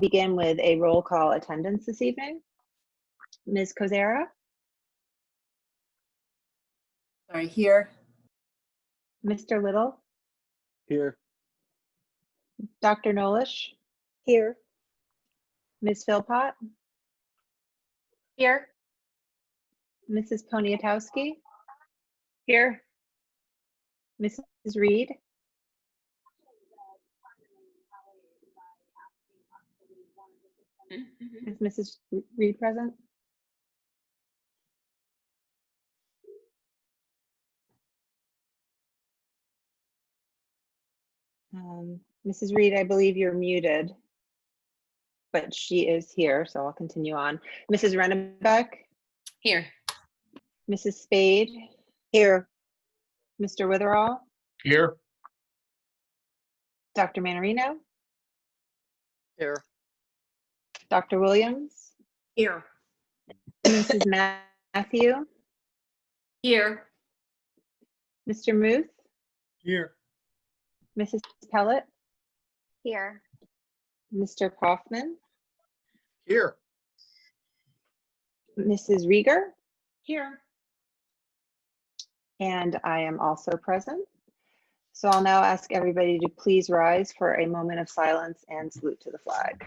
begin with a roll call attendance this evening. Ms. Kozera? Sorry, here. Mr. Little? Here. Dr. Nolish? Here. Ms. Philpott? Here. Mrs. Poniatowski? Here. Mrs. Reed? Is Mrs. Reed present? Mrs. Reed, I believe you're muted, but she is here, so I'll continue on. Mrs. Rennebeck? Here. Mrs. Spade? Here. Mr. Witherall? Here. Dr. Manarino? Here. Dr. Williams? Here. Mrs. Matthew? Here. Mr. Muth? Here. Mrs. Pellet? Here. Mr. Kaufman? Here. Mrs. Rieger? Here. And I am also present. So I'll now ask everybody to please rise for a moment of silence and salute to the flag.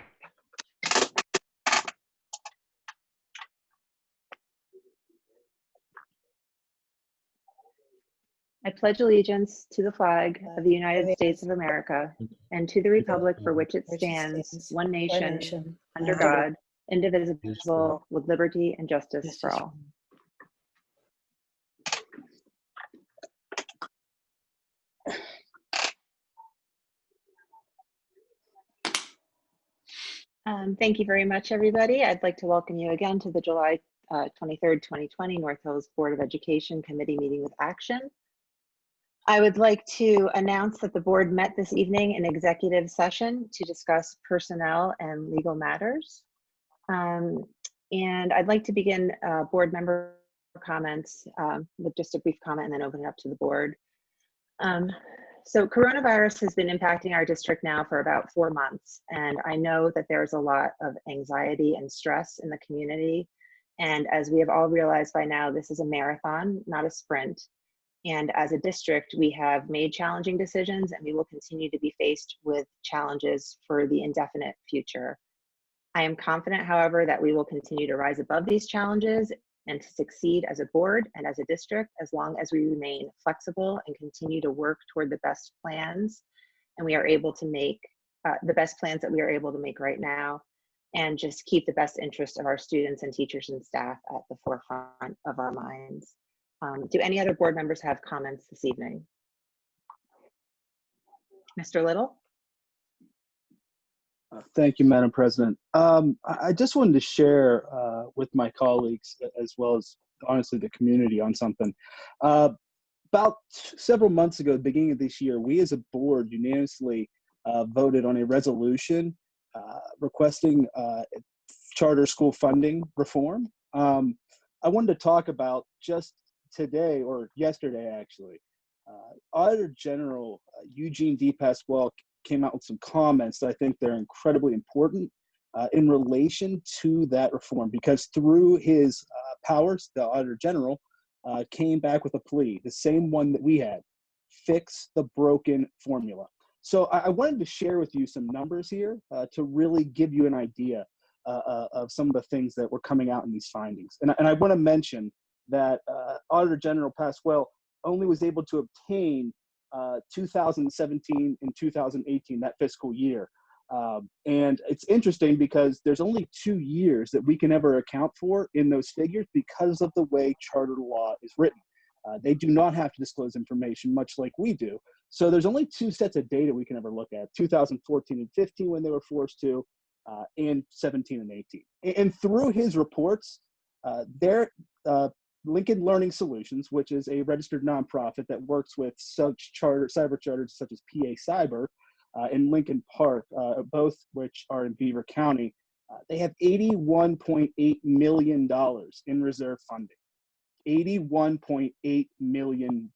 I pledge allegiance to the flag of the United States of America and to the republic for which it stands, one nation, under God, indivisible, with liberty and justice for all. Thank you very much, everybody. I'd like to welcome you again to the July 23rd, 2020 North Hills Board of Education Committee meeting with action. I would like to announce that the board met this evening in executive session to discuss personnel and legal matters. And I'd like to begin board member comments with just a brief comment and then open it up to the board. So coronavirus has been impacting our district now for about 4 months, and I know that there's a lot of anxiety and stress in the community. And as we have all realized by now, this is a marathon, not a sprint. And as a district, we have made challenging decisions, and we will continue to be faced with challenges for the indefinite future. I am confident, however, that we will continue to rise above these challenges and to succeed as a board and as a district, as long as we remain flexible and continue to work toward the best plans, and we are able to make the best plans that we are able to make right now, and just keep the best interest of our students and teachers and staff at the forefront of our minds. Do any other board members have comments this evening? Mr. Little? Thank you, Madam President. I just wanted to share with my colleagues, as well as honestly the community, on something. About several months ago, at the beginning of this year, we as a board unanimously voted on a resolution requesting charter school funding reform. I wanted to talk about just today, or yesterday actually, Auditor General Eugene D. Pasquale came out with some comments that I think they're incredibly important in relation to that reform, because through his powers, the Auditor General came back with a plea, the same one that we had: fix the broken formula. So I wanted to share with you some numbers here to really give you an idea of some of the things that were coming out in these findings. And I want to mention that Auditor General Pasquale only was able to obtain 2017 and 2018, that fiscal year. And it's interesting because there's only 2 years that we can ever account for in those figures because of the way charter law is written. They do not have to disclose information, much like we do. So there's only 2 sets of data we can ever look at: 2014 and 15 when they were forced to, and 17 and 18. And through his reports, Lincoln Learning Solutions, which is a registered nonprofit that works with such cyber charters such as PA Cyber in Lincoln Park, both which are in Beaver County, they have $81.8 million in reserve funding. $81.8 million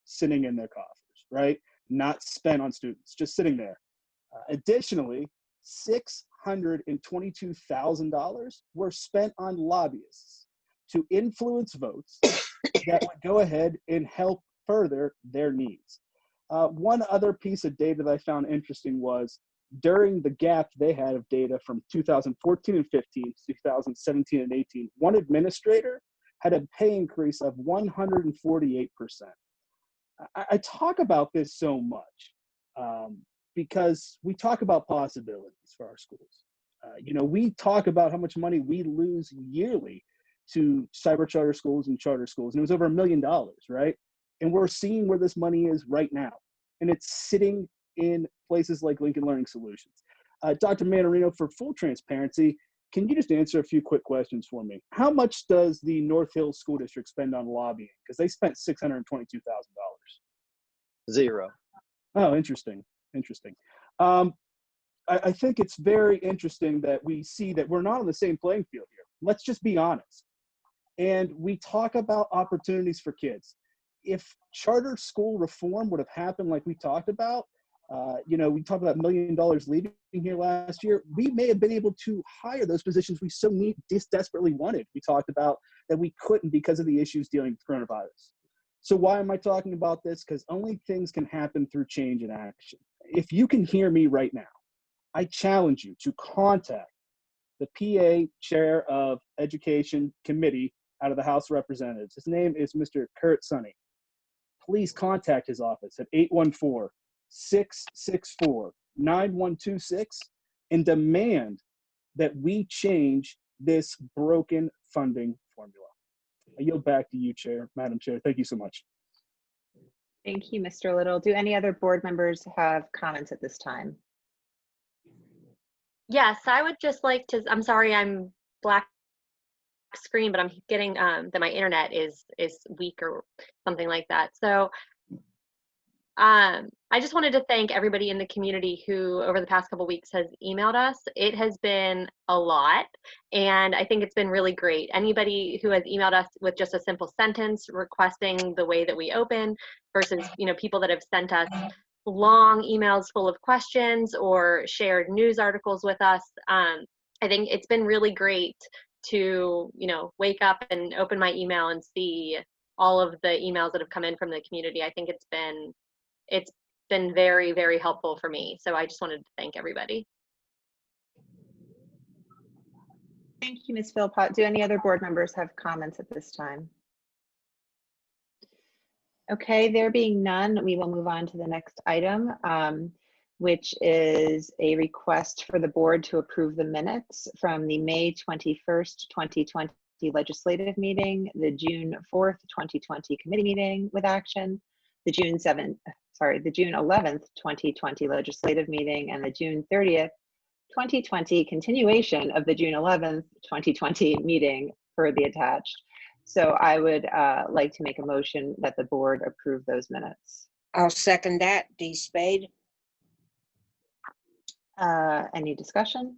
sitting in their coffers, right? Not spent on students, just sitting there. Additionally, $822,000 were spent on lobbyists to influence votes that would go ahead and help further their needs. One other piece of data that I found interesting was during the gap they had of data from 2014 and 15 to 2017 and 18, one administrator had a pay increase of 148%. I talk about this so much because we talk about possibilities for our schools. We talk about how much money we lose yearly to cyber charter schools and charter schools, and it was over $1 million, right? And we're seeing where this money is right now, and it's sitting in places like Lincoln Learning Solutions. Dr. Manarino, for full transparency, can you just answer a few quick questions for me? How much does the North Hills School District spend on lobbying? Because they spent $622,000. Zero. Oh, interesting. I think it's very interesting that we see that we're not on the same playing field here. Let's just be honest. And we talk about opportunities for kids. If charter school reform would have happened like we talked about, we talked about $1 million leaving here last year, we may have been able to hire those positions we so desperately wanted. We talked about that we couldn't because of the issues dealing with coronavirus. So why am I talking about this? Because only things can happen through change and action. If you can hear me right now, I challenge you to contact the PA Chair of Education Committee out of the House of Representatives. His name is Mr. Kurt Sonny. Please contact his office at 814-664-9126 and demand that we change this broken funding formula. I yield back to you, Madam Chair. Thank you so much. Thank you, Mr. Little. Do any other board members have comments at this time? Yes, I would just like to, I'm sorry, I'm black screen, but I'm getting that my internet is weak or something like that. So I just wanted to thank everybody in the community who over the past couple weeks has emailed us. It has been a lot, and I think it's been really great. Anybody who has emailed us with just a simple sentence requesting the way that we open versus, people that have sent us long emails full of questions or shared news articles with us. I think it's been really great to, wake up and open my email and see all of the emails that have come in from the community. I think it's been very, very helpful for me. So I just wanted to thank everybody. Thank you, Ms. Philpott. Do any other board members have comments at this time? Okay, there being none, we will move on to the next item, which is a request for the board to approve the minutes from the May 21st, 2020 legislative meeting, the June 4th, 2020 committee meeting with action, the June 11th, 2020 legislative meeting, and the June 30th, 2020 continuation of the June 11th, 2020 meeting for the attached. So I would like to make a motion that the board approve those minutes. I'll second that. D. Spade. Any discussion?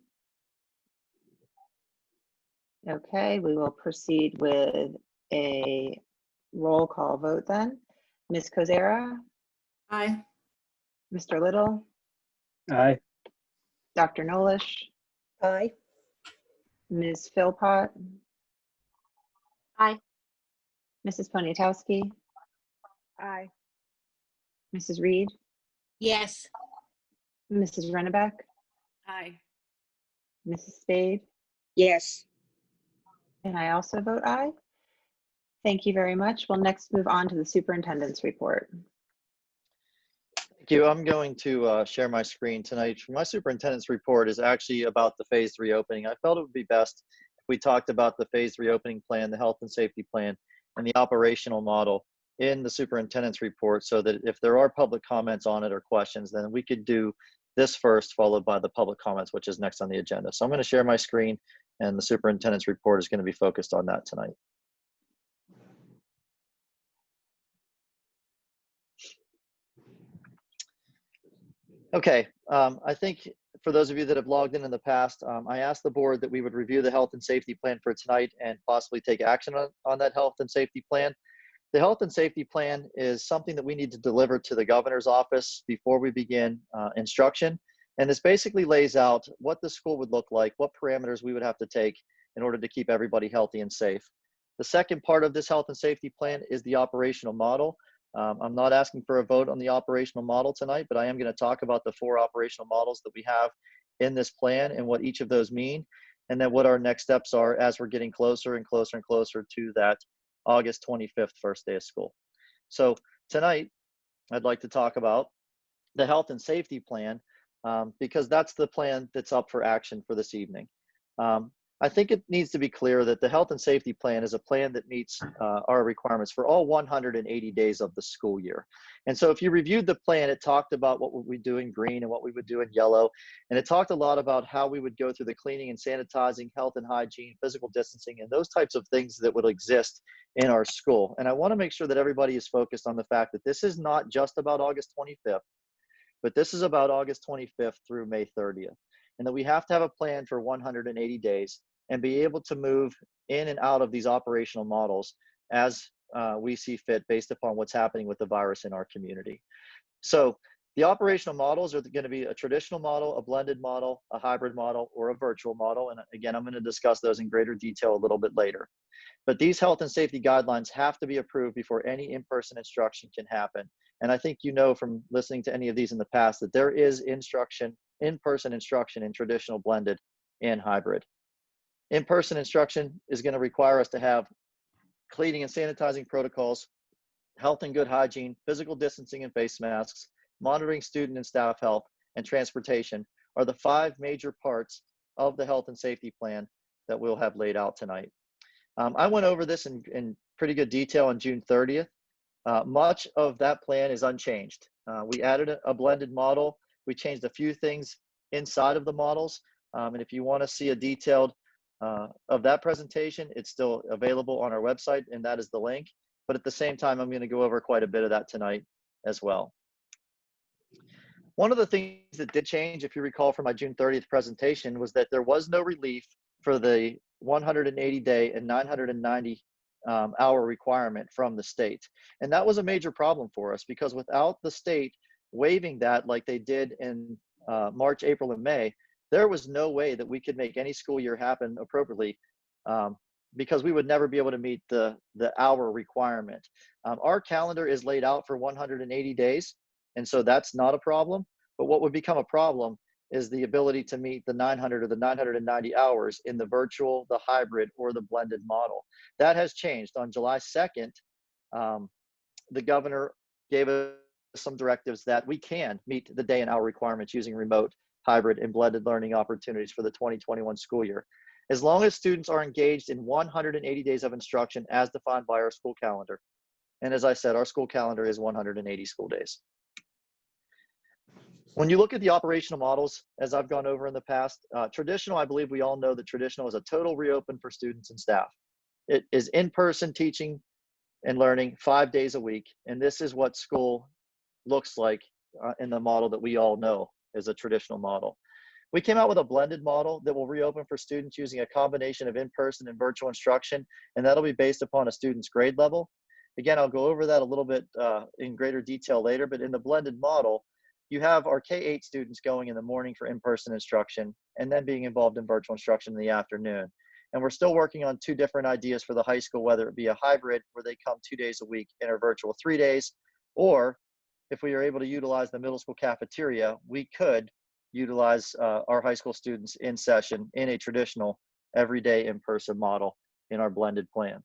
Okay, we will proceed with a roll call vote then. Ms. Kozera? Aye. Mr. Little? Aye. Dr. Nolish? Aye. Ms. Philpott? Aye. Mrs. Poniatowski? Aye. Mrs. Reed? Yes. Mrs. Rennebeck? Aye. Mrs. Spade? Yes. And I also vote aye. Thank you very much. We'll next move on to the superintendent's report. Thank you. I'm going to share my screen tonight. My superintendent's report is actually about the phased reopening. I felt it would be best if we talked about the phased reopening plan, the health and safety plan, and the operational model in the superintendent's report, so that if there are public comments on it or questions, then we could do this first, followed by the public comments, which is next on the agenda. So I'm going to share my screen, and the superintendent's report is going to be focused on that tonight. Okay, I think for those of you that have logged in the past, I asked the board that we would review the health and safety plan for tonight and possibly take action on that health and safety plan. The health and safety plan is something that we need to deliver to the governor's office before we begin instruction. And this basically lays out what the school would look like, what parameters we would have to take in order to keep everybody healthy and safe. The second part of this health and safety plan is the operational model. I'm not asking for a vote on the operational model tonight, but I am going to talk about the 4 operational models that we have in this plan and what each of those mean, and then what our next steps are as we're getting closer and closer and closer to that August 25th first day of school. So tonight, I'd like to talk about the health and safety plan because that's the plan that's up for action for this evening. I think it needs to be clear that the health and safety plan is a plan that meets our requirements for all 180 days of the school year. And so if you reviewed the plan, it talked about what we do in green and what we would do in yellow. And it talked a lot about how we would go through the cleaning and sanitizing, health and hygiene, physical distancing, and those types of things that would exist in our school. And I want to make sure that everybody is focused on the fact that this is not just about August 25th, but this is about August 25th through May 30th. And that we have to have a plan for 180 days and be able to move in and out of these operational models as we see fit based upon what's happening with the virus in our community. So the operational models are going to be a traditional model, a blended model, a hybrid model, or a virtual model. And again, I'm going to discuss those in greater detail a little bit later. But these health and safety guidelines have to be approved before any in-person instruction can happen. And I think you know from listening to any of these in the past that there is instruction, in-person instruction in traditional, blended, and hybrid. In-person instruction is going to require us to have cleaning and sanitizing protocols, health and good hygiene, physical distancing and face masks, monitoring student and staff health, and transportation are the 5 major parts of the health and safety plan that we'll have laid out tonight. I went over this in pretty good detail on June 30th. Much of that plan is unchanged. We added a blended model. We changed a few things inside of the models. And if you want to see a detailed of that presentation, it's still available on our website, and that is the link. But at the same time, I'm going to go over quite a bit of that tonight as well. One of the things that did change, if you recall from my June 30th presentation, was that there was no relief for the 180-day and 990 hour requirement from the state. And that was a major problem for us because without the state waiving that like they did in March, April, and May, there was no way that we could make any school year happen appropriately because we would never be able to meet the hour requirement. Our calendar is laid out for 180 days, and so that's not a problem. But what would become a problem is the ability to meet the 900 or the 990 hours in the virtual, the hybrid, or the blended model. That has changed. On July 2nd, the governor gave us some directives that we can meet the day and hour requirements using remote, hybrid, and blended learning opportunities for the 2021 school year, as long as students are engaged in 180 days of instruction as defined by our school calendar. And as I said, our school calendar is 180 school days. When you look at the operational models, as I've gone over in the past, traditional, I believe we all know that traditional is a total reopen for students and staff. It is in-person teaching and learning 5 days a week. And this is what school looks like in the model that we all know is a traditional model. We came out with a blended model that will reopen for students using a combination of in-person and virtual instruction, and that'll be based upon a student's grade level. Again, I'll go over that a little bit in greater detail later, but in the blended model, you have our K-8 students going in the morning for in-person instruction and then being involved in virtual instruction in the afternoon. And we're still working on 2 different ideas for the high school, whether it be a hybrid where they come 2 days a week and are virtual 3 days, or if we are able to utilize the middle school cafeteria, we could utilize our high school students in session in a traditional everyday in-person model in our blended plan.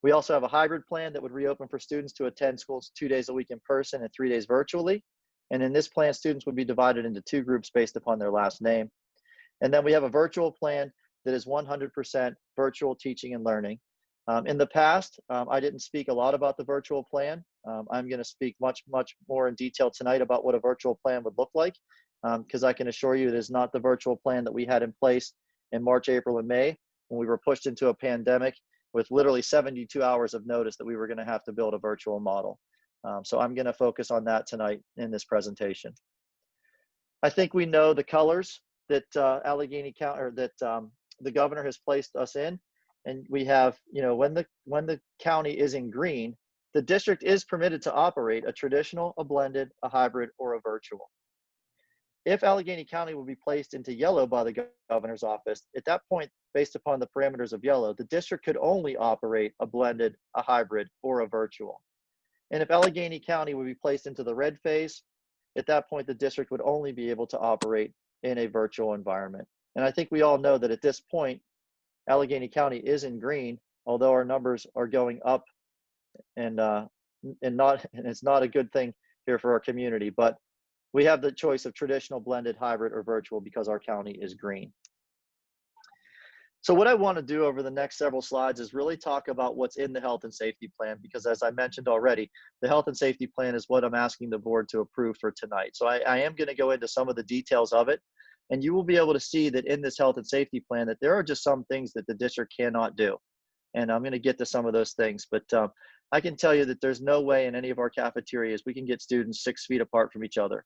We also have a hybrid plan that would reopen for students to attend schools 2 days a week in person and 3 days virtually. And in this plan, students would be divided into 2 groups based upon their last name. And then we have a virtual plan that is 100% virtual teaching and learning. In the past, I didn't speak a lot about the virtual plan. I'm going to speak much more in detail tonight about what a virtual plan would look like, because I can assure you it is not the virtual plan that we had in place in March, April, and May when we were pushed into a pandemic with literally 72 hours of notice that we were going to have to build a virtual model. So I'm going to focus on that tonight in this presentation. I think we know the colors that Allegheny County, or that the governor has placed us in, and we have, you know, when the county is in green, the district is permitted to operate a traditional, a blended, a hybrid, or a virtual. If Allegheny County will be placed into yellow by the governor's office, at that point, based upon the parameters of yellow, the district could only operate a blended, a hybrid, or a virtual. And if Allegheny County would be placed into the red phase, at that point, the district would only be able to operate in a virtual environment. And I think we all know that at this point, Allegheny County is in green, although our numbers are going up, and it's not a good thing here for our community. But we have the choice of traditional, blended, hybrid, or virtual because our county is green. So what I want to do over the next several slides is really talk about what's in the health and safety plan, because as I mentioned already, the health and safety plan is what I'm asking the board to approve for tonight. So I am going to go into some of the details of it, and you will be able to see that in this health and safety plan that there are just some things that the district cannot do. And I'm going to get to some of those things, but I can tell you that there's no way in any of our cafeterias we can get students 6 feet apart from each other.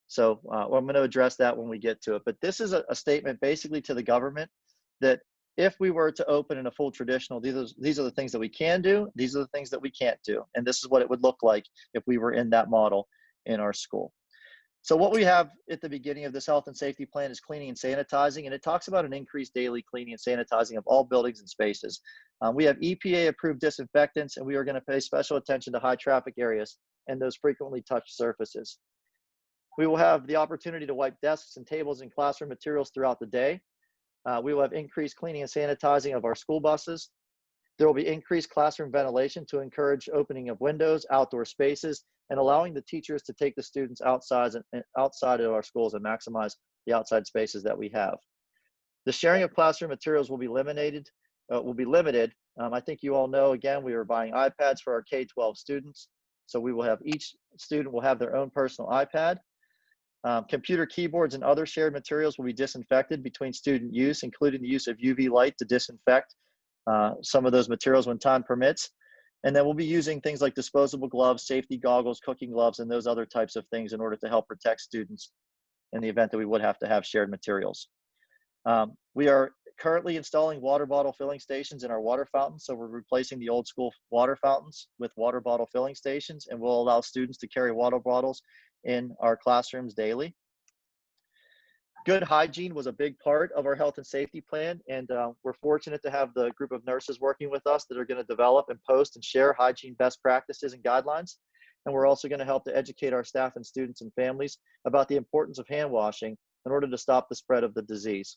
So I'm going to address that when we get to it. But this is a statement basically to the government that if we were to open in a full traditional, these are the things that we can do, these are the things that we can't do. And this is what it would look like if we were in that model in our school. So what we have at the beginning of this health and safety plan is cleaning and sanitizing, and it talks about an increased daily cleaning and sanitizing of all buildings and spaces. We have EPA approved disinfectants, and we are going to pay special attention to high traffic areas and those frequently touched surfaces. We will have the opportunity to wipe desks and tables and classroom materials throughout the day. We will have increased cleaning and sanitizing of our school buses. There will be increased classroom ventilation to encourage opening of windows, outdoor spaces, and allowing the teachers to take the students outside of our schools and maximize the outside spaces that we have. The sharing of classroom materials will be limited. I think you all know, again, we are buying iPads for our K-12 students. So we will have, each student will have their own personal iPad. Computer keyboards and other shared materials will be disinfected between student use, including the use of UV light to disinfect some of those materials when time permits. And then we'll be using things like disposable gloves, safety goggles, cooking gloves, and those other types of things in order to help protect students in the event that we would have to have shared materials. We are currently installing water bottle filling stations in our water fountains. So we're replacing the old school water fountains with water bottle filling stations, and we'll allow students to carry water bottles in our classrooms daily. Good hygiene was a big part of our health and safety plan, and we're fortunate to have the group of nurses working with us that are going to develop and post and share hygiene best practices and guidelines. And we're also going to help to educate our staff and students and families about the importance of hand washing in order to stop the spread of the disease.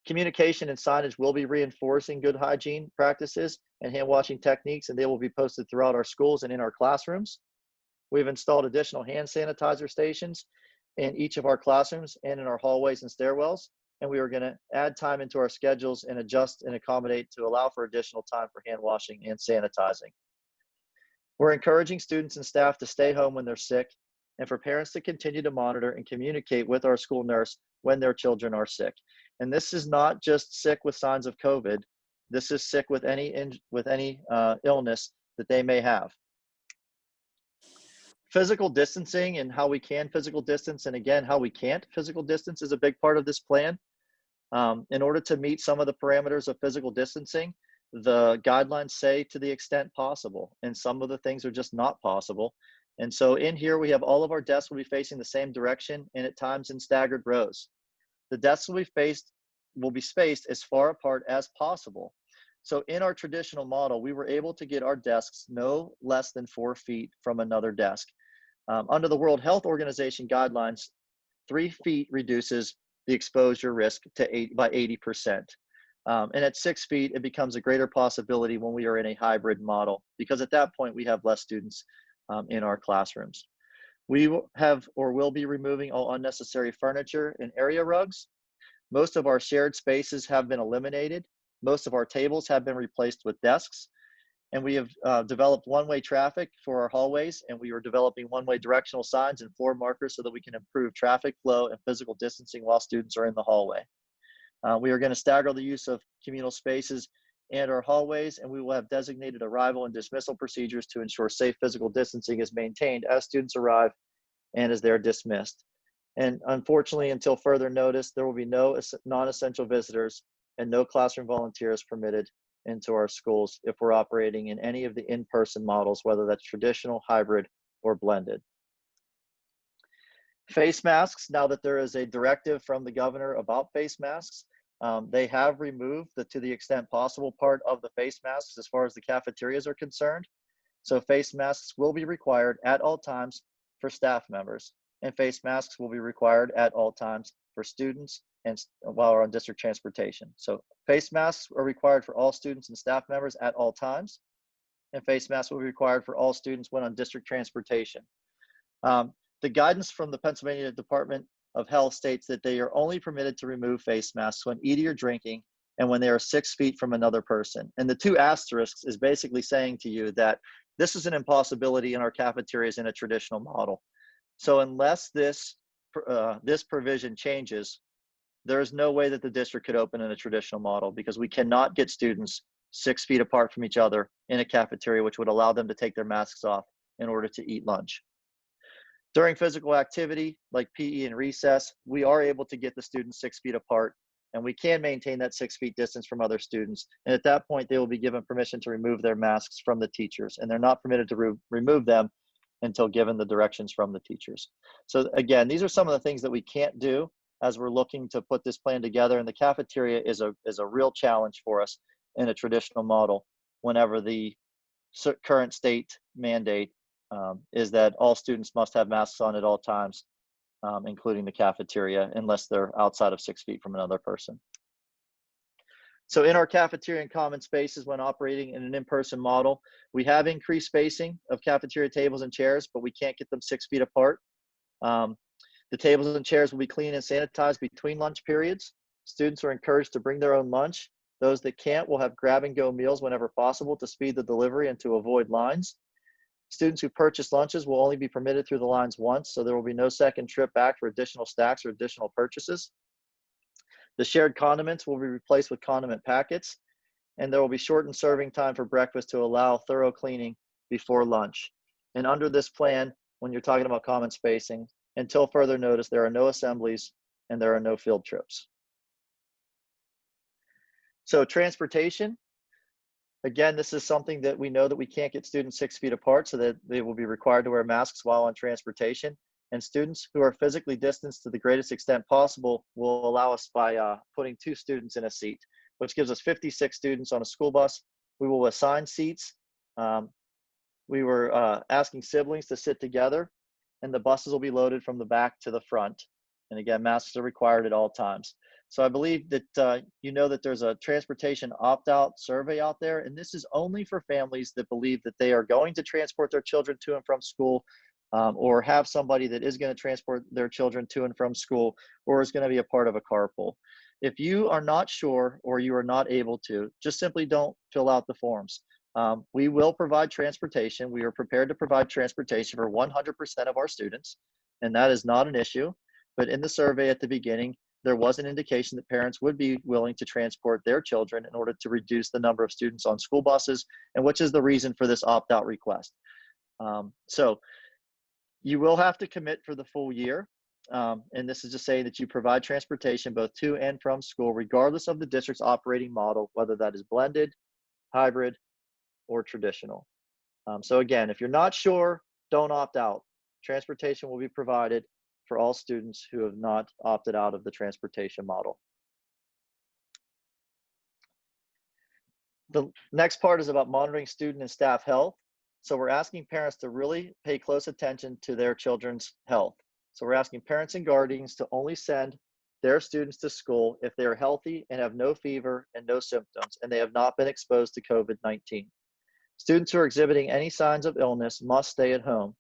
Communication and signage will be reinforcing good hygiene practices and hand washing techniques, and they will be posted throughout our schools and in our classrooms. We've installed additional hand sanitizer stations in each of our classrooms and in our hallways and stairwells, and we are going to add time into our schedules and adjust and accommodate to allow for additional time for hand washing and sanitizing. We're encouraging students and staff to stay home when they're sick, and for parents to continue to monitor and communicate with our school nurse when their children are sick. And this is not just sick with signs of COVID. This is sick with any illness that they may have. Physical distancing and how we can physical distance, and again, how we can't physical distance is a big part of this plan. In order to meet some of the parameters of physical distancing, the guidelines say to the extent possible, and some of the things are just not possible. And so in here, we have all of our desks will be facing the same direction and at times in staggered rows. The desks will be spaced as far apart as possible. So in our traditional model, we were able to get our desks no less than 4 feet from another desk. Under the World Health Organization guidelines, 3 feet reduces the exposure risk by 80%. And at 6 feet, it becomes a greater possibility when we are in a hybrid model, because at that point, we have less students in our classrooms. We will be removing all unnecessary furniture and area rugs. Most of our shared spaces have been eliminated. Most of our tables have been replaced with desks. And we have developed one-way traffic for our hallways, and we are developing one-way directional signs and floor markers so that we can improve traffic flow and physical distancing while students are in the hallway. We are going to stagger the use of communal spaces and our hallways, and we will have designated arrival and dismissal procedures to ensure safe physical distancing is maintained as students arrive and as they're dismissed. And unfortunately, until further notice, there will be no non-essential visitors and no classroom volunteers permitted into our schools if we're operating in any of the in-person models, whether that's traditional, hybrid, or blended. Face masks, now that there is a directive from the governor about face masks, they have removed the to the extent possible part of the face masks as far as the cafeterias are concerned. So face masks will be required at all times for staff members, and face masks will be required at all times for students and while we're on district transportation. So face masks are required for all students and staff members at all times, and face masks will be required for all students when on district transportation. The guidance from the Pennsylvania Department of Health states that they are only permitted to remove face masks when eating or drinking and when they are 6 feet from another person. And the 2 asterisks is basically saying to you that this is an impossibility in our cafeterias in a traditional model. So unless this provision changes, there is no way that the district could open in a traditional model, because we cannot get students 6 feet apart from each other in a cafeteria, which would allow them to take their masks off in order to eat lunch. During physical activity like PE and recess, we are able to get the students 6 feet apart, and we can maintain that 6 feet distance from other students. And at that point, they will be given permission to remove their masks from the teachers, and they're not permitted to remove them until given the directions from the teachers. So again, these are some of the things that we can't do as we're looking to put this plan together. And the cafeteria is a real challenge for us in a traditional model whenever the current state mandate is that all students must have masks on at all times, including the cafeteria, unless they're outside of 6 feet from another person. So in our cafeteria and common spaces, when operating in an in-person model, we have increased spacing of cafeteria tables and chairs, but we can't get them 6 feet apart. The tables and chairs will be cleaned and sanitized between lunch periods. Students are encouraged to bring their own lunch. Those that can't will have grab-and-go meals whenever possible to speed the delivery and to avoid lines. Students who purchase lunches will only be permitted through the lines once, so there will be no second trip back for additional stacks or additional purchases. The shared condiments will be replaced with condiment packets, and there will be shortened serving time for breakfast to allow thorough cleaning before lunch. And under this plan, when you're talking about common spacing, until further notice, there are no assemblies and there are no field trips. So transportation. Again, this is something that we know that we can't get students 6 feet apart, so that they will be required to wear masks while on transportation. And students who are physically distanced to the greatest extent possible will allow us by putting 2 students in a seat, which gives us 56 students on a school bus. We will assign seats. We were asking siblings to sit together, and the buses will be loaded from the back to the front. And again, masks are required at all times. So I believe that you know that there's a transportation opt-out survey out there, and this is only for families that believe that they are going to transport their children to and from school, or have somebody that is going to transport their children to and from school, or is going to be a part of a carpool. If you are not sure or you are not able to, just simply don't fill out the forms. We will provide transportation. We are prepared to provide transportation for 100% of our students, and that is not an issue. But in the survey at the beginning, there was an indication that parents would be willing to transport their children in order to reduce the number of students on school buses, and which is the reason for this opt-out request. So you will have to commit for the full year. And this is to say that you provide transportation both to and from school, regardless of the district's operating model, whether that is blended, hybrid, or traditional. So again, if you're not sure, don't opt out. Transportation will be provided for all students who have not opted out of the transportation model. The next part is about monitoring student and staff health. So we're asking parents to really pay close attention to their children's health. So we're asking parents and guardians to only send their students to school if they are healthy and have no fever and no symptoms, and they have not been exposed to COVID-19. Students who are exhibiting any signs of illness must stay at home.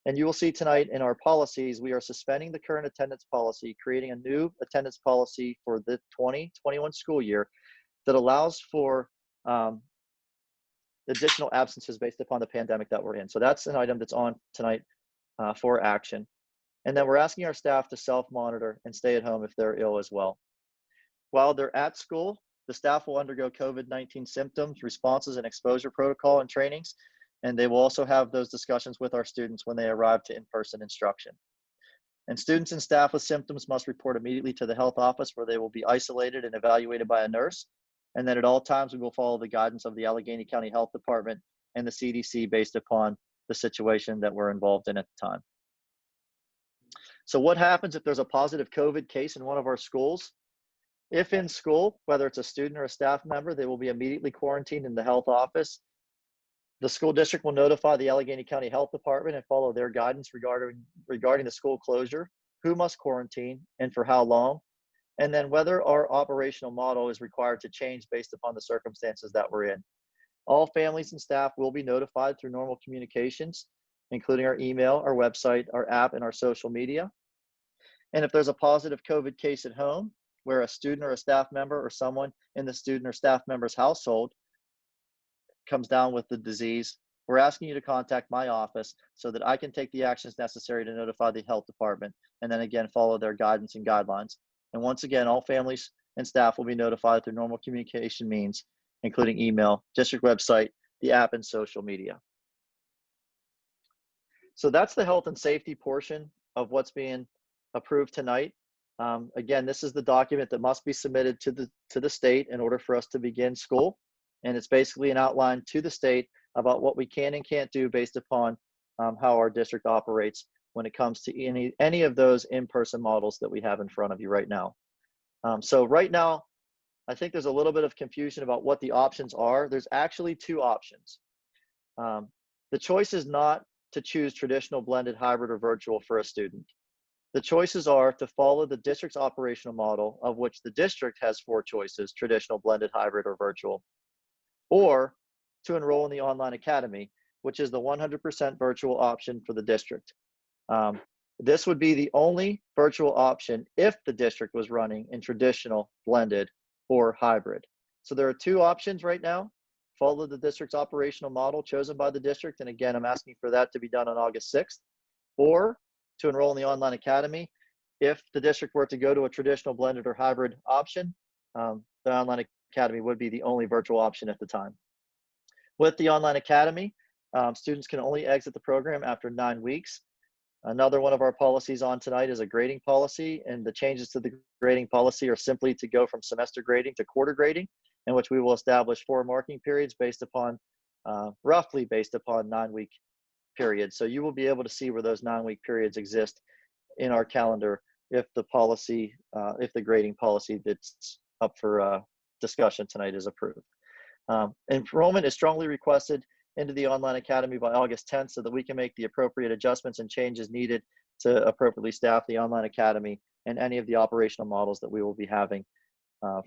And you will see tonight in our policies, we are suspending the current attendance policy, creating a new attendance policy for the 2021 school year that allows for additional absences based upon the pandemic that we're in. So that's an item that's on tonight for action. And then we're asking our staff to self-monitor and stay at home if they're ill as well. While they're at school, the staff will undergo COVID-19 symptoms, responses, and exposure protocol and trainings. And they will also have those discussions with our students when they arrive to in-person instruction. And students and staff with symptoms must report immediately to the health office, where they will be isolated and evaluated by a nurse. And then at all times, we will follow the guidance of the Allegheny County Health Department and the CDC based upon the situation that we're involved in at the time. So what happens if there's a positive COVID case in one of our schools? If in school, whether it's a student or a staff member, they will be immediately quarantined in the health office. The school district will notify the Allegheny County Health Department and follow their guidance regarding the school closure, who must quarantine and for how long, and then whether our operational model is required to change based upon the circumstances that we're in. All families and staff will be notified through normal communications, including our email, our website, our app, and our social media. And if there's a positive COVID case at home, where a student or a staff member or someone in the student or staff member's household comes down with the disease, we're asking you to contact my office so that I can take the actions necessary to notify the health department, and then again, follow their guidance and guidelines. And once again, all families and staff will be notified through normal communication means, including email, district website, the app, and social media. So that's the health and safety portion of what's being approved tonight. Again, this is the document that must be submitted to the state in order for us to begin school. And it's basically an outline to the state about what we can and can't do based upon how our district operates when it comes to any of those in-person models that we have in front of you right now. So right now, I think there's a little bit of confusion about what the options are. There's actually two options. The choice is not to choose traditional, blended, hybrid, or virtual for a student. The choices are to follow the district's operational model, of which the district has 4 choices: traditional, blended, hybrid, or virtual, or to enroll in the online academy, which is the 100% virtual option for the district. This would be the only virtual option if the district was running in traditional, blended, or hybrid. So there are 2 options right now: follow the district's operational model chosen by the district, and again, I'm asking for that to be done on August 6th, or to enroll in the online academy. If the district were to go to a traditional, blended, or hybrid option, the online academy would be the only virtual option at the time. With the online academy, students can only exit the program after 9 weeks. Another one of our policies on tonight is a grading policy, and the changes to the grading policy are simply to go from semester grading to quarter grading, in which we will establish 4 marking periods based upon, roughly based upon 9-week periods. So you will be able to see where those 9-week periods exist in our calendar if the policy, if the grading policy that's up for discussion tonight is approved. Enrollment is strongly requested into the online academy by August 10th so that we can make the appropriate adjustments and changes needed to appropriately staff the online academy and any of the operational models that we will be having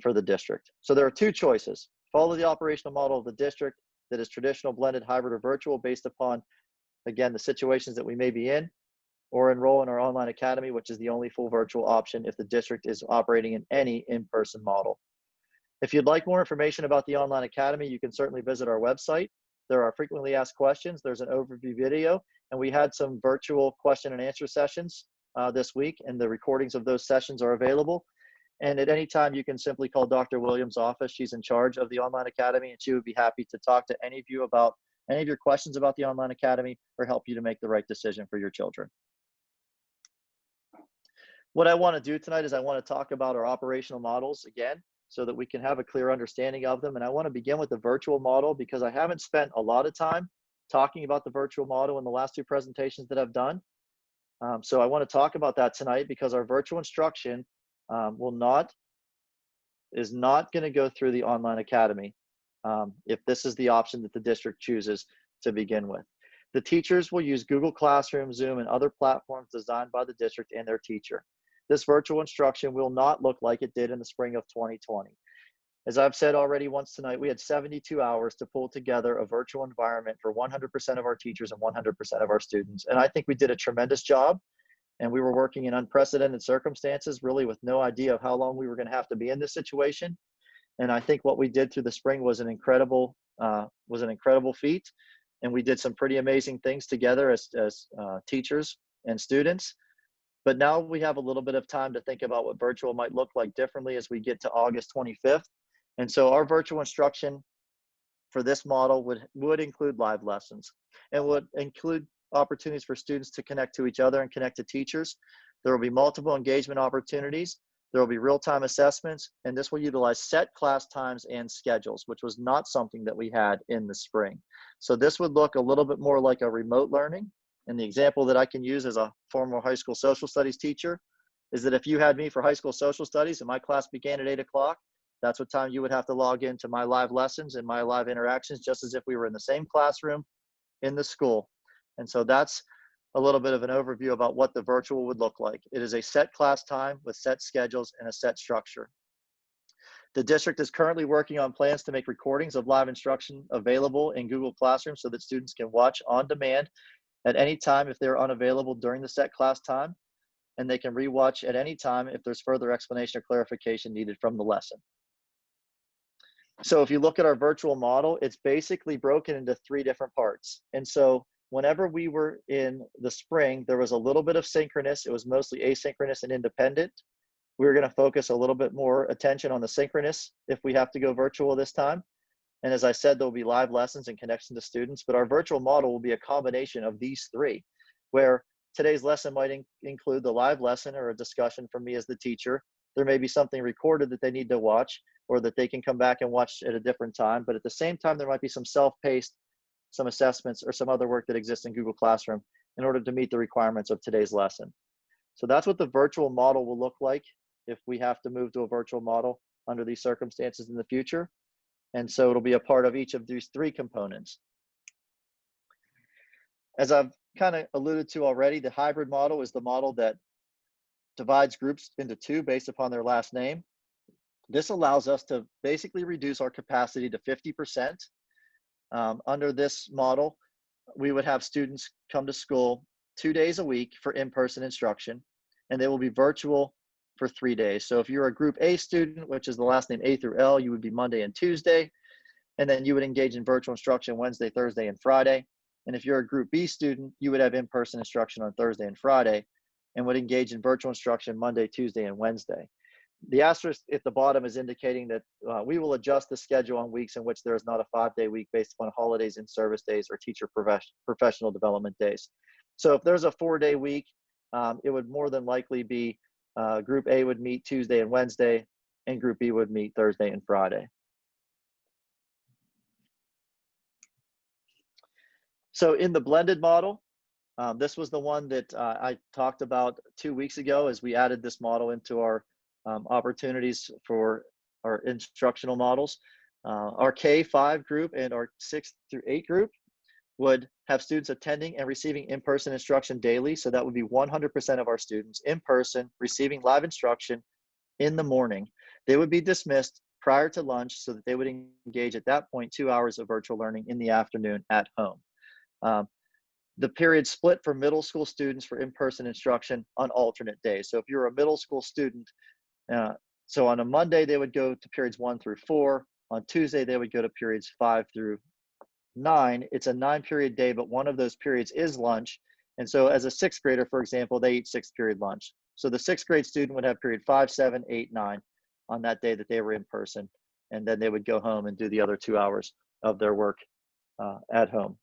for the district. So there are 2 choices: follow the operational model of the district that is traditional, blended, hybrid, or virtual based upon, again, the situations that we may be in, or enroll in our online academy, which is the only full virtual option if the district is operating in any in-person model. If you'd like more information about the online academy, you can certainly visit our website. There are frequently asked questions. There's an overview video, and we had some virtual question and answer sessions this week, and the recordings of those sessions are available. And at any time, you can simply call Dr. Williams' office. She's in charge of the online academy, and she would be happy to talk to any of you about any of your questions about the online academy or help you to make the right decision for your children. What I want to do tonight is I want to talk about our operational models again, so that we can have a clear understanding of them. And I want to begin with the virtual model because I haven't spent a lot of time talking about the virtual model in the last 2 presentations that I've done. So I want to talk about that tonight because our virtual instruction is not going to go through the online academy if this is the option that the district chooses to begin with. The teachers will use Google Classroom, Zoom, and other platforms designed by the district and their teacher. This virtual instruction will not look like it did in the spring of 2020. As I've said already once tonight, we had 72 hours to pull together a virtual environment for 100% of our teachers and 100% of our students. And I think we did a tremendous job. And we were working in unprecedented circumstances, really with no idea of how long we were going to have to be in this situation. And I think what we did through the spring was an incredible feat. And we did some pretty amazing things together as teachers and students. But now we have a little bit of time to think about what virtual might look like differently as we get to August 25th. And so our virtual instruction for this model would include live lessons and would include opportunities for students to connect to each other and connect to teachers. There will be multiple engagement opportunities. There will be real-time assessments, and this will utilize set class times and schedules, which was not something that we had in the spring. So this would look a little bit more like a remote learning And the example that I can use as a former high school social studies teacher is that if you had me for high school social studies and my class began at 8 o'clock, that's what time you would have to log into my live lessons and my live interactions, just as if we were in the same classroom in the school. And so that's a little bit of an overview about what the virtual would look like. It is a set class time with set schedules and a set structure. The district is currently working on plans to make recordings of live instruction available in Google Classroom so that students can watch on demand at any time if they're unavailable during the set class time, and they can rewatch at any time if there's further explanation or clarification needed from the lesson. So if you look at our virtual model, it's basically broken into 3 different parts. And so whenever we were in the spring, there was a little bit of synchronous. It was mostly asynchronous and independent. We're going to focus a little bit more attention on the synchronous if we have to go virtual this time. And as I said, there'll be live lessons and connection to students, but our virtual model will be a combination of these 3, where today's lesson might include the live lesson or a discussion from me as the teacher. There may be something recorded that they need to watch or that they can come back and watch at a different time. But at the same time, there might be some self-paced, some assessments or some other work that exists in Google Classroom in order to meet the requirements of today's lesson. So that's what the virtual model will look like if we have to move to a virtual model under these circumstances in the future. And so it'll be a part of each of these 3 components. As I've kind of alluded to already, the hybrid model is the model that divides groups into 2 based upon their last name. This allows us to basically reduce our capacity to 50%. Under this model, we would have students come to school 2 days a week for in-person instruction, and they will be virtual for 3 days. So if you're a group A student, which is the last name A through L, you would be Monday and Tuesday, and then you would engage in virtual instruction Wednesday, Thursday, and Friday. And if you're a group B student, you would have in-person instruction on Thursday and Friday, and would engage in virtual instruction Monday, Tuesday, and Wednesday. The asterisk at the bottom is indicating that we will adjust the schedule on weeks in which there is not a 5-day week based upon holidays and service days or teacher professional development days. So if there's a 4-day week, it would more than likely be Group A would meet Tuesday and Wednesday, and Group B would meet Thursday and Friday. So in the blended model, this was the one that I talked about 2 weeks ago as we added this model into our opportunities for our instructional models. Our K-5 group and our 6 through 8 group would have students attending and receiving in-person instruction daily. So that would be 100% of our students in person receiving live instruction in the morning. They would be dismissed prior to lunch so that they would engage at that point 2 hours of virtual learning in the afternoon at home. The period split for middle school students for in-person instruction on alternate days. So if you're a middle school student, so on a Monday, they would go to periods 1 through 4. On Tuesday, they would go to periods 5 through 9. It's a 9-period day, but one of those periods is lunch. And so as a 6th grader, for example, they eat 6th period lunch. So the 6th grade student would have period 5, 7, 8, 9 on that day that they were in person. And then they would go home and do the other 2 hours of their work at home.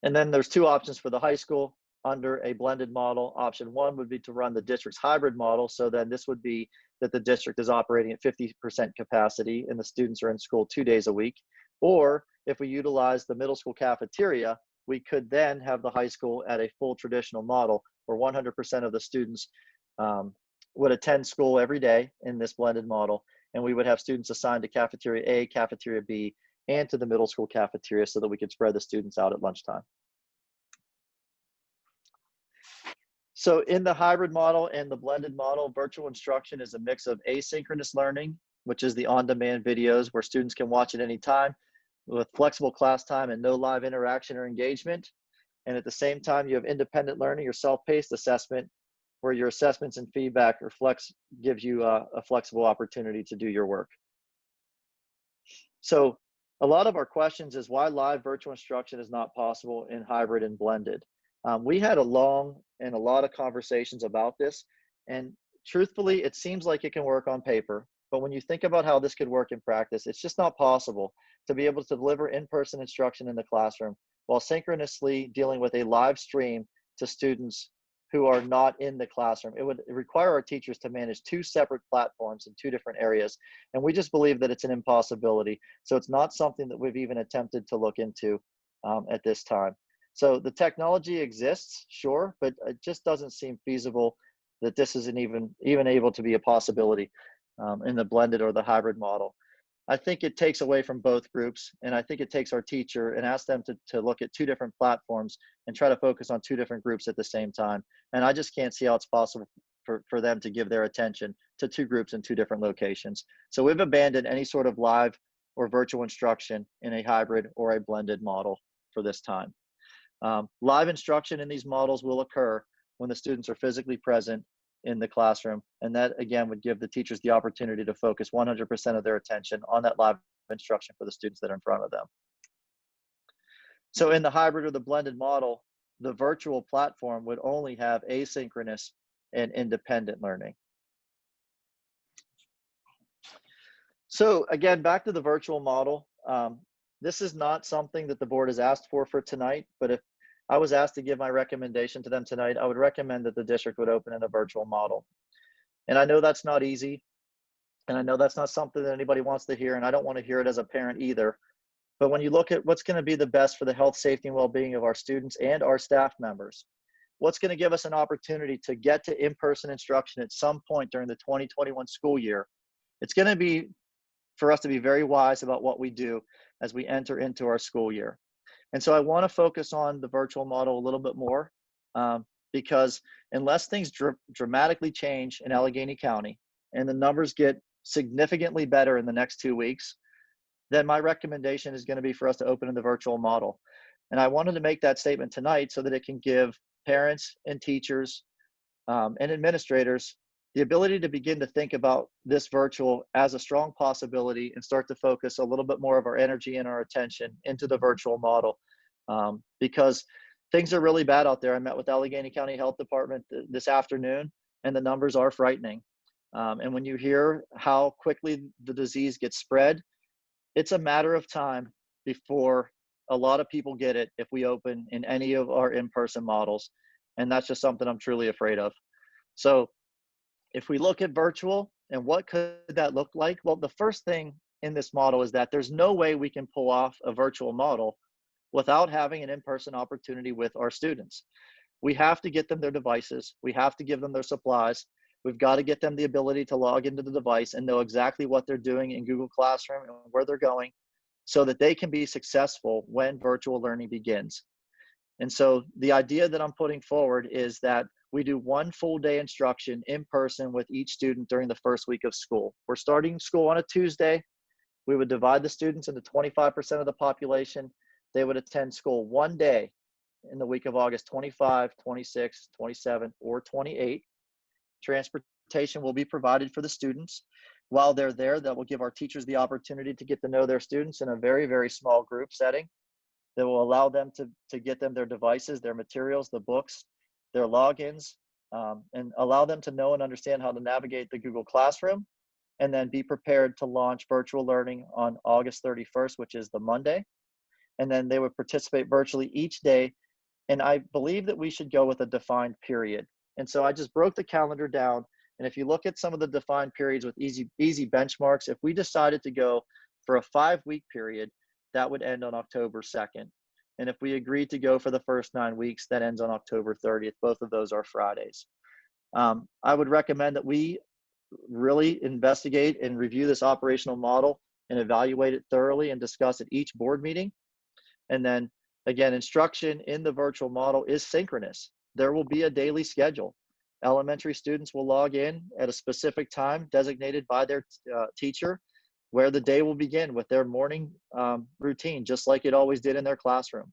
And then there's 2 options for the high school under a blended model. Option 1 would be to run the district's hybrid model. So then this would be that the district is operating at 50% capacity and the students are in school 2 days a week. Or if we utilize the middle school cafeteria, we could then have the high school at a full traditional model where 100% of the students would attend school every day in this blended model. And we would have students assigned to cafeteria A, cafeteria B, and to the middle school cafeteria so that we could spread the students out at lunchtime. So in the hybrid model and the blended model, virtual instruction is a mix of asynchronous learning, which is the on-demand videos where students can watch at any time with flexible class time and no live interaction or engagement. And at the same time, you have independent learning or self-paced assessment where your assessments and feedback gives you a flexible opportunity to do your work. So a lot of our questions is why live virtual instruction is not possible in hybrid and blended. We had a lot of conversations about this, and truthfully, it seems like it can work on paper, but when you think about how this could work in practice, it's just not possible to be able to deliver in-person instruction in the classroom while synchronously dealing with a live stream to students who are not in the classroom. It would require our teachers to manage 2 separate platforms in 2 different areas, and we just believe that it's an impossibility. So it's not something that we've even attempted to look into at this time. So the technology exists, sure, but it just doesn't seem feasible that this isn't even able to be a possibility in the blended or the hybrid model. I think it takes away from both groups, and I think it takes our teacher and asks them to look at two different platforms and try to focus on two different groups at the same time. And I just can't see how it's possible for them to give their attention to two groups in two different locations. So we've abandoned any sort of live or virtual instruction in a hybrid or a blended model for this time. Live instruction in these models will occur when the students are physically present in the classroom. And that, again, would give the teachers the opportunity to focus 100% of their attention on that live instruction for the students that are in front of them. So in the hybrid or the blended model, the virtual platform would only have asynchronous and independent learning. So again, back to the virtual model. This is not something that the board has asked for tonight, but if I was asked to give my recommendation to them tonight, I would recommend that the district would open in a virtual model. And I know that's not easy, and I know that's not something that anybody wants to hear, and I don't want to hear it as a parent either. But when you look at what's going to be the best for the health, safety, and well-being of our students and our staff members, what's going to give us an opportunity to get to in-person instruction at some point during the 2021 school year, it's going to be for us to be very wise about what we do as we enter into our school year. And so I want to focus on the virtual model a little bit more because unless things dramatically change in Allegheny County and the numbers get significantly better in the next 2 weeks, then my recommendation is going to be for us to open in the virtual model. And I wanted to make that statement tonight so that it can give parents and teachers and administrators the ability to begin to think about this virtual as a strong possibility and start to focus a little bit more of our energy and our attention into the virtual model because things are really bad out there. I met with Allegheny County Health Department this afternoon, and the numbers are frightening. And when you hear how quickly the disease gets spread, it's a matter of time before a lot of people get it if we open in any of our in-person models. And that's just something I'm truly afraid of. So if we look at virtual and what could that look like? Well, the first thing in this model is that there's no way we can pull off a virtual model without having an in-person opportunity with our students. We have to get them their devices. We have to give them their supplies. We've got to get them the ability to log into the device and know exactly what they're doing in Google Classroom and where they're going so that they can be successful when virtual learning begins. And so the idea that I'm putting forward is that we do one full day instruction in person with each student during the first week of school. We're starting school on a Tuesday. We would divide the students into 25% of the population. They would attend school one day in the week of August 25, 26, 27, or 28. Transportation will be provided for the students. While they're there, that will give our teachers the opportunity to get to know their students in a very, very small group setting that will allow them to get them their devices, their materials, the books, their logins, and allow them to know and understand how to navigate the Google Classroom, and then be prepared to launch virtual learning on August 31st, which is the Monday. And then they would participate virtually each day. And I believe that we should go with a defined period. And so I just broke the calendar down. And if you look at some of the defined periods with easy benchmarks, if we decided to go for a 5-week period, that would end on October 2nd. And if we agreed to go for the first 9 weeks, that ends on October 30th. Both of those are Fridays. I would recommend that we really investigate and review this operational model and evaluate it thoroughly and discuss at each board meeting. And then again, instruction in the virtual model is synchronous. There will be a daily schedule. Elementary students will log in at a specific time designated by their teacher, where the day will begin with their morning routine, just like it always did in their classroom.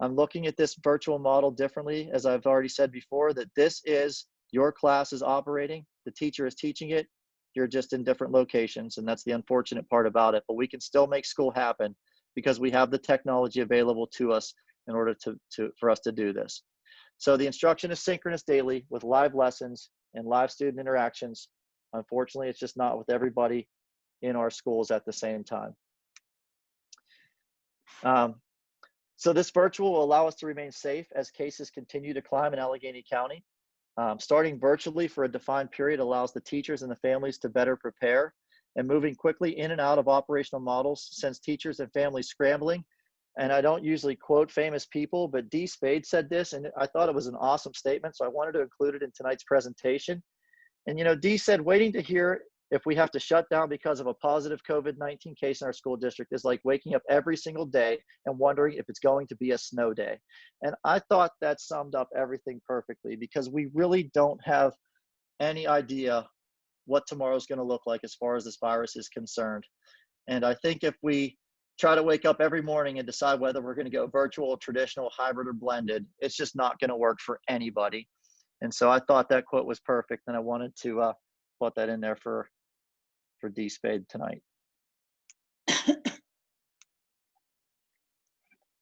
I'm looking at this virtual model differently, as I've already said before, that this is your class is operating, the teacher is teaching it, you're just in different locations, and that's the unfortunate part about it. But we can still make school happen because we have the technology available to us in order for us to do this. So the instruction is synchronous daily with live lessons and live student interactions. Unfortunately, it's just not with everybody in our schools at the same time. So this virtual will allow us to remain safe as cases continue to climb in Allegheny County. Starting virtually for a defined period allows the teachers and the families to better prepare, and moving quickly in and out of operational models sends teachers and families scrambling And I don't usually quote famous people, but D. Spade said this, and I thought it was an awesome statement, so I wanted to include it in tonight's presentation. And, you know, D said, waiting to hear if we have to shut down because of a positive COVID-19 case in our school district is like waking up every single day and wondering if it's going to be a snow day. And I thought that summed up everything perfectly, because we really don't have any idea what tomorrow is going to look like as far as this virus is concerned. And I think if we try to wake up every morning and decide whether we're going to go virtual, traditional, hybrid, or blended, it's just not going to work for anybody. And so I thought that quote was perfect, and I wanted to put that in there for D. Spade tonight.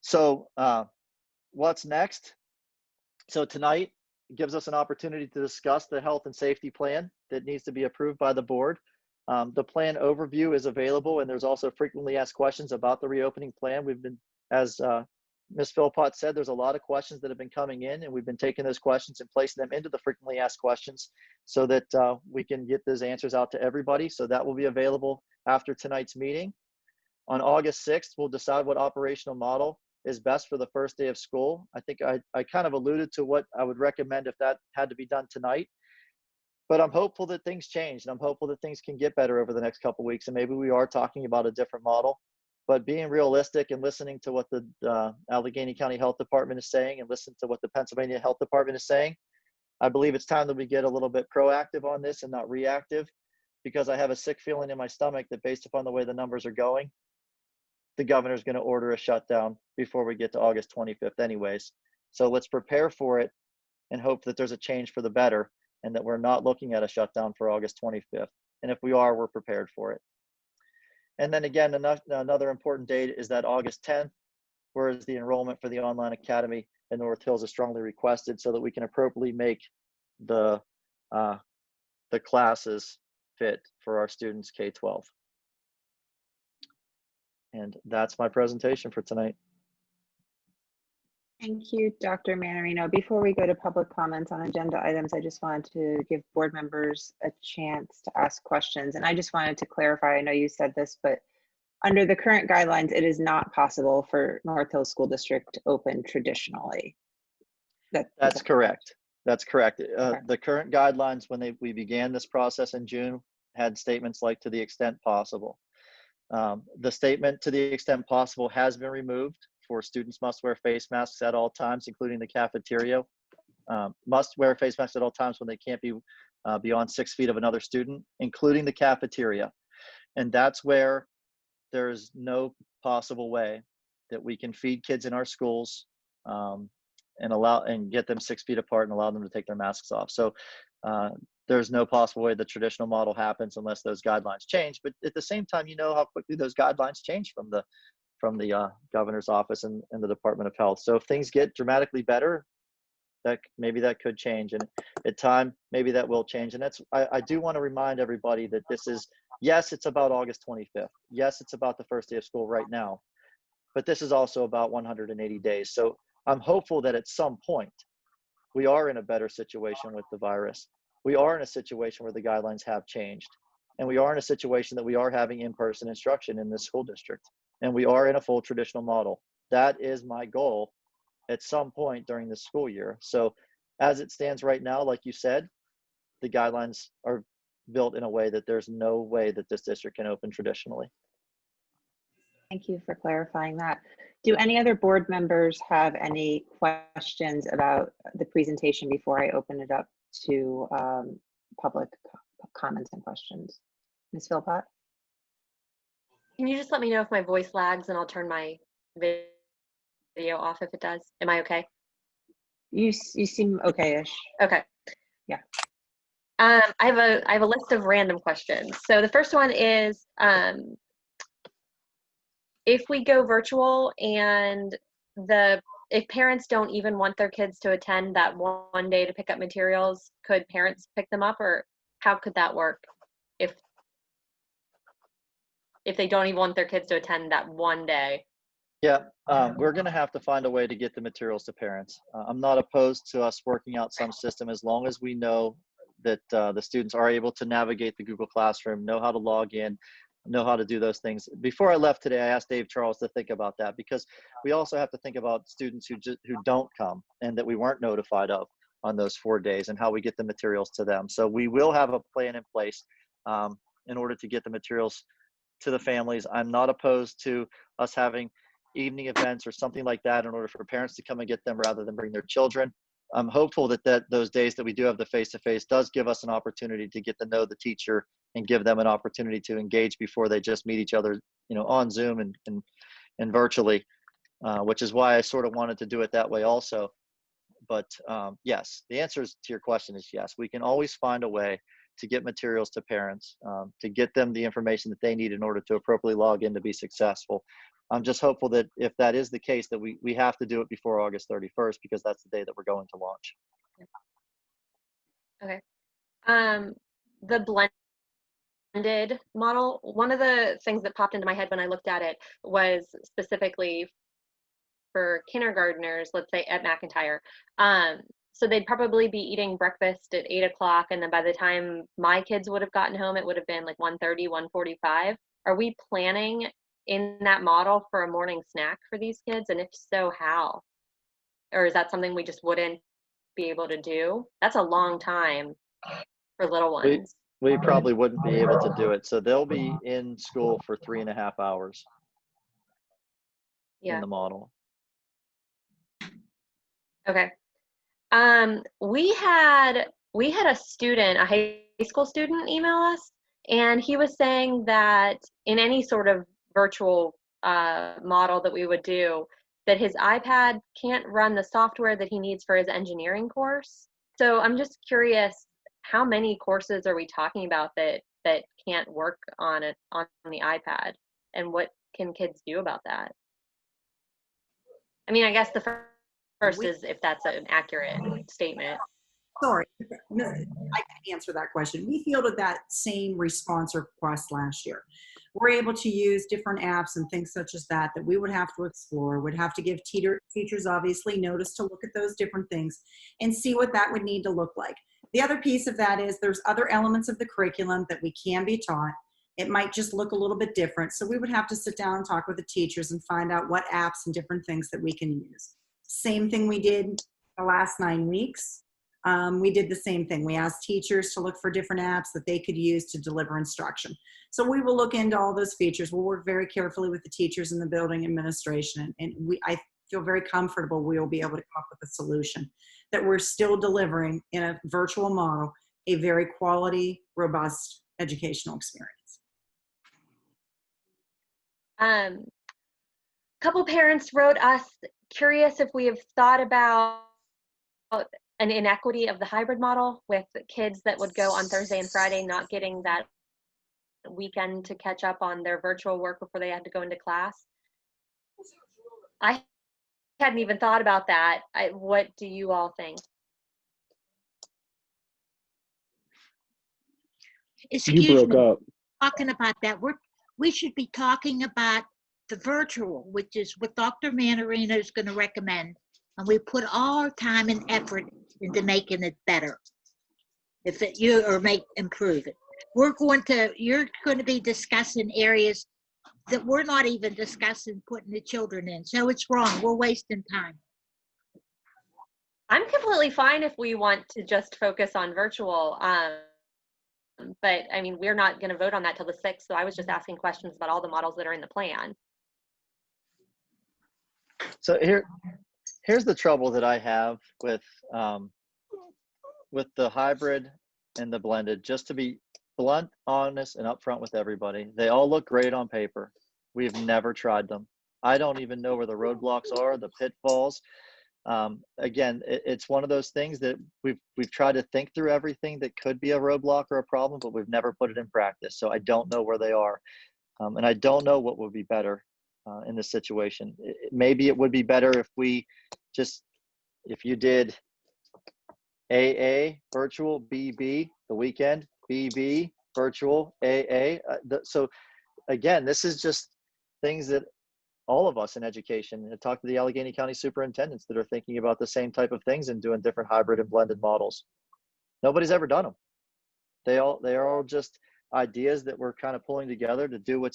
So what's next? So tonight gives us an opportunity to discuss the health and safety plan that needs to be approved by the board. The plan overview is available, and there's also frequently asked questions about the reopening plan. We've been, as Ms. Philpott said, there's a lot of questions that have been coming in, and we've been taking those questions and placing them into the frequently asked questions so that we can get those answers out to everybody. So that will be available after tonight's meeting. On August 6th, we'll decide what operational model is best for the first day of school. I think I kind of alluded to what I would recommend if that had to be done tonight. But I'm hopeful that things change, and I'm hopeful that things can get better over the next couple of weeks, and maybe we are talking about a different model. But being realistic and listening to what the Allegheny County Health Department is saying, and listen to what the Pennsylvania Health Department is saying, I believe it's time that we get a little bit proactive on this and not reactive, because I have a sick feeling in my stomach that based upon the way the numbers are going, the governor's going to order a shutdown before we get to August 25th anyways. So let's prepare for it and hope that there's a change for the better, and that we're not looking at a shutdown for August 25th. And if we are, we're prepared for it. And then again, another important date is that August 10th, whereas the enrollment for the online academy in North Hills is strongly requested so that we can appropriately make the classes fit for our students K-12. And that's my presentation for tonight. Thank you, Dr. Manarino. Before we go to public comments on agenda items, I just wanted to give board members a chance to ask questions. And I just wanted to clarify, I know you said this, but under the current guidelines, it is not possible for North Hills School District to open traditionally. That's correct. That's correct. Okay. The current guidelines, when we began this process in June, had statements like to the extent possible. The statement to the extent possible has been removed for students must wear face masks at all times, including the cafeteria. Must wear face masks at all times when they can't be beyond 6 feet of another student, including the cafeteria. And that's where there's no possible way that we can feed kids in our schools and get them 6 feet apart and allow them to take their masks off. So there's no possible way the traditional model happens unless those guidelines change. But at the same time, you know how quickly those guidelines change from the governor's office and the Department of Health. So if things get dramatically better, maybe that could change, and at time maybe that will change. And that's I do want to remind everybody that this is, yes, it's about August 25th. Yes, it's about the first day of school right now, but this is also about 180 days. So I'm hopeful that at some point we are in a better situation with the virus. We are in a situation where the guidelines have changed, and we are in a situation that we are having in-person instruction in this school district, and we are in a full traditional model. That is my goal at some point during the school year. So as it stands right now, like you said, the guidelines are built in a way that there's no way that this district can open traditionally. Thank you for clarifying that. Do any other board members have any questions about the presentation before I open it up to public comments and questions? Ms. Philpott? Can you just let me know if my voice lags, and I'll turn my video off if it does? Am I okay? You seem okay-ish. Okay. Yeah. I have a list of random questions. So the first one is, if we go virtual and if parents don't even want their kids to attend that one day to pick up materials, could parents pick them up, or how could that work if they don't even want their kids to attend that one day? Yeah, we're going to have to find a way to get the materials to parents. I'm not opposed to us working out some system as long as we know that the students are able to navigate the Google Classroom, know how to log in, know how to do those things. Before I left today, I asked Dave Charles to think about that, because we also have to think about students who don't come and that we weren't notified of on those 4 days, and how we get the materials to them. So we will have a plan in place in order to get the materials to the families. I'm not opposed to us having evening events or something like that in order for parents to come and get them rather than bring their children. I'm hopeful that those days that we do have the face-to-face does give us an opportunity to get to know the teacher and give them an opportunity to engage before they just meet each other, on Zoom and virtually, which is why I sort of wanted to do it that way also. But yes, the answer to your question is yes. We can always find a way to get materials to parents, to get them the information that they need in order to appropriately log in to be successful. I'm just hopeful that if that is the case, that we have to do it before August 31st, because that's the day that we're going to launch. Okay. The blended model, one of the things that popped into my head when I looked at it was specifically for kindergartners, let's say at McIntyre. So they'd probably be eating breakfast at 8 o'clock, and then by the time my kids would have gotten home, it would have been like 1:30, 1:45. Are we planning in that model for a morning snack for these kids? And if so, how? Or is that something we just wouldn't be able to do? That's a long time for little ones. We probably wouldn't be able to do it. So they'll be in school for 3.5 hours in the model. Okay. We had a student, a high school student, email us, and he was saying that in any sort of virtual model that we would do, that his iPad can't run the software that he needs for his engineering course. So I'm just curious, how many courses are we talking about that can't work on the iPad, and what can kids do about that? I mean, I guess the first is if that's an accurate statement. Sorry, no, I can answer that question. We fielded that same response request last year. We're able to use different apps and things such as that we would have to explore, would have to give teachers obviously notice to look at those different things and see what that would need to look like. The other piece of that is there's other elements of the curriculum that we can be taught. It might just look a little bit different. So we would have to sit down and talk with the teachers and find out what apps and different things that we can use. Same thing we did the last 9 weeks. We did the same thing. We asked teachers to look for different apps that they could use to deliver instruction. So we will look into all those features. We'll work very carefully with the teachers in the building administration. And I feel very comfortable we will be able to come up with a solution that we're still delivering in a virtual model, a very quality, robust educational experience. Couple parents wrote us curious if we have thought about an inequity of the hybrid model with kids that would go on Thursday and Friday not getting that weekend to catch up on their virtual work before they had to go into class. I hadn't even thought about that. What do you all think? Excuse You broke me, up. talking about that, we should be talking about the virtual, which is what Dr. Manarino is going to recommend. And we put all our time and effort into making it better. Improve it. You're going to be discussing areas that we're not even discussing putting the children in. So it's wrong. We're wasting time. I'm completely fine if we want to just focus on virtual. But I mean, we're not going to vote on that till the 6th. So I was just asking questions about all the models that are in the plan. So here's the trouble that I have with the hybrid and the blended. Just to be blunt, honest, and upfront with everybody, they all look great on paper. We've never tried them. I don't even know where the roadblocks are, the pitfalls. Again, it's one of those things that we've tried to think through everything that could be a roadblock or a problem, but we've never put it in practice. So I don't know where they are, and I don't know what would be better in this situation. Maybe it would be better if if you did AA virtual, BB the weekend, BB virtual, AA. So again, this is just things that all of us in education and talk to the Allegheny County superintendents that are thinking about the same type of things and doing different hybrid and blended models. Nobody's ever done them. They are all just ideas that we're kind of pulling together to do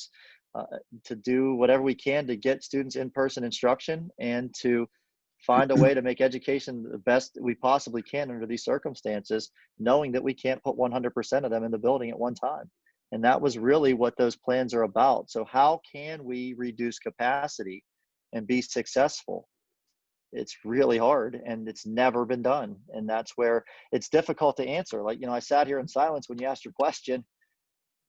to do whatever we can to get students in-person instruction and to find a way to make education the best we possibly can under these circumstances, knowing that we can't put 100% of them in the building at one time. And that was really what those plans are about. So how can we reduce capacity and be successful? It's really hard, and it's never been done. And that's where it's difficult to answer. Like, I sat here in silence when you asked your question,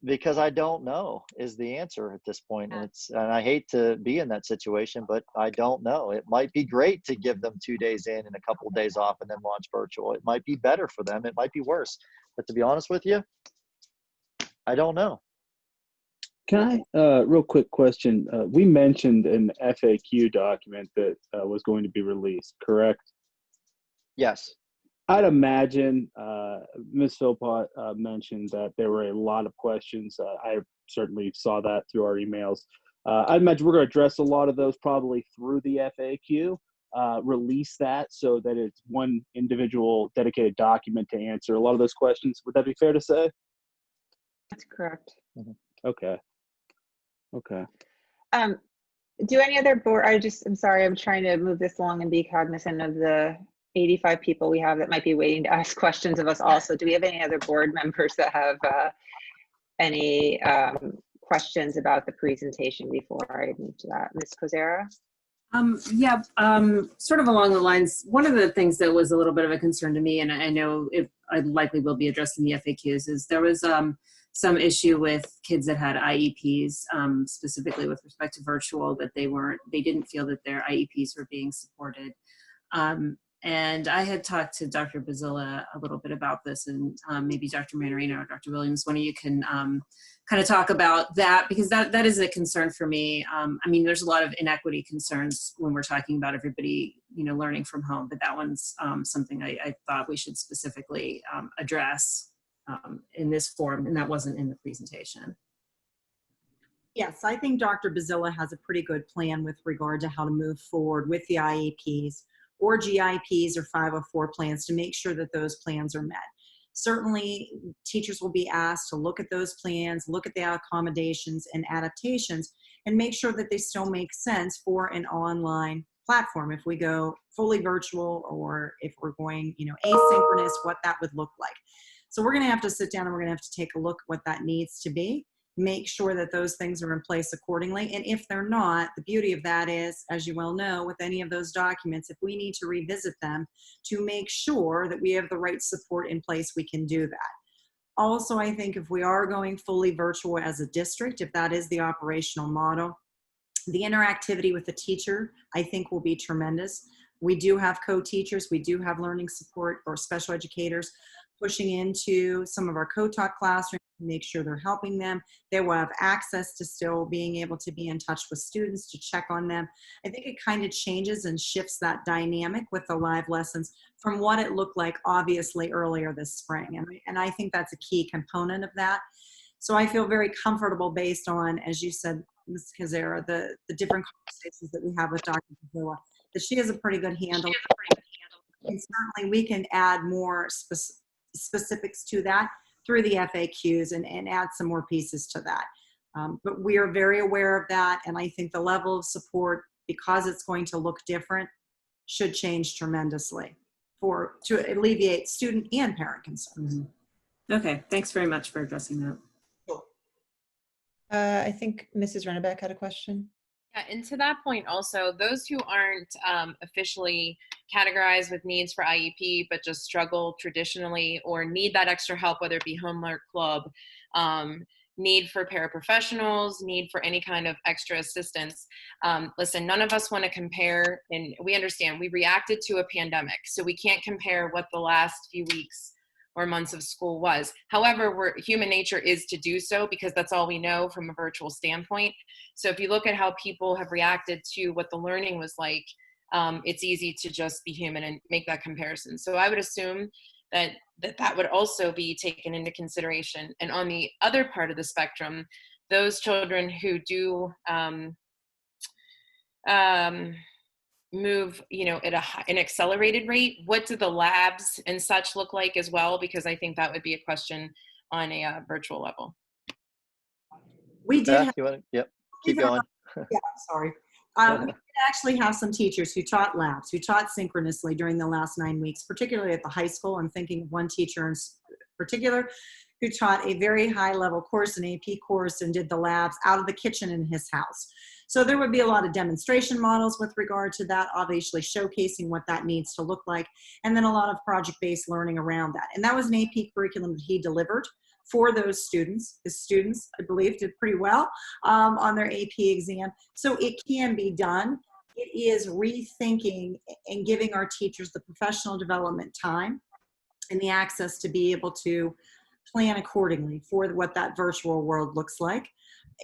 because I don't know is the answer at this point. And I hate to be in that situation, but I don't know. It might be great to give them 2 days in and a couple of days off and then launch virtual. It might be better for them. It might be worse. But to be honest with you, I don't know. Can I, real quick question. We mentioned an FAQ document that was going to be released, correct? Yes. I'd imagine Ms. Philpott mentioned that there were a lot of questions. I certainly saw that through our emails. I'd imagine we're going to address a lot of those probably through the FAQ, release that so that it's one individual dedicated document to answer a lot of those questions. Would that be fair to say? That's correct. Okay. Okay. Do any other board, I'm sorry, I'm trying to move this along and be cognizant of the 85 people we have that might be waiting to ask questions of us also. Do we have any other board members that have any questions about the presentation before I move to that? Ms. Kozera? Sort of along the lines, one of the things that was a little bit of a concern to me, and I know I likely will be addressed in the FAQs, is there was some issue with kids that had IEPs, specifically with respect to virtual, that they didn't feel that their IEPs were being supported. And I had talked to Dr. Bazilla a little bit about this, and maybe Dr. Manarino or Dr. Williams, one of you can kind of talk about that, because that is a concern for me. I mean, there's a lot of inequity concerns when we're talking about everybody, learning from home, but that one's something I thought we should specifically address in this form, and that wasn't in the presentation. Yes, I think Dr. Bazilla has a pretty good plan with regard to how to move forward with the IEPs or GIPs or 504 plans to make sure that those plans are met. Certainly, teachers will be asked to look at those plans, look at the accommodations and adaptations, and make sure that they still make sense for an online platform. If we go fully virtual, or if we're going, asynchronous, what that would look like. So we're going to have to sit down and we're going to have to take a look at what that needs to be, make sure that those things are in place accordingly. And if they're not, the beauty of that is, as you well know, with any of those documents, if we need to revisit them to make sure that we have the right support in place, we can do that. Also, I think if we are going fully virtual as a district, if that is the operational model, the interactivity with the teacher, I think, will be tremendous. We do have co-teachers, we do have learning support or special educators pushing into some of our co-taught classrooms to make sure they're helping them. They will have access to still being able to be in touch with students to check on them. I think it kind of changes and shifts that dynamic with the live lessons from what it looked like obviously earlier this spring. And I think that's a key component of that. So I feel very comfortable based on, as you said, Ms. Kozera, the different conversations that we have with Dr. Bazilla, that she has a pretty good handle. And certainly we can add more specifics to that through the FAQs and add some more pieces to that. But we are very aware of that. And I think the level of support, because it's going to look different, should change tremendously to alleviate student and parent concerns. Mm-hmm. Okay, thanks very much for addressing that. I think Mrs. Rennebeck had a question. Yeah, and to that point also, those who aren't officially categorized with needs for IEP, but just struggle traditionally or need that extra help, whether it be homework club, need for paraprofessionals, need for any kind of extra assistance. Listen, none of us want to compare, and we understand we reacted to a pandemic, so we can't compare what the last few weeks or months of school was. However, human nature is to do so because that's all we know from a virtual standpoint. So if you look at how people have reacted to what the learning was like, it's easy to just be human and make that comparison. So I would assume that would also be taken into consideration. And on the other part of the spectrum, those children who do move, at an accelerated rate, what do the labs and such look like as well? Because I think that would be a question on a virtual level. We did Beth, have, you want to? Yep. believe Keep it or going. not, yeah, sorry. We did actually have some teachers who taught labs, who taught synchronously during the last 9 weeks, particularly at the high school. I'm thinking of one teacher in particular who taught a very high level course, an AP course, and did the labs out of the kitchen in his house. So there would be a lot of demonstration models with regard to that, obviously showcasing what that needs to look like, and then a lot of project-based learning around that. And that was an AP curriculum that he delivered for those students. His students, I believe, did pretty well on their AP exam. So it can be done. It is rethinking and giving our teachers the professional development time and the access to be able to plan accordingly for what that virtual world looks like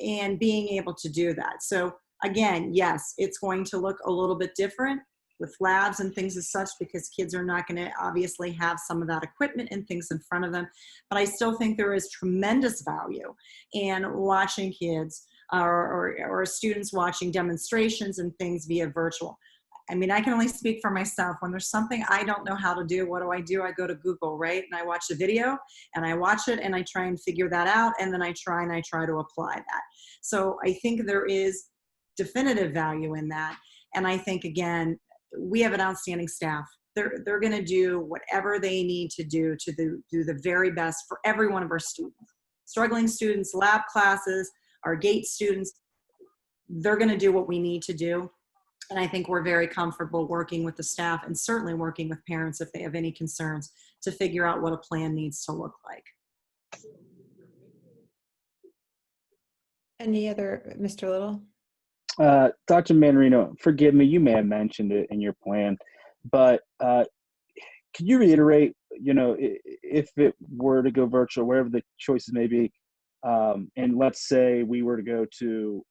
and being able to do that. So again, yes, it's going to look a little bit different with labs and things as such, because kids are not going to obviously have some of that equipment and things in front of them. But I still think there is tremendous value in watching kids or students watching demonstrations and things via virtual. I mean, I can only speak for myself. When there's something I don't know how to do, what do? I go to Google, right? And I watch a video and I watch it and I try and figure that out. And then I try to apply that. So I think there is definitive value in that. And I think, again, we have an outstanding staff. They're going to do whatever they need to do do the very best for every one of our students. Struggling students, lab classes, our GATE students, they're going to do what we need to do. And I think we're very comfortable working with the staff and certainly working with parents if they have any concerns to figure out what a plan needs to look like. Any other, Mr. Little? Dr. Manarino, forgive me, you may have mentioned it in your plan, but could you reiterate, if it were to go virtual, wherever the choices may be, and let's say we were to go to,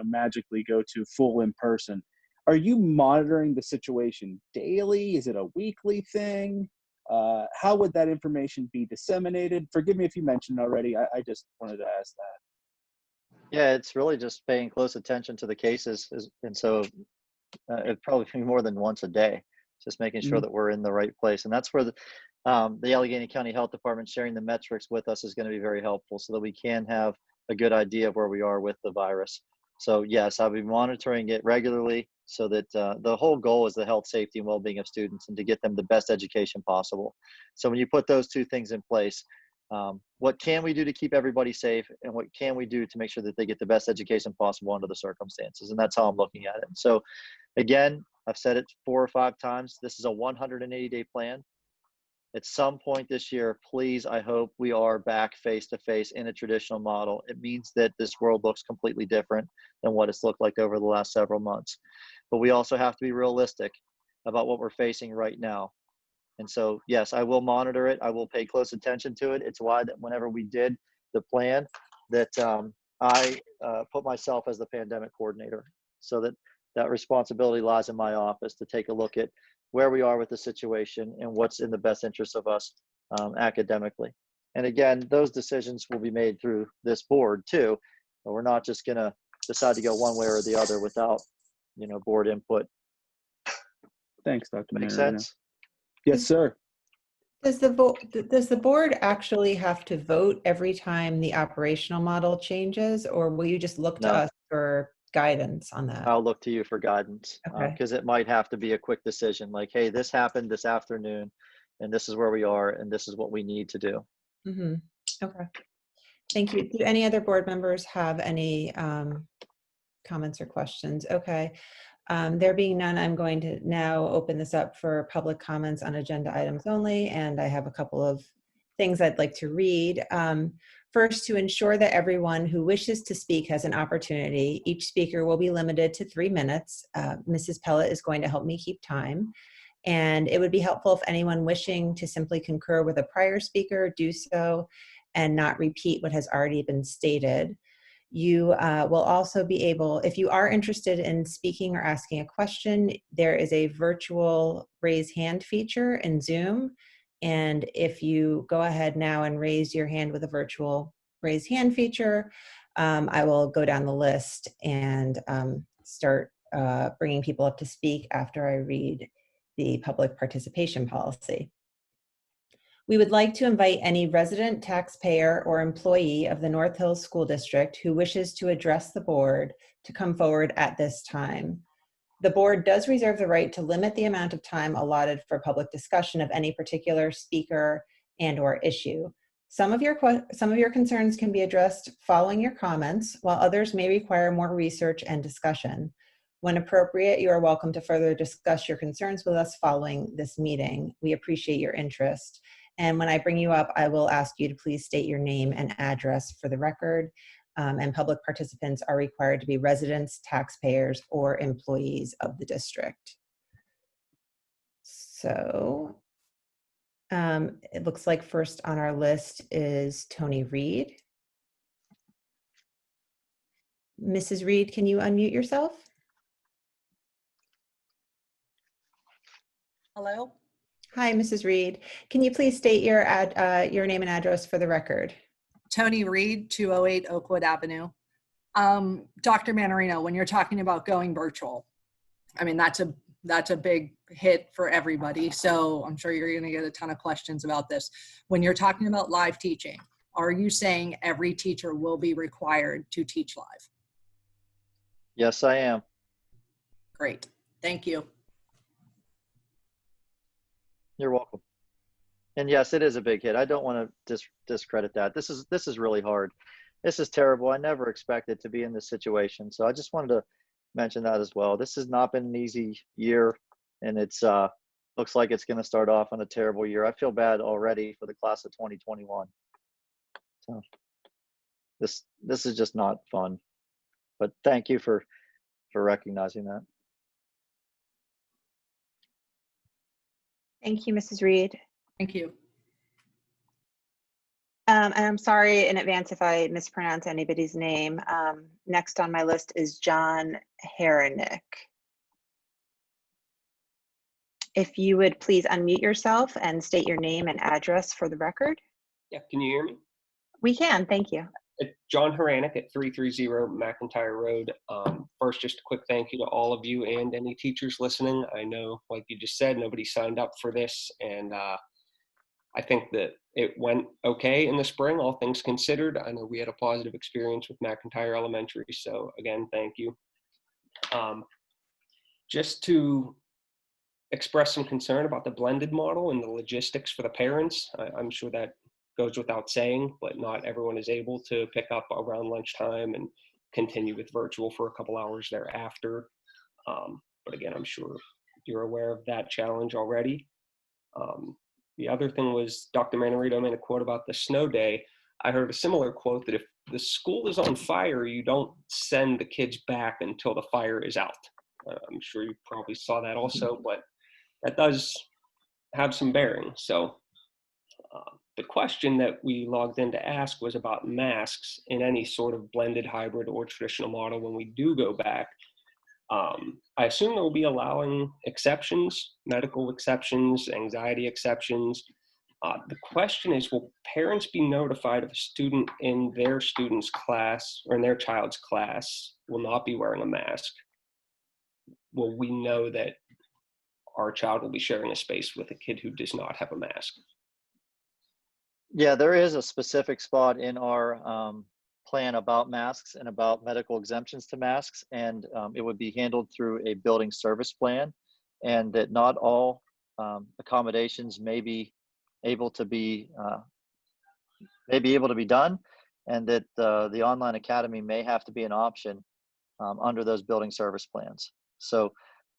magically go to full in person, are you monitoring the situation daily? Is it a weekly thing? How would that information be disseminated? Forgive me if you mentioned it already. I just wanted to ask that. Yeah, it's really just paying close attention to the cases. And so it'd probably be more than once a day, just making sure that we're in the right place. And that's where the Allegheny County Health Department sharing the metrics with us is going to be very helpful so that we can have a good idea of where we are with the virus. So yes, I'll be monitoring it regularly so that the whole goal is the health, safety, and well-being of students and to get them the best education possible. So when you put those two things in place, what can we do to keep everybody safe, and what can we do to make sure that they get the best education possible under the circumstances? And that's how I'm looking at it. So again, I've said it 4 or 5 times, this is a 180-day plan. At some point this year, please, I hope we are back face-to-face in a traditional model. It means that this world looks completely different than what it's looked like over the last several months. But we also have to be realistic about what we're facing right now. And so, yes, I will monitor it. I will pay close attention to it. It's why that whenever we did the plan, that I put myself as the pandemic coordinator, so that responsibility lies in my office to take a look at where we are with the situation and what's in the best interest of us academically. And again, those decisions will be made through this board too. But we're not just going to decide to go one way or the other without, board input. Thanks, Dr. Make Manarino. sense? Yes, sir. Does the board actually have to vote every time the operational model changes, or will you just look to No. us for guidance on that? I'll look to you for guidance because it might have to be a quick decision like, hey, this happened this afternoon and this is where we are and this is what we need to do. Mm-hmm. Okay. Thank you. Do any other board members have any comments or questions? Okay. There being none, I'm going to now open this up for public comments on agenda items only, and I have a couple of things I'd like to read. First, to ensure that everyone who wishes to speak has an opportunity, each speaker will be limited to 3 minutes. Mrs. Pellet is going to help me keep time. And it would be helpful if anyone wishing to simply concur with a prior speaker do so and not repeat what has already been stated. You will also be able, if you are interested in speaking or asking a question, there is a virtual raise hand feature in Zoom. And if you go ahead now and raise your hand with a virtual raise hand feature, I will go down the list and start bringing people up to speak after I read the public participation policy. We would like to invite any resident, taxpayer, or employee of the North Hills School District who wishes to address the board to come forward at this time. The board does reserve the right to limit the amount of time allotted for public discussion of any particular speaker and/or issue. Some of your concerns can be addressed following your comments, while others may require more research and discussion. When appropriate, you are welcome to further discuss your concerns with us following this meeting. We appreciate your interest. And when I bring you up, I will ask you to please state your name and address for the record. And public participants are required to be residents, taxpayers, or employees of the district. So it looks like first on our list is Tony Reed. Mrs. Reed, can you unmute yourself? Hello? Hi, Mrs. Reed. Can you please state your name and address for the record? Tony Reed, 208 Oakwood Avenue. Dr. Manarino, when you're talking about going virtual, I mean, that's a big hit for everybody. So I'm sure you're going to get a ton of questions about this. When you're talking about live teaching, are you saying every teacher will be required to teach live? Yes, I am. Great. Thank you. You're welcome. And yes, it is a big hit. I don't want to discredit that. This is really hard. This is terrible. I never expected to be in this situation. So I just wanted to mention that as well. This has not been an easy year, and it's looks like it's going to start off on a terrible year. I feel bad already for the class of 2021. So this is just not fun. But thank you for recognizing that. Thank you, Mrs. Reed. Thank you. And I'm sorry in advance if I mispronounce anybody's name. Next on my list is John Herenick. If you would please unmute yourself and state your name and address for the record. Yeah, can you hear me? We can, thank you. John Heranick at 330 McIntyre Road. First, just a quick thank you to all of you and any teachers listening. I know, like you just said, nobody signed up for this, and I think that it went okay in the spring, all things considered. I know we had a positive experience with McIntyre Elementary, so again, thank you. Just to express some concern about the blended model and the logistics for the parents. I'm sure that goes without saying, but not everyone is able to pick up around lunchtime and continue with virtual for a couple hours thereafter. But again, I'm sure you're aware of that challenge already. The other thing was Dr. Manarino made a quote about the snow day. I heard a similar quote that if the school is on fire, you don't send the kids back until the fire is out. I'm sure you probably saw that also, but that does have some bearing. So the question that we logged in to ask was about masks in any sort of blended hybrid or traditional model when we do go back. I assume they'll be allowing exceptions, medical exceptions, anxiety exceptions. The question is, will parents be notified if a student in their student's class or in their child's class will not be wearing a mask? Will we know that our child will be sharing a space with a kid who does not have a mask? Yeah, there is a specific spot in our plan about masks and about medical exemptions to masks, and it would be handled through a building service plan, and that not all accommodations may be able to be done, and that the online academy may have to be an option under those building service plans. So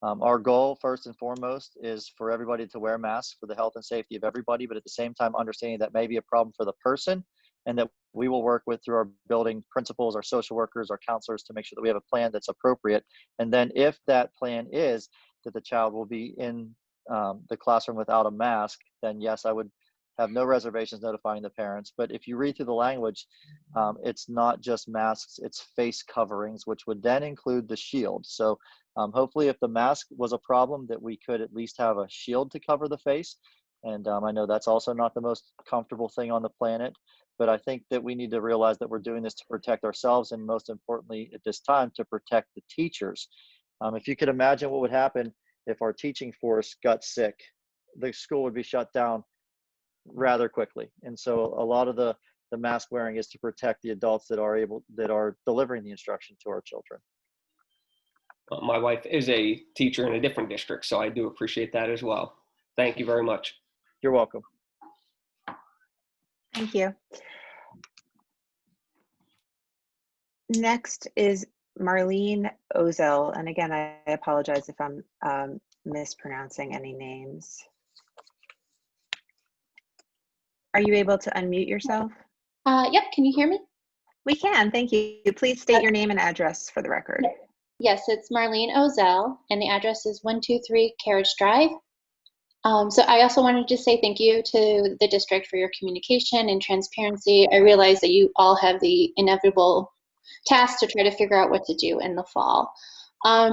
our goal, first and foremost, is for everybody to wear masks for the health and safety of everybody, but at the same time, understanding that may be a problem for the person, and that we will work with through our building principals, our social workers, our counselors to make sure that we have a plan that's appropriate. And then if that plan is that the child will be in the classroom without a mask, then yes, I would have no reservations notifying the parents. But if you read through the language, it's not just masks, it's face coverings, which would then include the shield. So hopefully if the mask was a problem, that we could at least have a shield to cover the face. And I know that's also not the most comfortable thing on the planet, but I think that we need to realize that we're doing this to protect ourselves, and most importantly at this time, to protect the teachers. If you could imagine what would happen if our teaching force got sick, the school would be shut down rather quickly. And so a lot of the mask wearing is to protect the adults that are delivering the instruction to our children. My wife is a teacher in a different district, so I do appreciate that as well. Thank you very much. You're welcome. Thank you. Next is Marlene Ozel. And again, I apologize if I'm mispronouncing any names. Are you able to unmute yourself? Yep, can you hear me? We can, thank you. Please state your name and address for the record. Yes, it's Marlene Ozel, and the address is 123 Carriage Drive. So I also wanted to say thank you to the district for your communication and transparency. I realize that you all have the inevitable task to try to figure out what to do in the fall.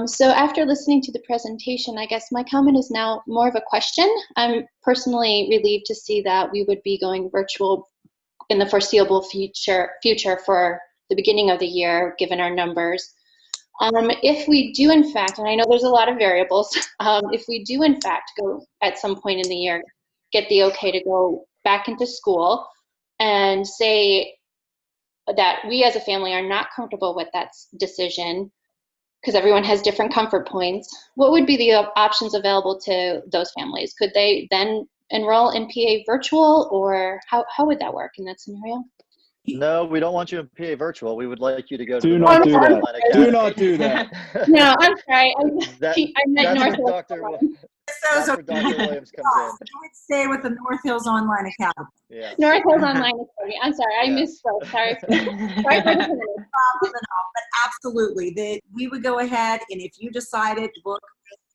So after listening to the presentation, I guess my comment is now more of a question. I'm personally relieved to see that we would be going virtual in the foreseeable future for the beginning of the year, given our numbers. If we do in fact, and I know there's a lot of variables, if we do in fact go at some point in the year, get the okay to go back into school and say that we as a family are not comfortable with that decision, because everyone has different comfort points, what would be the options available to those families? Could they then enroll in PA virtual, or how would that work in that scenario? No, we don't want you in PA virtual. We would like you to go to Do the not North do Hills that. Online Do Academy. not do that. No, I'm sorry. I meant That's North where Hills. That's where Dr. Williams comes in. I would stay with the North Hills Online Academy. Yeah. North Hills Online Academy. I'm sorry, I Yes. misspoke. Sorry. Sorry for the Problem at all, but absolutely, we would go ahead, and if you decided, look,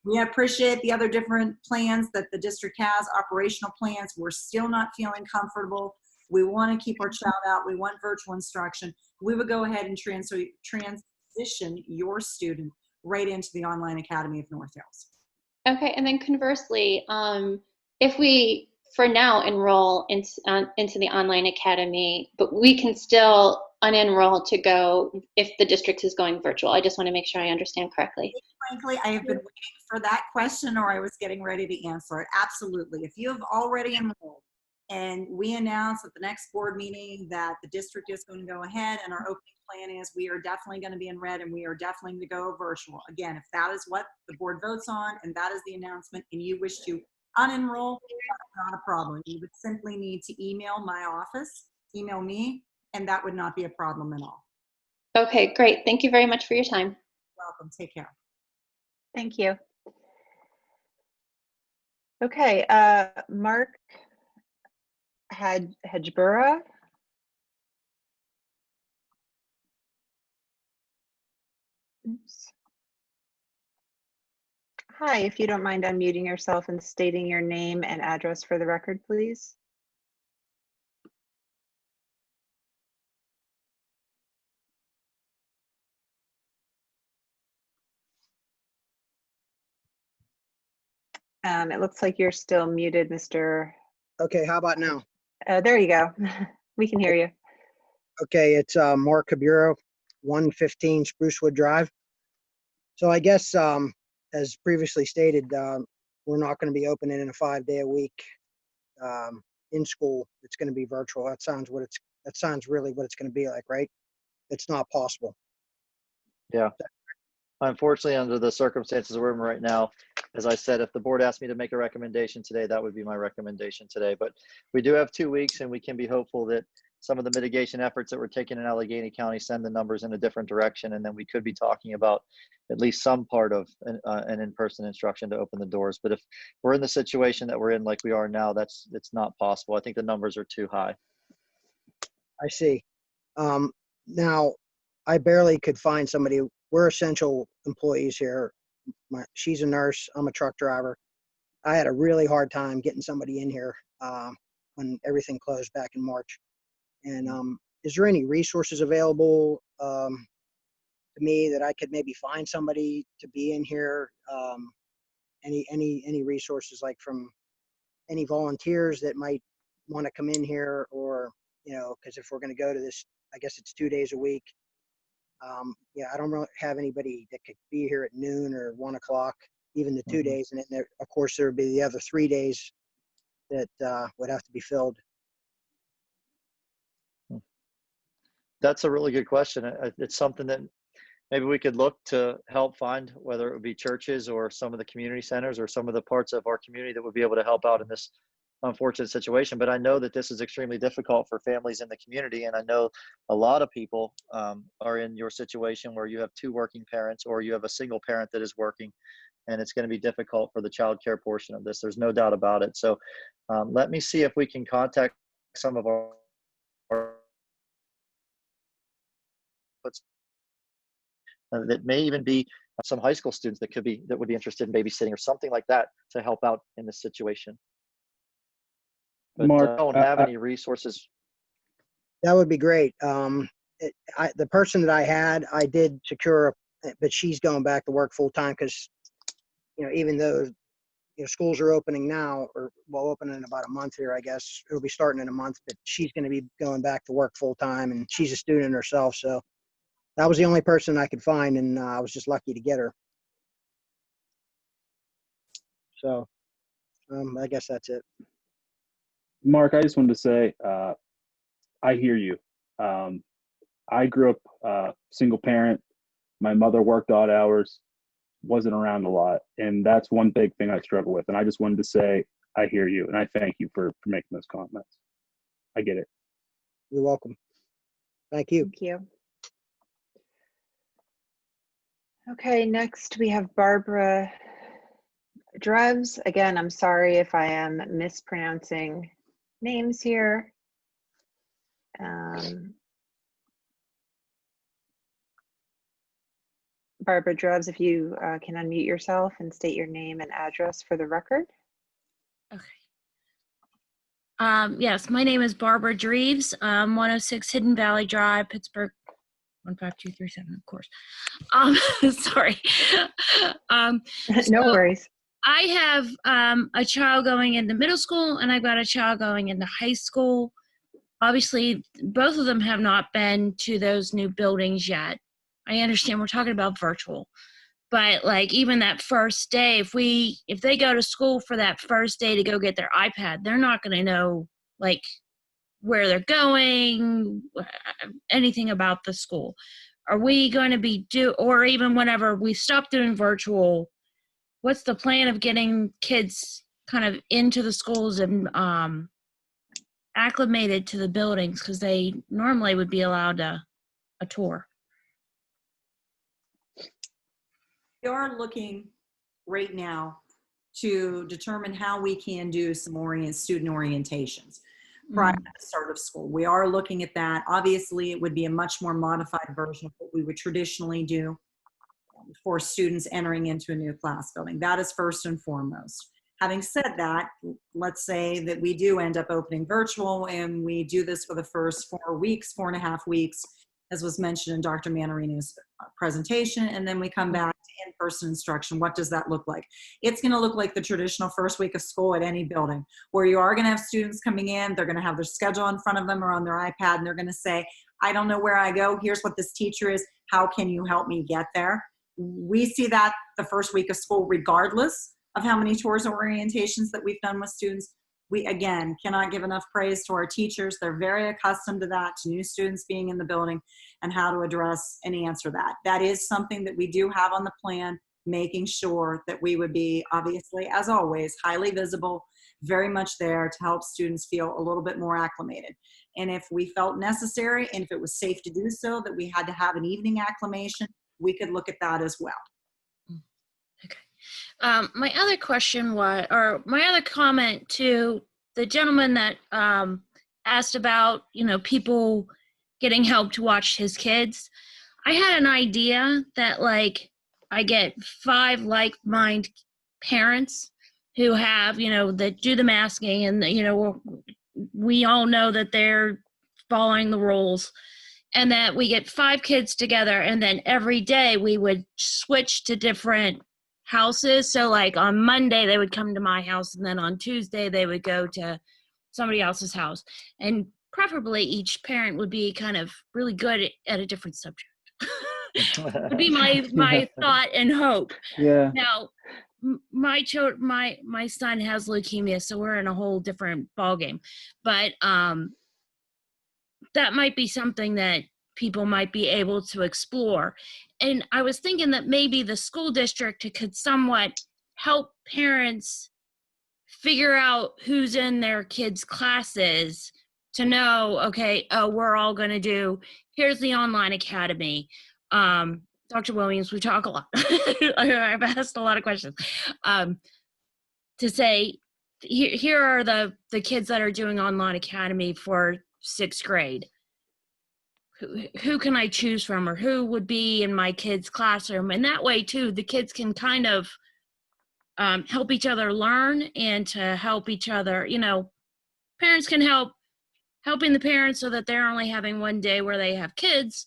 we appreciate the other different plans that the district has, operational plans, we're still not feeling comfortable, we want to keep our child out, we want virtual instruction, we would go ahead and transition your student right into the Online Academy of North Hills. Okay, and then conversely, if we for now enroll into the online academy, but we can still unenroll to go if the district is going virtual. I just want to make sure I understand correctly. Frankly, I have been waiting for that question, or I was getting ready to answer it. Absolutely. If you have already enrolled and we announce at the next board meeting that the district is going to go ahead and our opening plan is we are definitely going to be in red and we are definitely going to go virtual. Again, if that is what the board votes on and that is the announcement and you wish to unenroll, that's not a problem. You would simply need to email my office, email me, and that would not be a problem at all. Okay, great. Thank you very much for your time. Welcome. Take care. Thank you. Okay, Mark Hedgeborough. Oops. Hi, if you don't mind unmuting yourself and stating your name and address for the record, please. It looks like you're still muted, Mr. Okay, how about now? There you go. We can hear you. Okay, it's Mark Caburo, 115 Sprucewood Drive. So I guess, as previously stated, we're not going to be opening in a 5-day-a-week in school. It's going to be virtual. That sounds really what it's going to be like, right? It's not possible. Yeah. Unfortunately, under the circumstances we're in right now, as I said, if the board asked me to make a recommendation today, that would be my recommendation today. But we do have 2 weeks, and we can be hopeful that some of the mitigation efforts that we're taking in Allegheny County send the numbers in a different direction, and then we could be talking about at least some part of an in-person instruction to open the doors. But if we're in the situation that we're in like we are now, it's not possible. I think the numbers are too high. I see. Now, I barely could find somebody. We're essential employees here. She's a nurse. I'm a truck driver. I had a really hard time getting somebody in here when everything closed back in March. And is there any resources available to me that I could maybe find somebody to be in here? Any resources, like from any volunteers that might want to come in here, or because if we're going to go to this, I guess it's 2 days a week. Yeah, I don't really have anybody that could be here at noon or 1 o'clock, even the 2 days. And then of course, there would be the other 3 days that would have to be filled. That's a really good question. It's something that maybe we could look to help find, whether it would be churches or some of the community centers or some of the parts of our community that would be able to help out in this unfortunate situation. But I know that this is extremely difficult for families in the community. And I know a lot of people are in your situation where you have two working parents or you have a single parent that is working, and it's going to be difficult for the child care portion of this. There's no doubt about it. So let me see if we can contact some of our that may even be some high school students that would be interested in babysitting or something like that to help out in this situation. But Mark, I don't have any resources. That would be great. The person that I had, I did secure, but she's going back to work full time because, even though, schools are opening now, or will open in about a month here, I guess. It'll be starting in a month, but she's going to be going back to work full time, and she's a student herself. So that was the only person I could find, and I was just lucky to get her. So I guess that's it. Mark, I just wanted to say, I hear you. I grew up single parent. My mother worked odd hours, wasn't around a lot. And that's one big thing I struggle with. And I just wanted to say, I hear you. And I thank you for making those comments. I get it. You're welcome. Thank you. Thank you. Okay, next we have Barbara Dreves. Again, I'm sorry if I am mispronouncing names here. Barbara Dreves, if you can unmute yourself and state your name and address for the record. Okay. Yes, my name is Barbara Dreves, 106 Hidden Valley Drive, Pittsburgh, 15237, of course. Sorry. No worries. I have a child going into middle school and I've got a child going into high school. Obviously, both of them have not been to those new buildings yet. I understand we're talking about virtual, but like even that first day, if they go to school for that first day to go get their iPad, they're not going to know like where they're going, anything about the school. Are we going to be or even whenever we stop doing virtual, what's the plan of getting kids kind of into the schools and acclimated to the buildings, because they normally would be allowed a tour? We are looking right now to determine how we can do some student orientations prior to the start of school. We are looking at that. Obviously, it would be a much more modified version of what we would traditionally do for students entering into a new class building. That is first and foremost. Having said that, let's say that we do end up opening virtual and we do this for the first 4.5 weeks, as was mentioned in Dr. Manarino's presentation, and then we come back to in-person instruction. What does that look like? It's going to look like the traditional first week of school at any building, where you are going to have students coming in, they're going to have their schedule in front of them or on their iPad, and they're going to say, I don't know where I go, here's what this teacher is, how can you help me get there? We see that the first week of school, regardless of how many tours or orientations that we've done with students. We, again, cannot give enough praise to our teachers. They're very accustomed to that, to new students being in the building and how to address and answer that. That is something that we do have on the plan, making sure that we would be, obviously, as always, highly visible, very much there to help students feel a little bit more acclimated. And if we felt necessary, and if it was safe to do so, that we had to have an evening acclimation, we could look at that as well. My other question was, or my other comment to the gentleman that asked about, people getting help to watch his kids. I had an idea that like I get 5 like-minded parents who have, that do the masking, and we all know that they're following the rules, and that we get 5 kids together, and then every day we would switch to different houses. So like on Monday they would come to my house, and then on Tuesday they would go to somebody else's house, and preferably each parent would be kind of really good at a different subject. Would be my thought and hope. Yeah. Now my son has leukemia, so we're in a whole different ballgame. But that might be something that people might be able to explore. And I was thinking that maybe the school district could somewhat help parents figure out who's in their kids' classes to know, okay, oh, we're all going to do, here's the online academy. Dr. Williams, we talk a lot. I've asked a lot of questions. To say, here are the kids that are doing online academy for 6th grade. Who can I choose from, or who would be in my kid's classroom? And that way too, the kids can kind of help each other learn, and to help each other, parents can helping the parents so that they're only having one day where they have kids,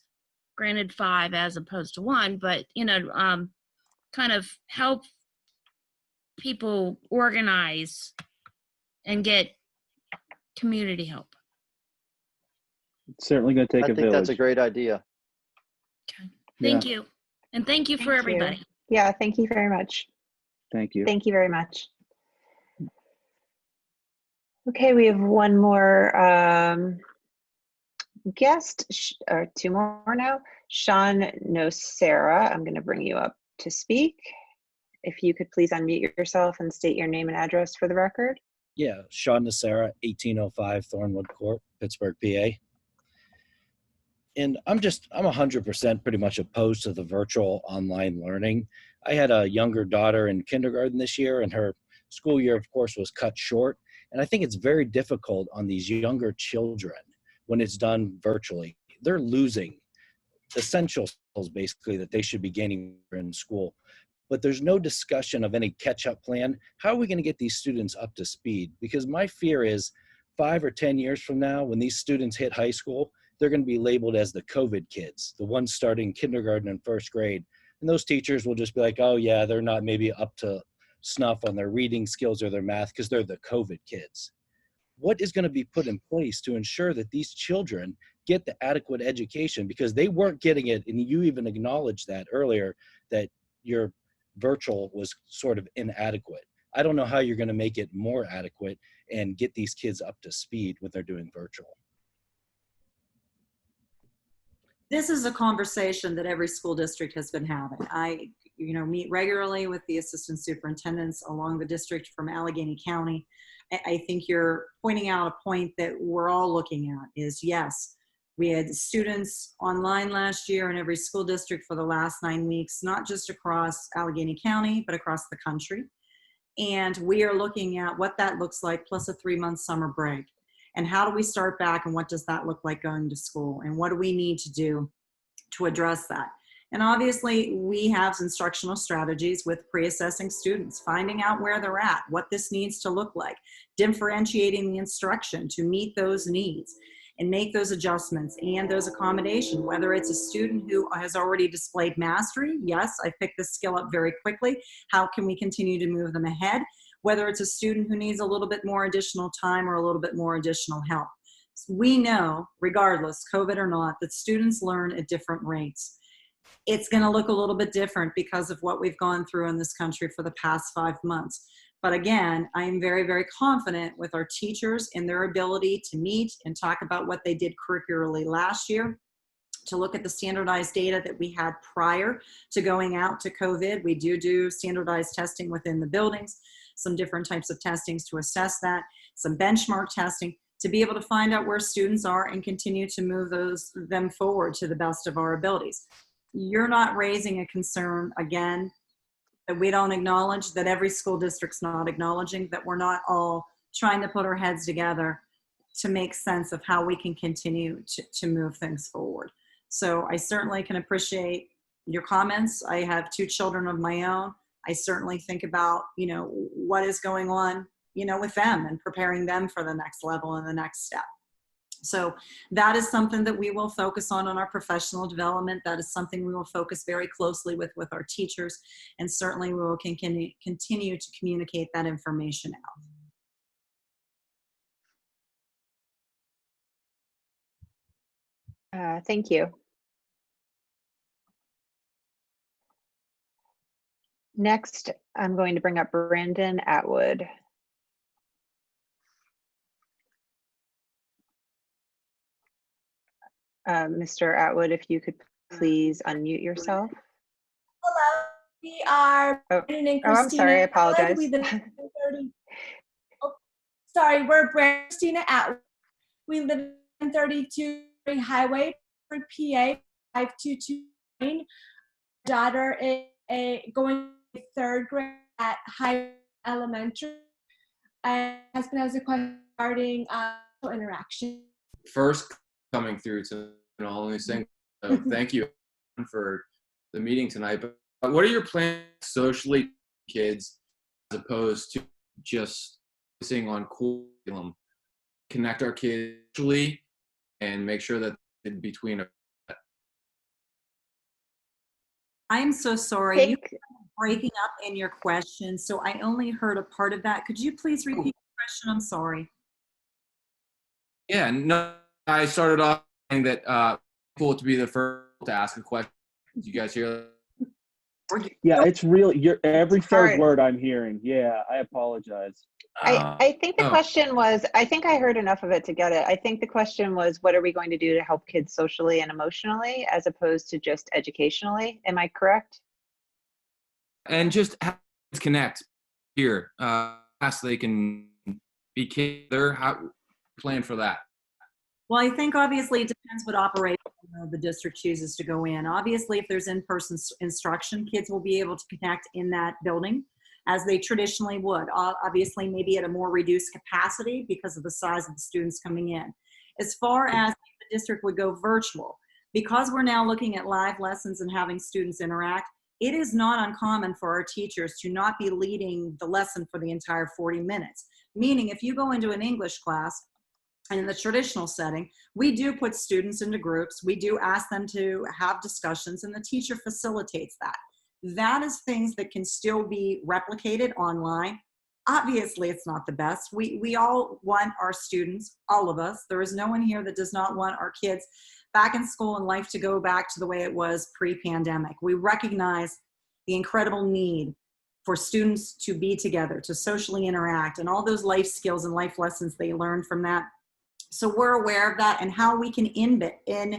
granted 5 as opposed to 1, but kind of help people organize and get community help. It's certainly going to take I a think that's a village. great idea. Okay. Thank you. And thank you for Thank you. everybody. Yeah, thank you very much. Thank you. Thank you very much. Okay, we have one more guest, or 2 more now. Sean Nocera, I'm going to bring you up to speak. If you could please unmute yourself and state your name and address for the record. Yeah, Sean Nocera, 1805 Thornwood Court, Pittsburgh, PA. And I'm 100% pretty much opposed to the virtual online learning. I had a younger daughter in kindergarten this year, and her school year, of course, was cut short. And I think it's very difficult on these younger children when it's done virtually. They're losing essential skills, basically, that they should be gaining in school. But there's no discussion of any catch-up plan. How are we going to get these students up to speed? Because my fear is 5 or 10 years from now, when these students hit high school, they're going to be labeled as the COVID kids, the ones starting kindergarten and 1st grade. And those teachers will just be like, oh yeah, they're not maybe up to snuff on their reading skills or their math because they're the COVID kids. What is going to be put in place to ensure that these children get the adequate education? Because they weren't getting it, and you even acknowledged that earlier, that your virtual was sort of inadequate. I don't know how you're going to make it more adequate and get these kids up to speed when they're doing virtual. This is a conversation that every school district has been having. I meet regularly with the assistant superintendents along the district from Allegheny County. I think you're pointing out a point that we're all looking at is, yes, we had students online last year in every school district for the last 9 weeks, not just across Allegheny County, but across the country. And we are looking at what that looks like, plus a 3-month summer break. And how do we start back, and what does that look like going to school? And what do we need to do to address that? And obviously, we have instructional strategies with pre-assessing students, finding out where they're at, what this needs to look like, differentiating the instruction to meet those needs, and make those adjustments and those accommodations. Whether it's a student who has already displayed mastery, yes, I picked this skill up very quickly. How can we continue to move them ahead? Whether it's a student who needs a little bit more additional time or a little bit more additional help. We know, regardless, COVID or not, that students learn at different rates. It's going to look a little bit different because of what we've gone through in this country for the past 5 months. But again, I am very, very confident with our teachers in their ability to meet and talk about what they did curricularly last year, to look at the standardized data that we had prior to going out to COVID. We do standardized testing within the buildings, some different types of testings to assess that, some benchmark testing to be able to find out where students are and continue to move them forward to the best of our abilities. You're not raising a concern, again, that we don't acknowledge, that every school district's not acknowledging, that we're not all trying to put our heads together to make sense of how we can continue to move things forward. So I certainly can appreciate your comments. I have 2 children of my own. I certainly think about, what is going on, with them and preparing them for the next level and the next step. So that is something that we will focus on our professional development. That is something we will focus very closely with our teachers, and certainly we will continue to communicate that information out. Thank you. Next, I'm going to bring up Brandon Atwood. Mr. Atwood, if you could please unmute yourself. Hello, we are Brandon and Christina. I'm sorry, I apologize. We live in 30, sorry, we're Brandon and Christina Atwood. We live in 32 Highway, PA 5229. Daughter is going to third grade at High Elementary. And husband has a question regarding interaction. First coming through to an all new thing. So thank you for the meeting tonight. But what are your plans socially, kids, as opposed to just focusing on curriculum? Connect our kids socially and make sure that in between. I'm so sorry. You were breaking up in your question, so I only heard a part of that. Could you please repeat the question? I'm sorry. Yeah, no, I started off saying that cool to be the first to ask a question. Did you guys hear that? Yeah, it's real. Every third word I'm hearing. Yeah, I apologize. I think the question was, I think I heard enough of it to get it. I think the question was, what are we going to do to help kids socially and emotionally as opposed to just educationally? Am I correct? And just have kids connect here. So they can be together. How plan for that? Well, I think obviously it depends what operation the district chooses to go in. Obviously, if there's in-person instruction, kids will be able to connect in that building as they traditionally would. Obviously, maybe at a more reduced capacity because of the size of the students coming in. As far as the district would go virtual, because we're now looking at live lessons and having students interact, it is not uncommon for our teachers to not be leading the lesson for the entire 40 minutes. Meaning, if you go into an English class, and in the traditional setting, we do put students into groups. We do ask them to have discussions, and the teacher facilitates that. That is things that can still be replicated online. Obviously, it's not the best. We all want our students, all of us. There is no one here that does not want our kids back in school and life to go back to the way it was pre-pandemic. We recognize the incredible need for students to be together, to socially interact, and all those life skills and life lessons they learn from that. So we're aware of that and how we can integrate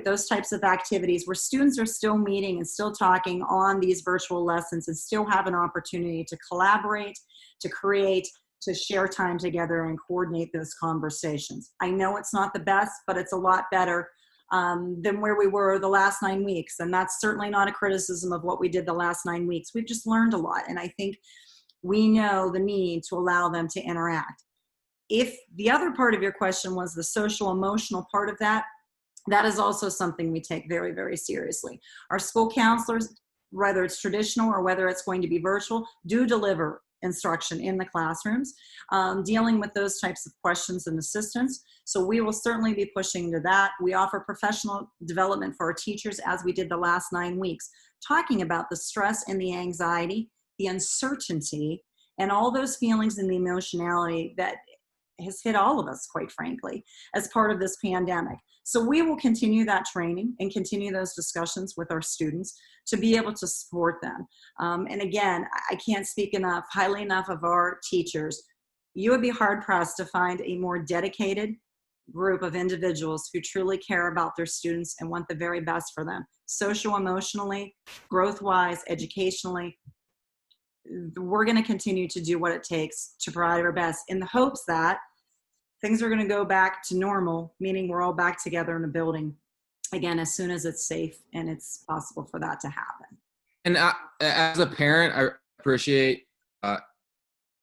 those types of activities where students are still meeting and still talking on these virtual lessons and still have an opportunity to collaborate, to create, to share time together and coordinate those conversations. I know it's not the best, but it's a lot better than where we were the last 9 weeks. And that's certainly not a criticism of what we did the last 9 weeks. We've just learned a lot. And I think we know the need to allow them to interact. If the other part of your question was the social emotional part of that, that is also something we take very, very seriously. Our school counselors, whether it's traditional or whether it's going to be virtual, do deliver instruction in the classrooms, dealing with those types of questions and assistance. So we will certainly be pushing to that. We offer professional development for our teachers as we did the last 9 weeks, talking about the stress and the anxiety, the uncertainty, and all those feelings and the emotionality that has hit all of us, quite frankly, as part of this pandemic. So we will continue that training and continue those discussions with our students to be able to support them. And again, I can't speak highly enough of our teachers. You would be hard pressed to find a more dedicated group of individuals who truly care about their students and want the very best for them, socio-emotionally, growth-wise, educationally. We're going to continue to do what it takes to provide our best in the hopes that things are going to go back to normal, meaning we're all back together in a building again as soon as it's safe and it's possible for that to happen. And as a parent, I appreciate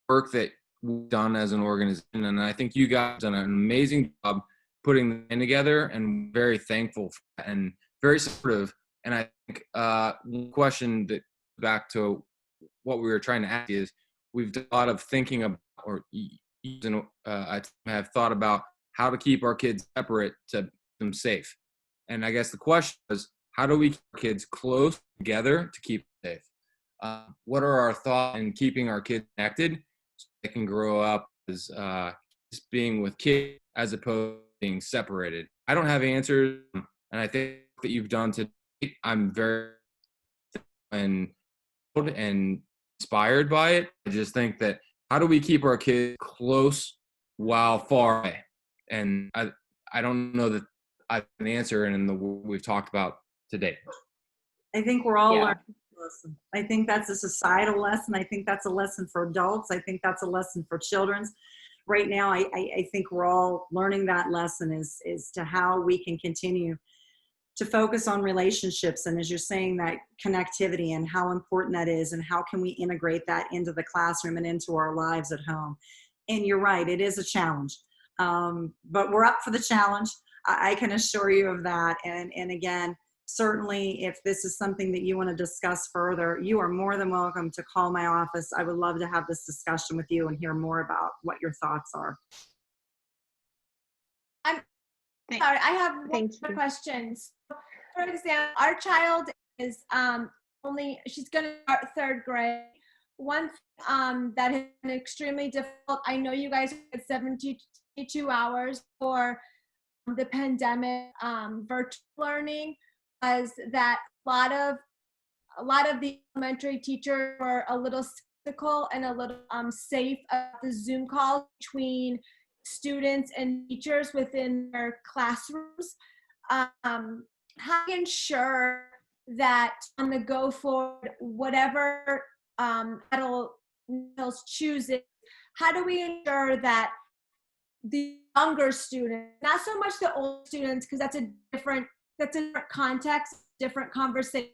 work that we've done as an organization, and I think you guys have done an amazing job putting them together, and very thankful for that and very supportive. And I think one question that back to what we were trying to ask is, we've done a lot of thinking about, or I have thought about how to keep our kids separate to keep them safe. And I guess the question is, how do we keep our kids close together to keep them safe? What are our thoughts in keeping our kids connected so they can grow up as just being with kids as opposed to being separated? I don't have answers, and I think that you've done today, I'm very, and and inspired by it. I just think that how do we keep our kids close while far away? And I don't know that I have an answer in the we've talked about today. I think we're all Yeah. learning a lesson. I think that's a societal lesson. I think that's a lesson for adults. I think that's a lesson for children. Right now, I think we're all learning that lesson is to how we can continue to focus on relationships. And as you're saying, that connectivity and how important that is, and how can we integrate that into the classroom and into our lives at home. And you're right, it is a challenge. But we're up for the challenge. I can assure you of that. And again, certainly if this is something that you want to discuss further, you are more than welcome to call my office. I would love to have this discussion with you and hear more about what your thoughts are. Sorry, I have one more question. So, for example, our child is she's going to start 3rd grade. One that has been extremely difficult, I know you guys had 72 hours for the pandemic virtual learning, was that a lot of the elementary teachers were a little skeptical and a little safe about the Zoom calls between students and teachers within their classrooms. How do you ensure that on the go forward, whatever adults chooses, how do we ensure that the younger students, not so much the old students, because that's a different context, different conversation,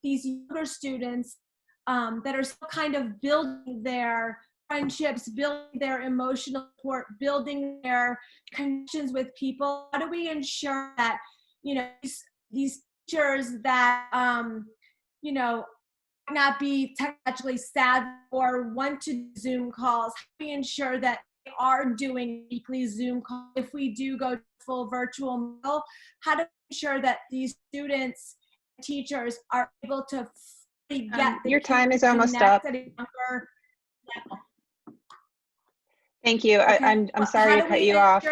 these younger students that are still kind of building their friendships, building their emotional support, building their connections with people, how do we ensure that, these teachers that, not be technologically savvy or want to do Zoom calls, how do we ensure that they are doing weekly Zoom calls? If we do go to full virtual model, how do we ensure that these students and teachers are able to fully get your time is almost up. at a younger level? Thank you. Okay. I'm sorry to cut you off.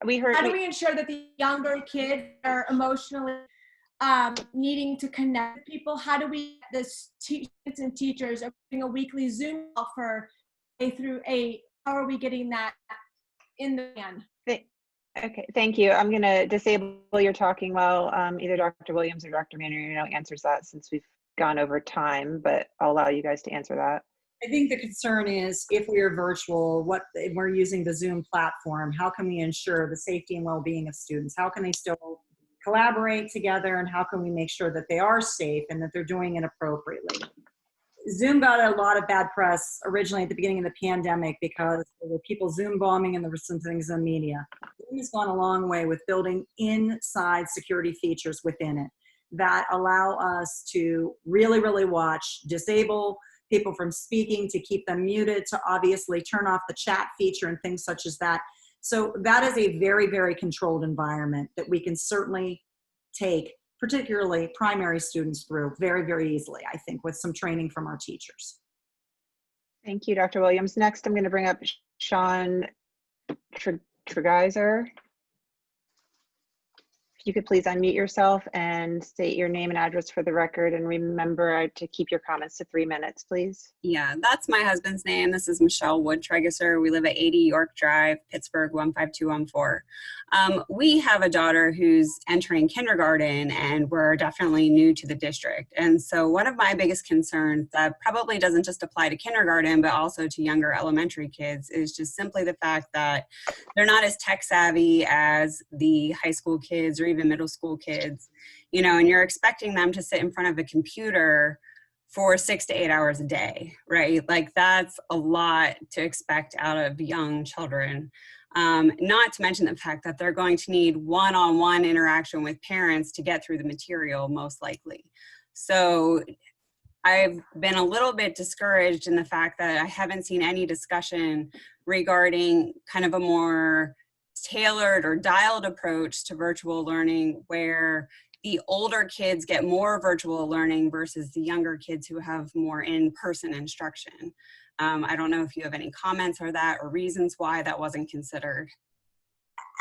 We heard. How do we ensure that the younger kids are emotionally needing to connect with people? How do we, the students and teachers, are doing a weekly Zoom call for A through 8? How are we getting that in the end? Okay, thank you. I'm going to disable your talking while either Dr. Williams or Dr. Manarino answers that, since we've gone over time, but I'll allow you guys to answer that. I think the concern is if we are virtual, we're using the Zoom platform, how can we ensure the safety and well-being of students? How can they still collaborate together, and how can we make sure that they are safe and that they're doing it appropriately? Zoom got a lot of bad press originally at the beginning of the pandemic because there were people Zoom bombing and there were some things in the media. Zoom has gone a long way with building inside security features within it that allow us to really, really watch, disable people from speaking, to keep them muted, to obviously turn off the chat feature and things such as that. So that is a very, very controlled environment that we can certainly take, particularly primary students, through very, very easily, I think, with some training from our teachers. Thank you, Dr. Williams. Next, I'm going to bring up Sean Tregeiser. If you could please unmute yourself and state your name and address for the record, and remember to keep your comments to 3 minutes, please. Yeah, that's my husband's name. This is Michelle Wood Tregeser. We live at 80 York Drive, Pittsburgh 15214. We have a daughter who's entering kindergarten, and we're definitely new to the district. And so one of my biggest concerns that probably doesn't just apply to kindergarten, but also to younger elementary kids, is just simply the fact that they're not as tech savvy as the high school kids or even middle school kids, and you're expecting them to sit in front of a computer for 6 to 8 hours a day, right? Like, that's a lot to expect out of young children. Not to mention the fact that they're going to need one-on-one interaction with parents to get through the material, most likely. So I've been a little bit discouraged in the fact that I haven't seen any discussion regarding kind of a more tailored or dialed approach to virtual learning, where the older kids get more virtual learning versus the younger kids who have more in-person instruction. I don't know if you have any comments or reasons why that wasn't considered.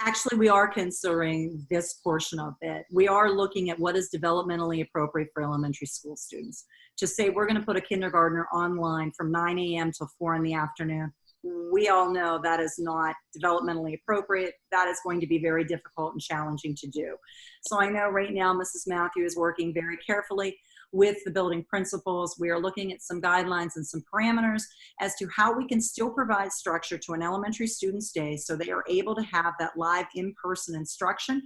Actually, we are considering this portion of it. We are looking at what is developmentally appropriate for elementary school students. To say we're going to put a kindergartner online from 9 a.m. till 4 in the afternoon, we all know that is not developmentally appropriate. That is going to be very difficult and challenging to do. So I know right now Mrs. Matthew is working very carefully with the building principals. We are looking at some guidelines and some parameters as to how we can still provide structure to an elementary student's day so they are able to have that live in-person instruction,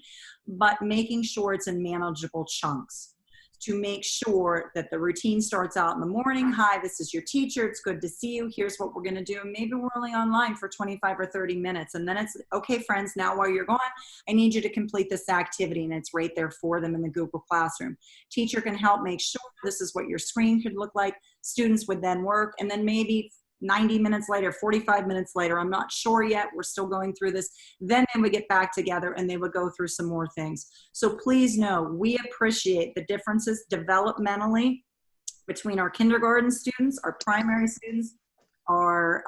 but making sure it's in manageable chunks to make sure that the routine starts out in the morning. Hi, this is your teacher. It's good to see you. Here's what we're going to do. Maybe we're only online for 25 or 30 minutes. And then it's, okay, friends, now while you're gone, I need you to complete this activity. And it's right there for them in the Google Classroom. Teacher can help make sure this is what your screen could look like. Students would then work. And then maybe 90 minutes later, 45 minutes later, I'm not sure yet, we're still going through this, then they would get back together and they would go through some more things. So please know, we appreciate the differences developmentally between our kindergarten students, our primary students, our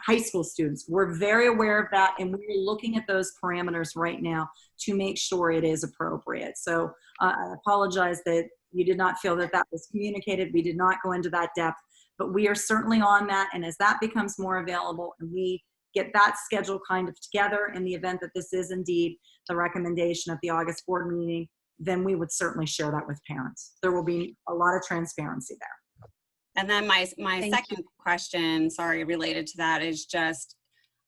high school students. We're very aware of that, and we're looking at those parameters right now to make sure it is appropriate. So I apologize that you did not feel that that was communicated. We did not go into that depth. But we are certainly on that, and as that becomes more available and we get that schedule kind of together in the event that this is indeed the recommendation of the August board meeting, then we would certainly share that with parents. There will be a lot of transparency there. And then my second question, sorry, related to that is just,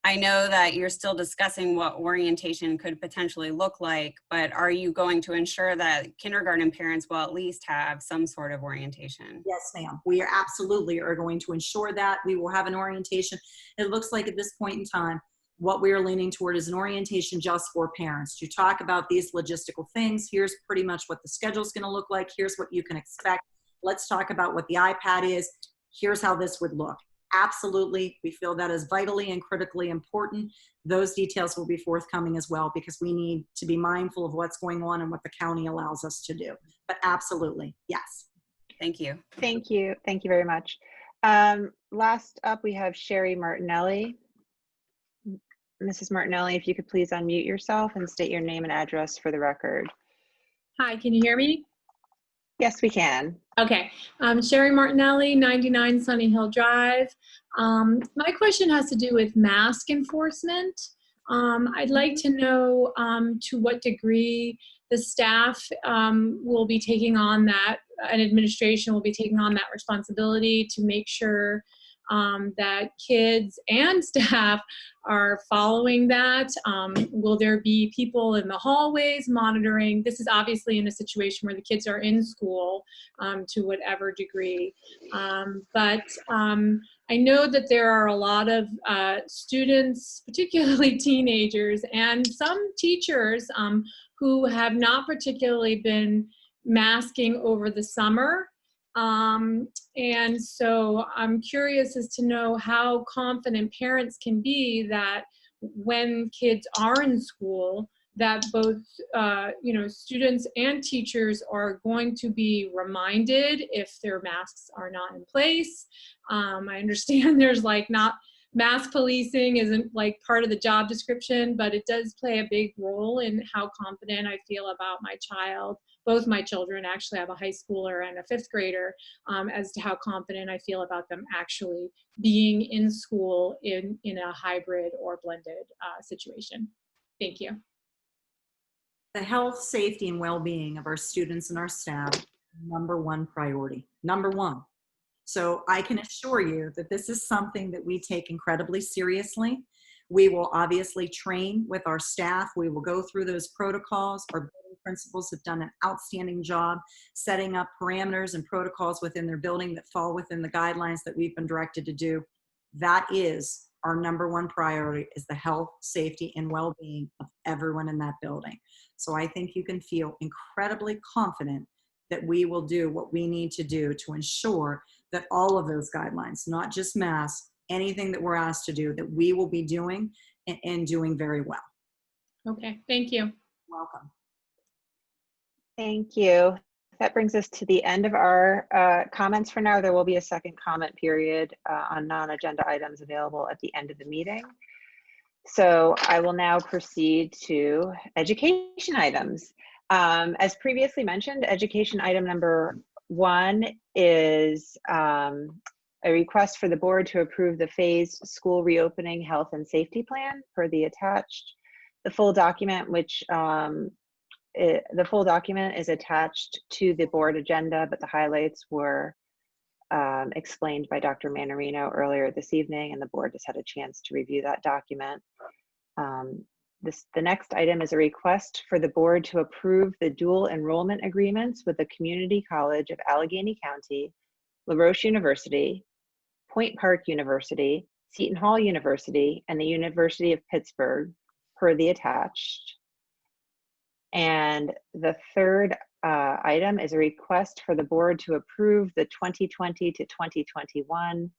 I know that you're still discussing what orientation could potentially look like, but are you going to ensure that kindergarten parents will at least have some sort of orientation? Yes, ma'am. We are absolutely are going to ensure that. We will have an orientation. It looks like at this point in time, what we are leaning toward is an orientation just for parents to talk about these logistical things. Here's pretty much what the schedule is going to look like. Here's what you can expect. Let's talk about what the iPad is. Here's how this would look. Absolutely, we feel that is vitally and critically important. Those details will be forthcoming as well because we need to be mindful of what's going on and what the county allows us to do. But absolutely, yes. Thank you. Thank you. Thank you very much. Last up, we have Sherry Martinelli. Mrs. Martinelli, if you could please unmute yourself and state your name and address for the record. Hi, can you hear me? Yes, we can. Okay, Sherry Martinelli, 99 Sunny Hill Drive. My question has to do with mask enforcement. I'd like to know to what degree the staff will be taking on that, and administration will be taking on that responsibility to make sure that kids and staff are following that. Will there be people in the hallways monitoring? This is obviously in a situation where the kids are in school to whatever degree. But I know that there are a lot of students, particularly teenagers, and some teachers who have not particularly been masking over the summer. And so I'm curious as to know how confident parents can be that when kids are in school, that both students and teachers are going to be reminded if their masks are not in place. I understand there's not mask policing isn't part of the job description, but it does play a big role in how confident I feel about my child. Both my children actually have a high schooler and a fifth grader, as to how confident I feel about them actually being in school in a hybrid or blended situation. Thank you. The health, safety, and well-being of our students and our staff, #1 priority, #1. So I can assure you that this is something that we take incredibly seriously. We will obviously train with our staff. We will go through those protocols. Our building principals have done an outstanding job setting up parameters and protocols within their building that fall within the guidelines that we've been directed to do. That is our #1 priority, is the health, safety, and well-being of everyone in that building. So I think you can feel incredibly confident that we will do what we need to do to ensure that all of those guidelines, not just masks, anything that we're asked to do, that we will be doing and doing very well. Okay, thank you. Welcome. Thank you. That brings us to the end of our comments for now. There will be a second comment period on non-agenda items available at the end of the meeting. So I will now proceed to education items. As previously mentioned, education item number 1 is a request for the board to approve the phased school reopening health and safety plan per the attached. The full document, which the full document is attached to the board agenda, but the highlights were explained by Dr. Manarino earlier this evening, and the board has had a chance to review that document. The next item is a request for the board to approve the dual enrollment agreements with the Community College of Allegheny County, LaRoche University, Point Park University, Seton Hall University, and the University of Pittsburgh per the attached. And the third item is a request for the board to approve the 2020 to 2021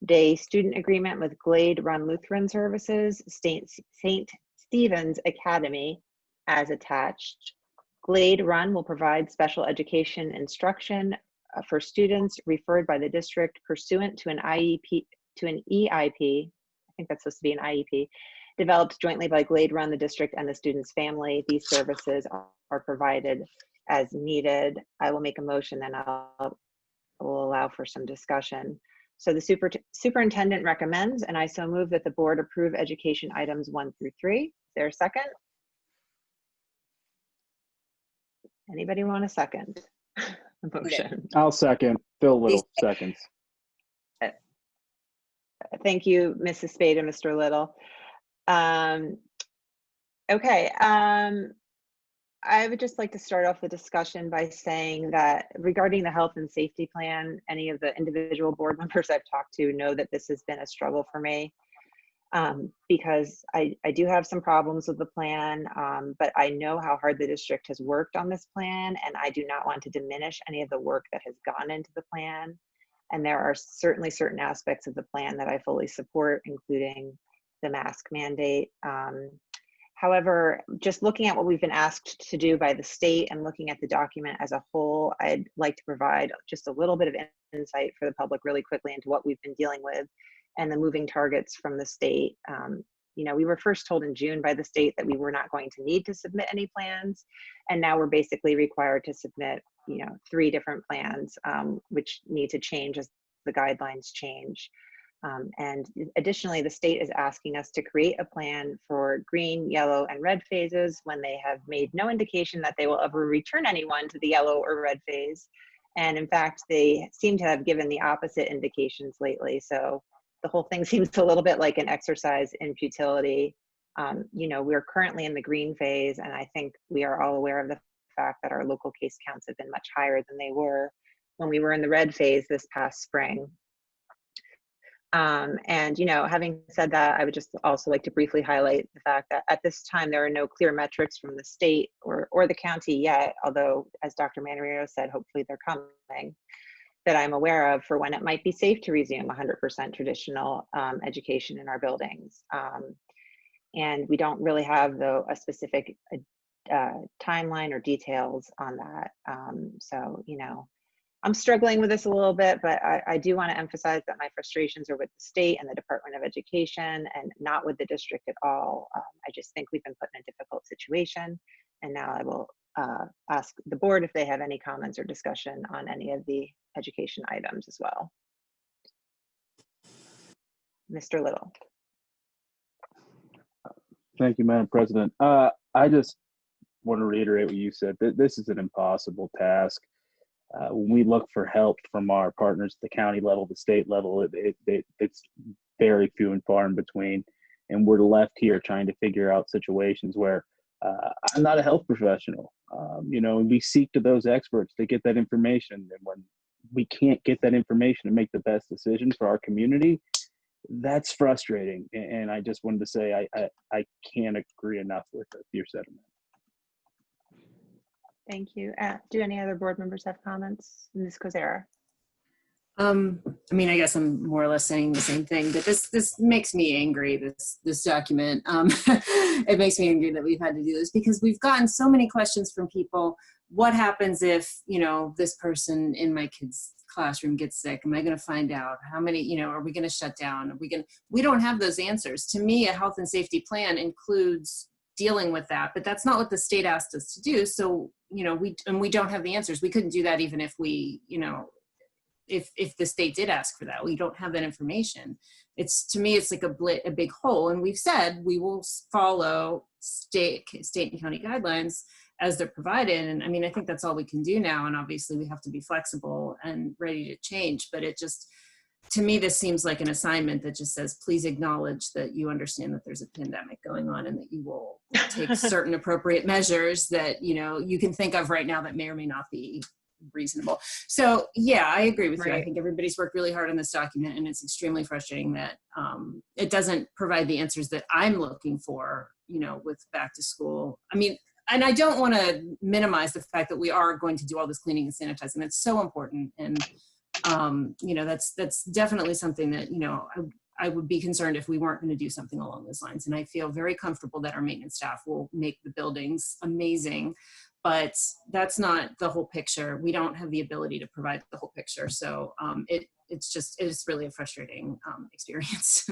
day student agreement with Glade Run Lutheran Services, St. Stephen's Academy as attached. Glade Run will provide special education instruction for students referred by the district pursuant to an IEP, to an EIP, I think that's supposed to be an IEP, developed jointly by Glade Run, the district, and the student's family. These services are provided as needed. I will make a motion, and I will allow for some discussion. So the superintendent recommends, and I so move that the board approve education items 1 through 3. Is there a second? Anybody want a second? A motion. I'll second. Phil Little seconds. Thank you, Mrs. Spade and Mr. Little. Okay, I would just like to start off the discussion by saying that regarding the health and safety plan, any of the individual board members I've talked to know that this has been a struggle for me, because I do have some problems with the plan, but I know how hard the district has worked on this plan, and I do not want to diminish any of the work that has gone into the plan. And there are certainly certain aspects of the plan that I fully support, including the mask mandate. However, just looking at what we've been asked to do by the state and looking at the document as a whole, I'd like to provide just a little bit of insight for the public really quickly into what we've been dealing with and the moving targets from the state. You know, we were first told in June by the state that we were not going to need to submit any plans, and now we're basically required to submit, you know, 3 different plans, which need to change as the guidelines change. And additionally, the state is asking us to create a plan for green, yellow, and red phases when they have made no indication that they will ever return anyone to the yellow or red phase. And in fact, they seem to have given the opposite indications lately. So the whole thing seems a little bit like an exercise in futility. You know, we're currently in the green phase, and I think we are all aware of the fact that our local case counts have been much higher than they were when we were in the red phase this past spring. And, you know, having said that, I would just also like to briefly highlight the fact that at this time, there are no clear metrics from the state or the county yet, although as Dr. Manarino said, hopefully they're coming, that I'm aware of for when it might be safe to resume 100% traditional education in our buildings. And we don't really have, though, a specific timeline or details on that. So, you know, I'm struggling with this a little bit, but I do want to emphasize that my frustrations are with the state and the Department of Education and not with the district at all. I just think we've been put in a difficult situation. And now I will ask the board if they have any comments or discussion on any of the education items as well. Mr. Little. Thank you, Madam President. I just want to reiterate what you said. This is an impossible task. When we look for help from our partners at the county level, the state level, it's very few and far in between. And we're left here trying to figure out situations where I'm not a health professional, you know, and we seek to those experts to get that information. And when we can't get that information to make the best decision for our community, that's frustrating. And I just wanted to say I can't agree enough with your sentiment. Thank you. Do any other board members have comments? Ms. Kozera? I mean, I guess I'm more or less saying the same thing, but this makes me angry, this document. It makes me angry that we've had to do this because we've gotten so many questions from people what happens if, you know, this person in my kid's classroom gets sick? Am I going to find out? How many, you know, are we going to shut down? We don't have those answers. To me, a health and safety plan includes dealing with that, but that's not what the state asked us to do. So, you know, we don't have the answers. We couldn't do that even if we, you know, if the state did ask for that. We don't have that information. It's, to me, it's like a big hole. And we've said we will follow state and county guidelines as they're provided. And I mean, I think that's all we can do now. And obviously we have to be flexible and ready to change. But it just, to me, this seems like an assignment that just says, please acknowledge that you understand that there's a pandemic going on and that you will take certain appropriate measures that, you know, you can think of right now that may or may not be reasonable. So yeah, I agree with you. I think everybody's worked really hard on this document, and it's extremely frustrating that it doesn't provide the answers that I'm looking for, you know, with back to school. I mean, and I don't want to minimize the fact that we are going to do all this cleaning and sanitizing. It's so important. And, you know, that's definitely something that, you know, I would be concerned if we weren't going to do something along those lines. And I feel very comfortable that our maintenance staff will make the buildings amazing, but that's not the whole picture. We don't have the ability to provide the whole picture. So it's really a frustrating experience.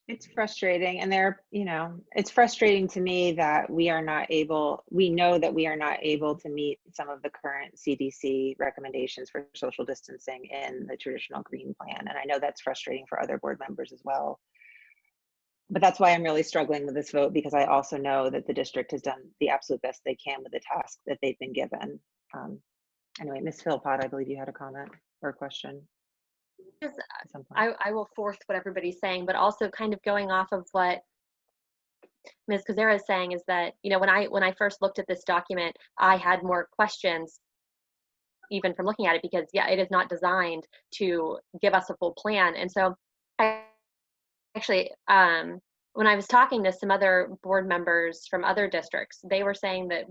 It's frustrating, and you know, it's frustrating to me that we know that we are not able to meet some of the current CDC recommendations for social distancing in the traditional green plan. And I know that's frustrating for other board members as well. But that's why I'm really struggling with this vote, because I also know that the district has done the absolute best they can with the task that they've been given. Anyway, Ms. Philpott, I believe you had a comment or a question. I will fourth what everybody's saying, but also kind of going off of what Ms. Kozera is saying is that, you know, when I first looked at this document, I had more questions even from looking at it, because yeah, it is not designed to give us a full plan. And so I actually, when I was talking to some other board members from other districts, they were saying that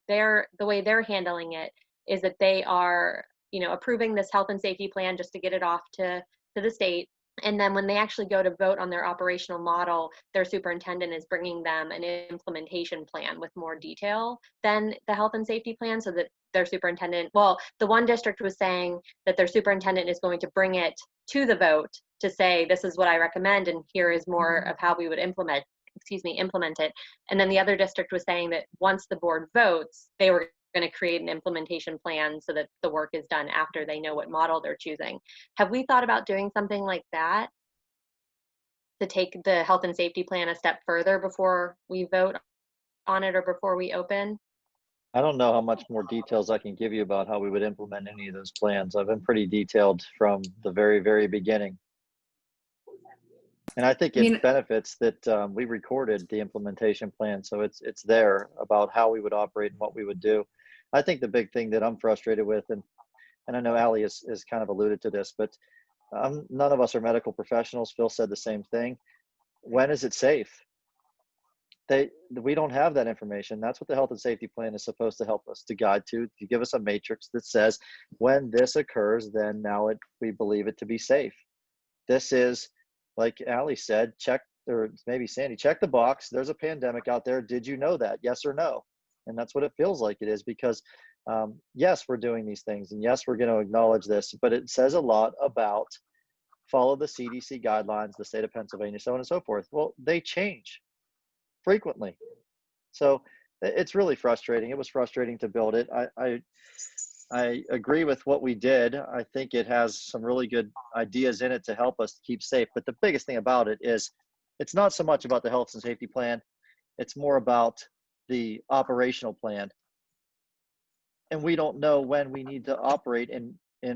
the way they're handling it is that they are, you know, approving this health and safety plan just to get it off to the state. And then when they actually go to vote on their operational model, their superintendent is bringing them an implementation plan with more detail than the health and safety plan, so that their superintendent, well, the one district was saying that their superintendent is going to bring it to the vote to say, this is what I recommend, and here is more of how we would implement it. And then the other district was saying that once the board votes, they were going to create an implementation plan so that the work is done after they know what model they're choosing. Have we thought about doing something like that to take the health and safety plan a step further before we vote on it or before we open? I don't know how much more details I can give you about how we would implement any of those plans. I've been pretty detailed from the very, very beginning. And I think it benefits that we recorded the implementation plan, so it's there about how we would operate and what we would do. I think the big thing that I'm frustrated with, and I know Allie has kind of alluded to this, but none of us are medical professionals. Phil said the same thing. When is it safe? We don't have that information. That's what the health and safety plan is supposed to help us, to guide to give us a matrix that says when this occurs, then now we believe it to be safe. This is, like Allie said, check, or maybe Sandy, check the box. There's a pandemic out there. Did you know that? Yes or no? And that's what it feels like it is, because yes, we're doing these things, and yes, we're going to acknowledge this, but it says a lot about follow the CDC guidelines, the state of Pennsylvania, so on and so forth. Well, they change frequently. So it's really frustrating. It was frustrating to build it. I agree with what we did. I think it has some really good ideas in it to help us keep safe. But the biggest thing about it is it's not so much about the health and safety plan. It's more about the operational plan. And we don't know when we need to operate in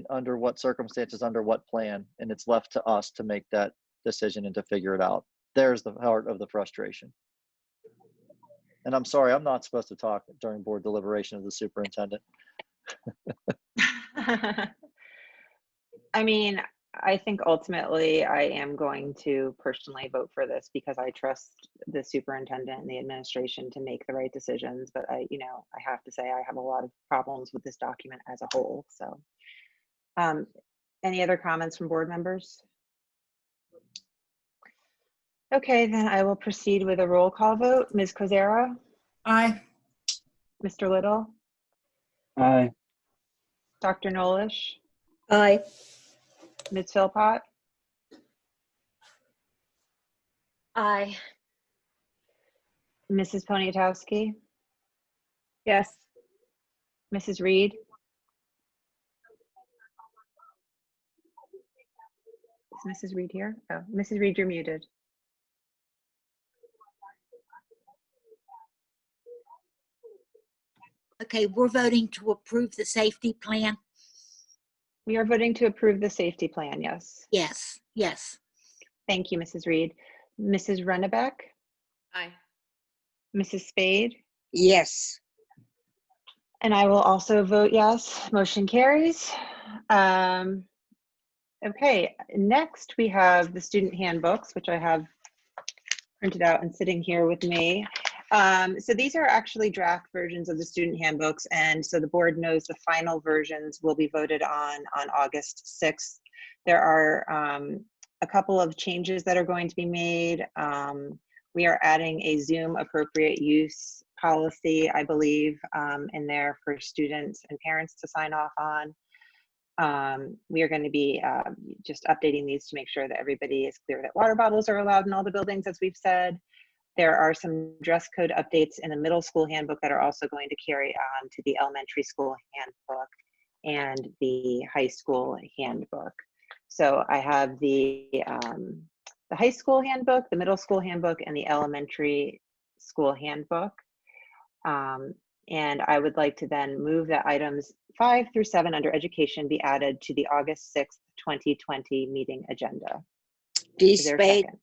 under what circumstances, under what plan. And it's left to us to make that decision and to figure it out. There's the heart of the frustration. And I'm sorry, I'm not supposed to talk during board deliberation of the superintendent. I mean, I think ultimately I am going to personally vote for this because I trust the superintendent and the administration to make the right decisions. But I have to say I have a lot of problems with this document as a whole. So, any other comments from board members? Okay, then I will proceed with a roll call vote. Ms. Kozera? Aye. Mr. Little, Aye. Dr. Nolish, Aye. Ms. Philpott, Aye. Mrs. Poniatowski, Yes. Mrs. Reed, is Mrs. Reed here? Oh, Mrs. Reed, you're muted. Okay, we're voting to approve the safety plan. We are voting to approve the safety plan, yes. Yes, yes. Thank you, Mrs. Reed. Mrs. Rennebeck, Aye. Mrs. Spade, Yes. and I will also vote yes. Motion carries. Okay, next we have the student handbooks, which I have printed out and sitting here with me. So these are actually draft versions of the student handbooks, and so the board knows the final versions will be voted on August 6th. There are a couple of changes that are going to be made. We are adding a Zoom appropriate use policy, I believe, in there for students and parents to sign off on. We are going to be just updating these to make sure that everybody is clear that water bottles are allowed in all the buildings, as we've said. There are some dress code updates in the middle school handbook that are also going to carry on to the elementary school handbook and the high school handbook. So I have the high school handbook, the middle school handbook, and the elementary school handbook. And I would like to then move that items 5 through 7 under education be added to the August 6th, 2020 meeting agenda. Is there a Spade. second?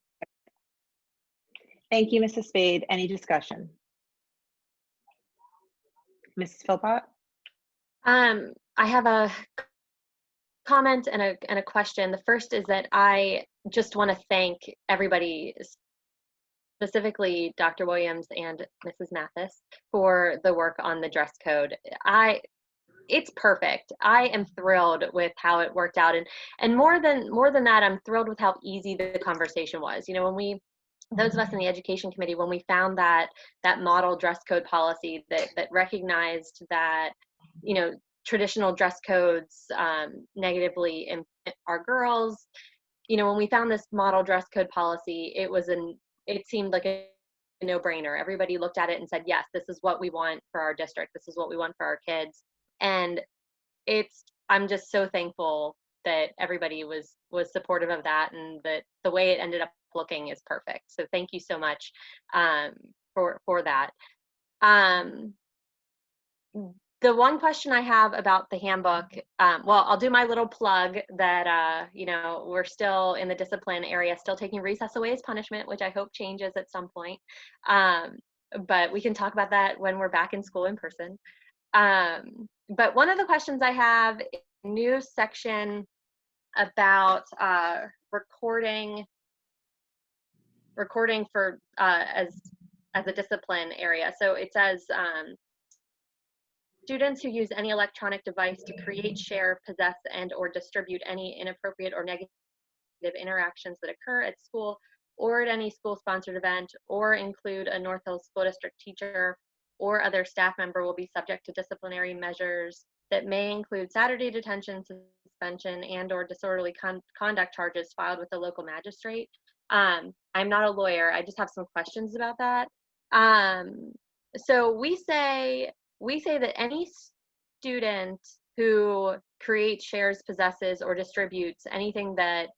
Thank you, Mrs. Spade. Any discussion? Mrs. Philpott? I have a comment and a question. The first is that I just want to thank everybody, specifically Dr. Williams and Mrs. Mathis, for the work on the dress code. It's perfect. I am thrilled with how it worked out, and more than that, I'm thrilled with how easy the conversation was. You know, when those of us in the education committee, when we found that model dress code policy that recognized that, you know, traditional dress codes negatively impact our girls, you know, when we found this model dress code policy, it seemed like a no-brainer. Everybody looked at it and said, yes, this is what we want for our district. This is what we want for our kids. And I'm just so thankful that everybody was supportive of that, and that the way it ended up looking is perfect. So thank you so much for that. The one question I have about the handbook, well, I'll do my little plug that, you know, we're still in the discipline area, still taking recess away as punishment, which I hope changes at some point. But we can talk about that when we're back in school in person. But one of the questions I have, a new section about recording for as a discipline area. So it says, students who use any electronic device to create, share, possess, and or distribute any inappropriate or negative interactions that occur at school or at any school-sponsored event, or include a North Hills School District teacher or other staff member, will be subject to disciplinary measures that may include Saturday detention, suspension, and or disorderly conduct charges filed with the local magistrate. I'm not a lawyer. I just have some questions about that. So we say that any student who creates, shares, possesses, or distributes anything that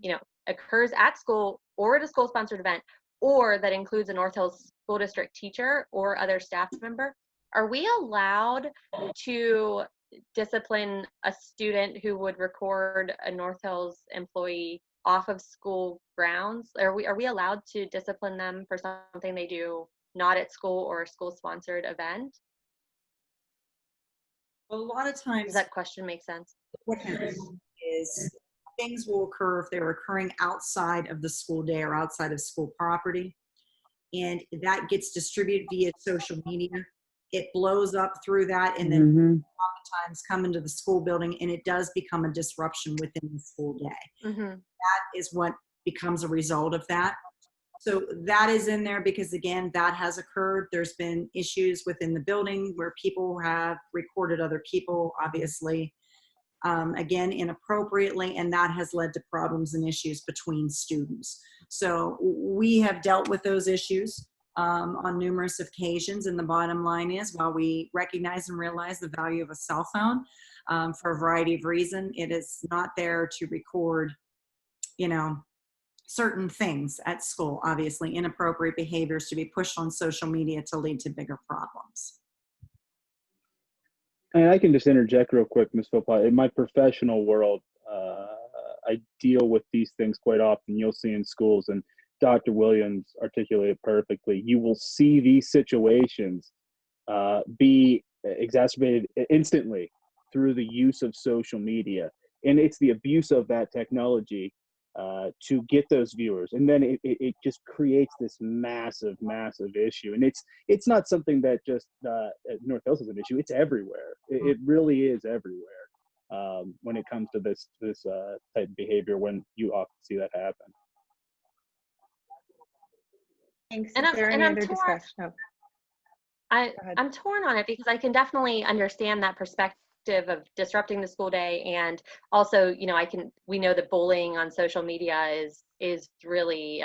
you know, occurs at school or at a school-sponsored event, or that includes a North Hills School District teacher or other staff member, are we allowed to discipline a student who would record a North Hills employee off of school grounds? Are we allowed to discipline them for something they do not at school or a school-sponsored event? Well, a lot of times, does that question make sense? What happens is things will occur if they're occurring outside of the school day or outside of school property, and that gets distributed via social media. It blows up through that, and then oftentimes come into the school building, and it does become a disruption within the school day. That is what becomes a result of that. So that is in there because, again, that has occurred. There's been issues within the building where people have recorded other people, obviously, again, inappropriately, and that has led to problems and issues between students. So we have dealt with those issues on numerous occasions, and the bottom line is, while we recognize and realize the value of a cell phone for a variety of reasons, it is not there to record, you know, certain things at school, obviously inappropriate behaviors to be pushed on social media to lead to bigger problems. And I can just interject real quick, Ms. Philpott. In my professional world, I deal with these things quite often. You'll see in schools, and Dr. Williams articulated perfectly. You will see these situations be exacerbated instantly through the use of social media. And it's the abuse of that technology to get those viewers, and then it just creates this massive issue. And it's not something that just North Hills is an issue. It's everywhere. It really is everywhere when it comes to this type of behavior, when you often see that happen. Thanks. And Is there any I'm other torn. discussion? I'm torn on it because I can definitely understand that perspective of disrupting the school day, and also, you know, we know that bullying on social media is really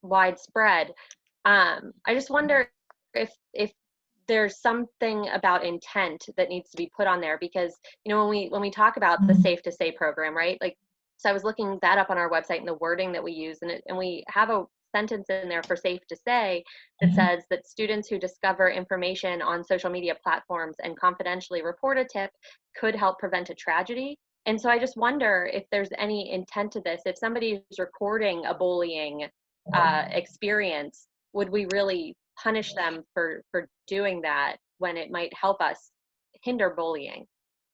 widespread. I just wonder if there's something about intent that needs to be put on there, because, you know, when we talk about the Safe to Say program, right? Like, so I was looking that up on our website and the wording that we use, and we have a sentence in there for Safe to Say that says that students who discover information on social media platforms and confidentially report a tip could help prevent a tragedy. And so I just wonder if there's any intent to this. If somebody is recording a bullying experience, would we really punish them for doing that when it might help us hinder bullying?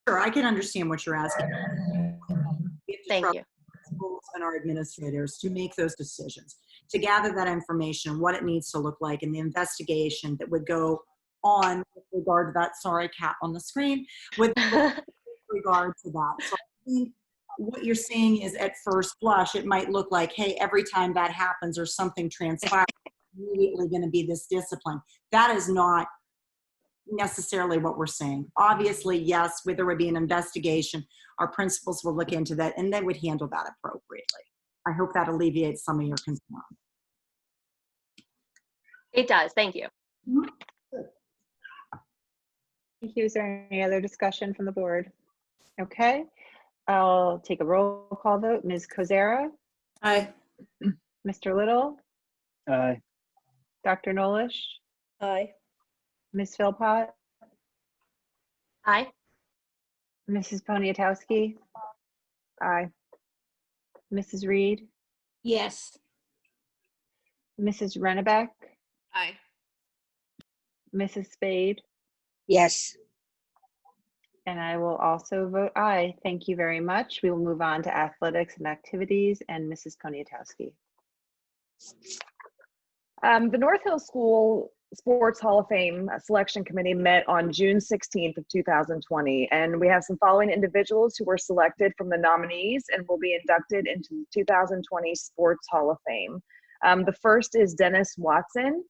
Sure, I can understand what you're asking. Thank you. Schools and our administrators to make those decisions, to gather that information, what it needs to look like, and the investigation that would go on with regard to that. Sorry, cat on the screen. With regard to that. So I think what you're saying is, at first blush, it might look like, hey, every time that happens or something transpires, immediately going to be this discipline. That is not necessarily what we're saying. Obviously, yes, there would be an investigation. Our principals will look into that, and they would handle that appropriately. I hope that alleviates some of your concern. It does. Thank you. Thank you. Is there any other discussion from the board? Okay, I'll take a roll call vote. Ms. Kozera? Aye. Mr. Little? Aye. Dr. Nolish? Aye. Ms. Philpott? Aye. Mrs. Poniatowski? Aye. Mrs. Reed? Yes. Mrs. Rennebeck? Aye. Mrs. Spade? Yes. And I will also vote aye. Thank you very much. We will move on to athletics and activities, and Mrs. Poniatowski. The North Hill School Sports Hall of Fame Selection Committee met on June 16th of 2020, and we have some following individuals who were selected from the nominees and will be inducted into the 2020 Sports Hall of Fame. The first is Dennis Watson.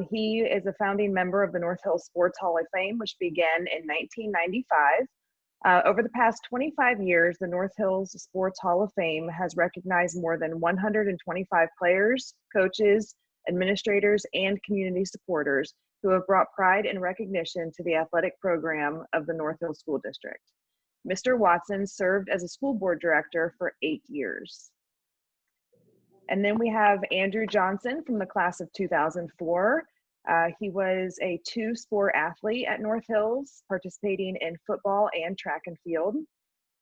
He is a founding member of the North Hill Sports Hall of Fame, which began in 1995. Over the past 25 years, the North Hills Sports Hall of Fame has recognized more than 125 players, coaches, administrators, and community supporters who have brought pride and recognition to the athletic program of the North Hills School District. Mr. Watson served as a school board director for 8 years. And then we have Andrew Johnson from the class of 2004. He was a two-sport athlete at North Hills, participating in football and track and field.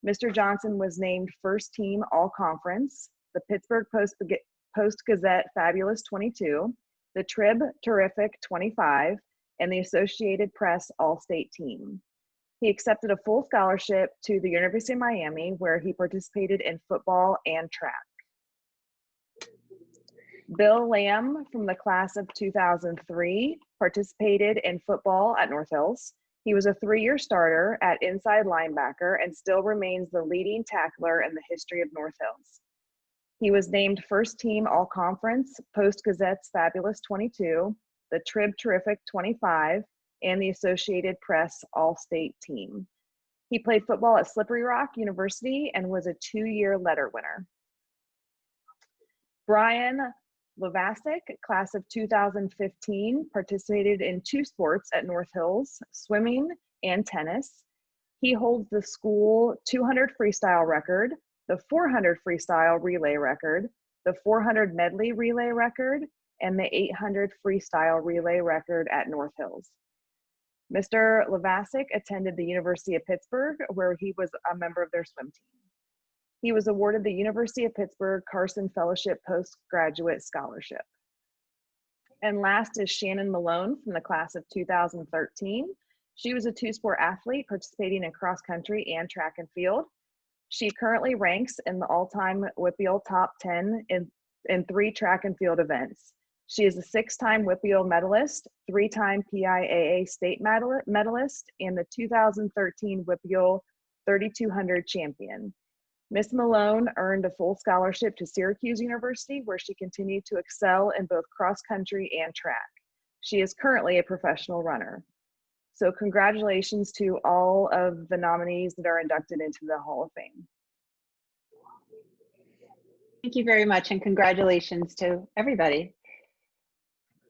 Mr. Johnson was named first team all-conference, the Pittsburgh Post-Gazette Fabulous 22, the Trib Terrific 25, and the Associated Press All-State Team. He accepted a full scholarship to the University of Miami, where he participated in football and track. Bill Lamb from the class of 2003 participated in football at North Hills. He was a 3-year starter at inside linebacker and still remains the leading tackler in the history of North Hills. He was named first team all conference, Post Gazette's Fabulous 22, the Trib Terrific 25, and the Associated Press all state team. He played football at Slippery Rock University and was a 2-year letter winner. Brian Lovasic, class of 2015, participated in 2 sports at North Hills, swimming and tennis. He holds the school 200 freestyle record, the 400 freestyle relay record, the 400 medley relay record, and the 800 freestyle relay record at North Hills. Mr. Lovasic attended the University of Pittsburgh, where he was a member of their swim team. He was awarded the University of Pittsburgh Carson Fellowship Postgraduate Scholarship. And last is Shannon Malone from the class of 2013. She was a 2-sport athlete participating in cross country and track and field. She currently ranks in the all-time WPIAL top 10 in 3 track and field events. She is a 6-time WPIAL medalist, 3-time PIAA state medalist, and the 2013 WPIAL 3200 champion. Ms. Malone earned a full scholarship to Syracuse University, where she continued to excel in both cross country and track. She is currently a professional runner. So congratulations to all of the nominees that are inducted into the Hall of Fame. Thank you very much, and congratulations to everybody.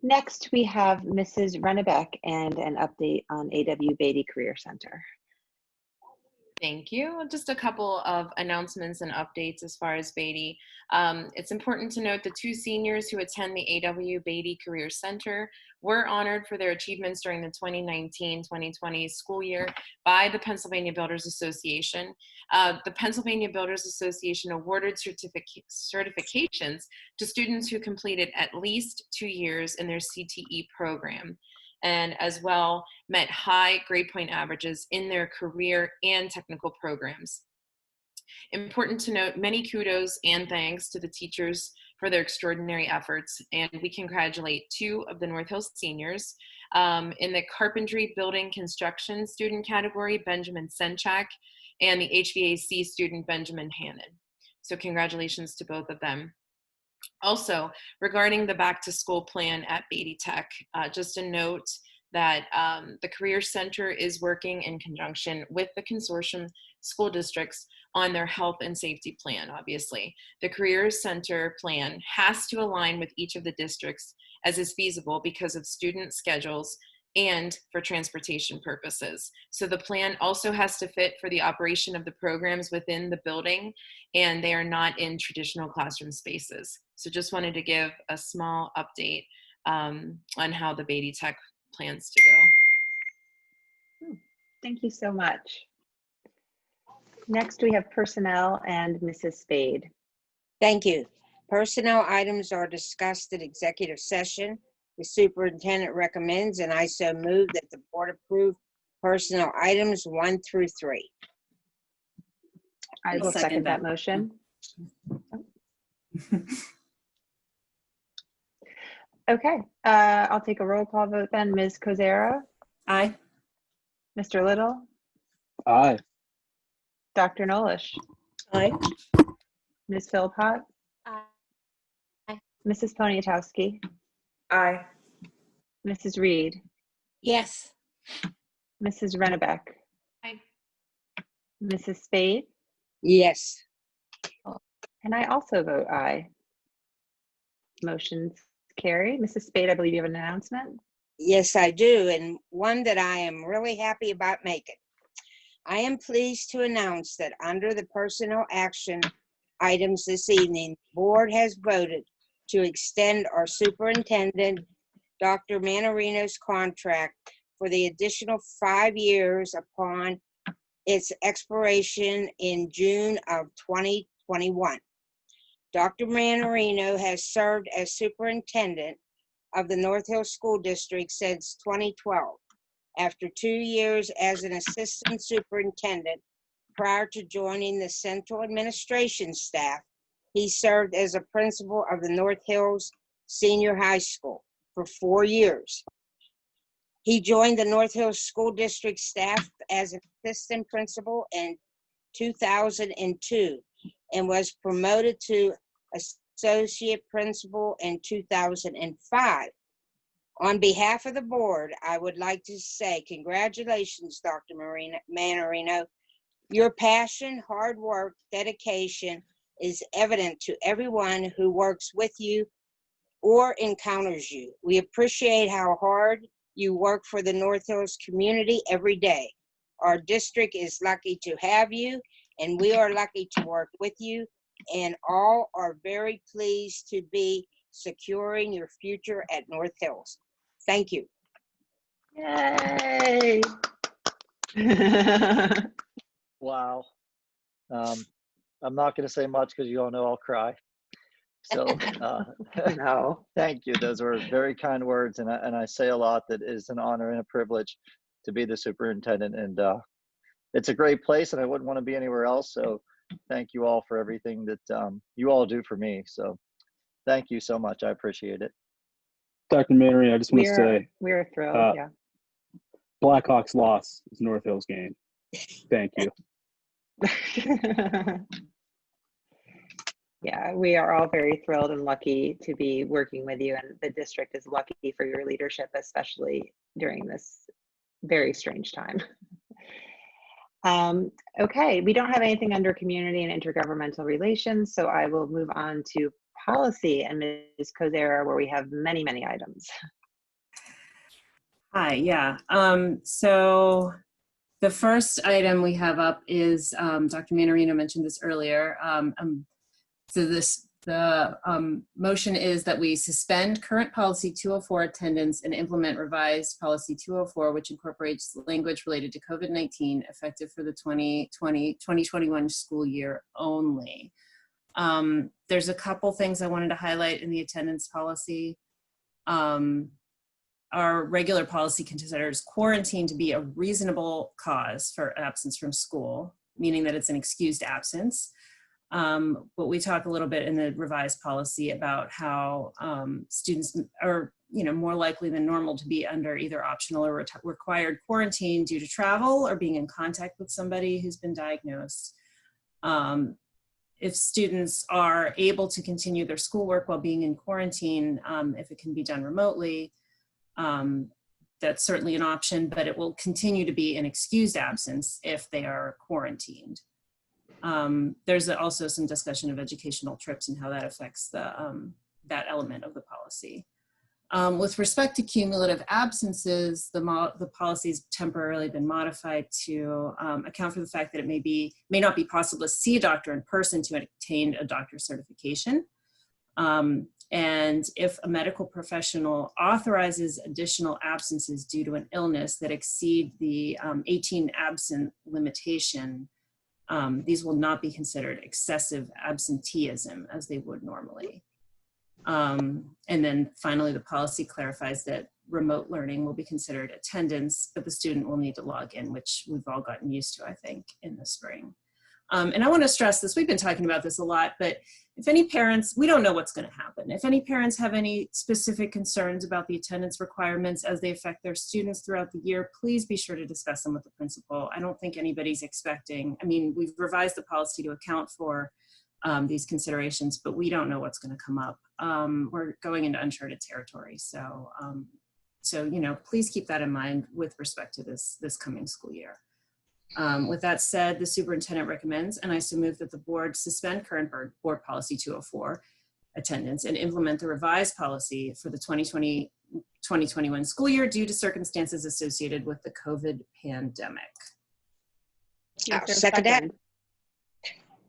Next, we have Mrs. Rennebeck and an update on A.W. Beatty Career Center. Thank you. Just a couple of announcements and updates as far as Beatty. It's important to note the 2 seniors who attend the A.W. Beatty Career Center were honored for their achievements during the 2019-2020 school year by the Pennsylvania Builders Association. The Pennsylvania Builders Association awarded certifications to students who completed at least 2 years in their CTE program, and as well met high grade point averages in their career and technical programs. Important to note, many kudos and thanks to the teachers for their extraordinary efforts, and we congratulate 2 of the North Hills seniors. In the carpentry building construction student category, Benjamin Senchak, and the HVAC student, Benjamin Hannon. So congratulations to both of them. Also, regarding the back to school plan at Beatty Tech, just a note that the Career Center is working in conjunction with the consortium school districts on their health and safety plan, obviously. The Career Center plan has to align with each of the districts as is feasible because of student schedules and for transportation purposes. So the plan also has to fit for the operation of the programs within the building, and they are not in traditional classroom spaces. So just wanted to give a small update on how the Beatty Tech plans to go. Thank you so much. Next, we have personnel and Mrs. Spade. Thank you. Personnel items are discussed in executive session. The superintendent recommends, and I so move, that the board approve personnel items 1 through 3. I will second that motion. Okay, I'll take a roll call vote then. Ms. Kozera? Aye. Mr. Little? Aye. Dr. Nolish? Aye. Ms. Philpott? Aye. Mrs. Poniatowski? Aye. Mrs. Reed? Yes. Mrs. Rennebeck? Aye. Mrs. Spade? Yes. And I also vote aye. Motion's carried. Mrs. Spade, I believe you have an announcement. Yes, I do, and one that I am really happy about making. I am pleased to announce that under the personnel action items this evening, the board has voted to extend our superintendent, Dr. Manarino's contract for the additional 5 years upon its expiration in June of 2021. Dr. Manarino has served as superintendent of the North Hills School District since 2012. After 2 years as an assistant superintendent, prior to joining the central administration staff, he served as a principal of the North Hills Senior High School for 4 years. He joined the North Hills School District staff as an assistant principal in 2002 and was promoted to associate principal in 2005. On behalf of the board, I would like to say congratulations, Dr. Manarino. Your passion, hard work, dedication is evident to everyone who works with you or encounters you. We appreciate how hard you work for the North Hills community every day. Our district is lucky to have you, and we are lucky to work with you, and all are very pleased to be securing your future at North Hills. Thank you. Yay! Wow. I'm not going to say much because you all know I'll cry. So No. thank you. Those were very kind words. And I say a lot that is an honor and a privilege to be the superintendent. And it's a great place and I wouldn't want to be anywhere else. So thank you all for everything that you all do for me. So thank you so much. I appreciate it. Dr. Mannery, I just want to say, we're thrilled. Yeah. Blackhawks loss is North Hills game. Thank you. Yeah, we are all very thrilled and lucky to be working with you, and the district is lucky for your leadership, especially during this very strange time. Okay, we don't have anything under community and intergovernmental relations, so I will move on to policy and Ms. Kozera, where we have many, many items. Hi, yeah. So the first item we have up is, Dr. Manarino mentioned this earlier. So the motion is that we suspend current policy 204 attendance and implement revised policy 204, which incorporates language related to COVID-19 effective for the 2020-2021 school year only. There's a couple things I wanted to highlight in the attendance policy. Our regular policy considers quarantine to be a reasonable cause for absence from school, meaning that it's an excused absence. But we talk a little bit in the revised policy about how students are, more likely than normal to be under either optional or required quarantine due to travel or being in contact with somebody who's been diagnosed. If students are able to continue their schoolwork while being in quarantine, if it can be done remotely, that's certainly an option, but it will continue to be an excused absence if they are quarantined. There's also some discussion of educational trips and how that affects the, that element of the policy. With respect to cumulative absences, the policy's temporarily been modified to account for the fact that it may not be possible to see a doctor in person to obtain a doctor's certification. And if a medical professional authorizes additional absences due to an illness that exceed the 18 absent limitation, these will not be considered excessive absenteeism as they would normally. And then finally, the policy clarifies that remote learning will be considered attendance, but the student will need to log in, which we've all gotten used to, I think, in the spring. And I want to stress this, we've been talking about this a lot, but if any parents, we don't know what's going to happen. If any parents have any specific concerns about the attendance requirements as they affect their students throughout the year, please be sure to discuss them with the principal. I don't think anybody's expecting, we've revised the policy to account for these considerations, but we don't know what's going to come up. We're going into uncharted territory. So, please keep that in mind with respect to this coming school year. With that said, the superintendent recommends, and I so move that the board suspend current board policy 204 attendance and implement the revised policy for the 2020-2021 school year due to circumstances associated with the COVID pandemic. I'll second that.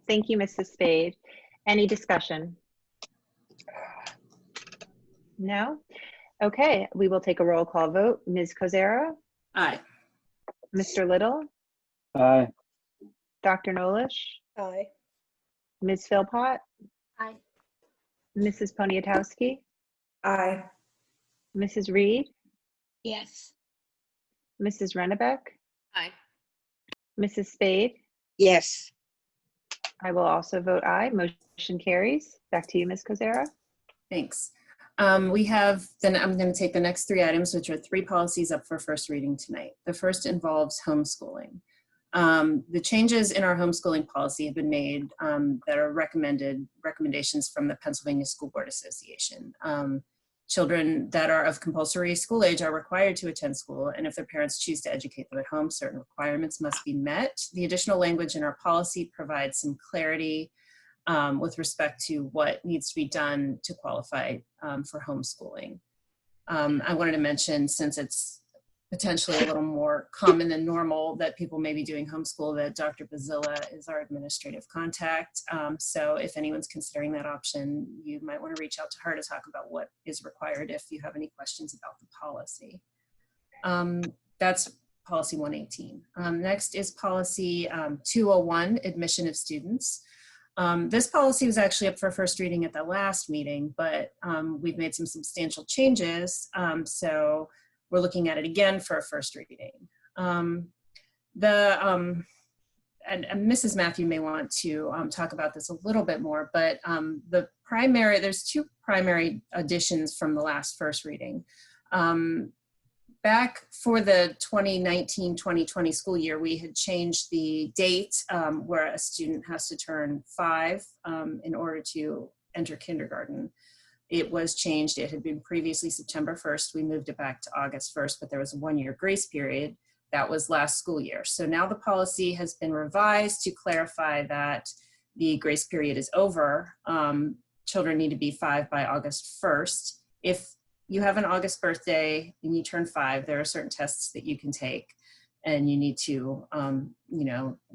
Thank you, Mrs. Spade. Any discussion? No? Okay, we will take a roll call vote. Ms. Kozera? Aye. Mr. Little? Aye. Dr. Nolish? Aye. Ms. Philpott? Aye. Mrs. Poniatowski? Aye. Mrs. Reed? Yes. Mrs. Rennebeck? Aye. Mrs. Spade? Yes. I will also vote aye. Motion carries. Back to you, Ms. Kozera. Thanks. I'm going to take the next three items, which are three policies up for first reading tonight. The first involves homeschooling. The changes in our homeschooling policy have been made that are recommendations from the Pennsylvania School Board Association. Children that are of compulsory school age are required to attend school, and if their parents choose to educate them at home, certain requirements must be met. The additional language in our policy provides some clarity with respect to what needs to be done to qualify for homeschooling. I wanted to mention, since it's potentially a little more common than normal that people may be doing homeschool, that Dr. Bazilla is our administrative contact. So if anyone's considering that option, you might want to reach out to her to talk about what is required if you have any questions about the policy. That's policy 118. Next is policy 201, admission of students. This policy was actually up for first reading at the last meeting, but we've made some substantial changes. So we're looking at it again for a first reading. And Mrs. Matthew may want to talk about this a little bit more, but there's two primary additions from the last first reading. Back for the 2019-2020 school year, we had changed the date where a student has to turn 5 in order to enter kindergarten. It was changed. It had been previously September 1st. We moved it back to August 1st, but there was a 1-year grace period. That was last school year. So now the policy has been revised to clarify that the grace period is over. Children need to be 5 by August 1st. If you have an August birthday and you turn 5, there are certain tests that you can take, and you need to,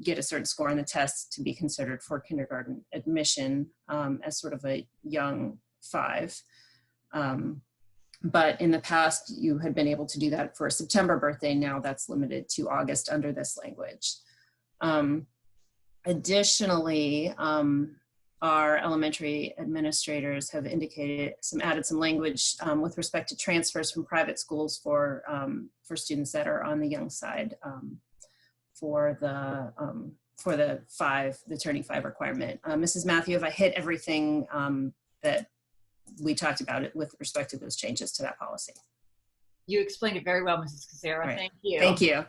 get a certain score on the test to be considered for kindergarten admission as sort of a young 5. But in the past, you had been able to do that for a September birthday. Now that's limited to August under this language. Additionally, our elementary administrators have added some language with respect to transfers from private schools for students that are on the young side for the turning 5 requirement. Mrs. Matthew, have I hit everything that we talked about it with respect to those changes to that policy? You explained it very well, Mrs. Casera. Right. Thank you. Thank you.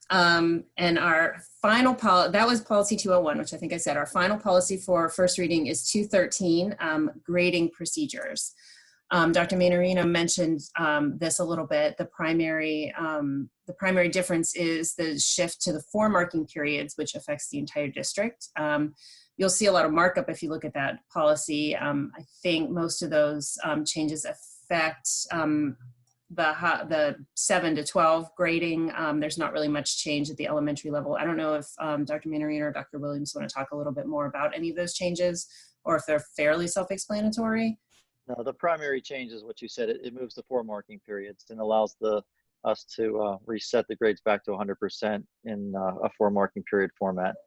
And our final policy, that was policy 201, which I think I said. Our final policy for first reading is 213, grading procedures. Dr. Manorino mentioned this a little bit. The primary difference is the shift to the 4 marking periods, which affects the entire district. You'll see a lot of markup if you look at that policy. I think most of those changes affect the 7 to 12 grading. There's not really much change at the elementary level. I don't know if Dr. Manorino or Dr. Williams want to talk a little bit more about any of those changes, or if they're fairly self-explanatory. No, the primary change is what you said. It moves to 4 marking periods and allows us to reset the grades back to 100% in a 4 marking period format.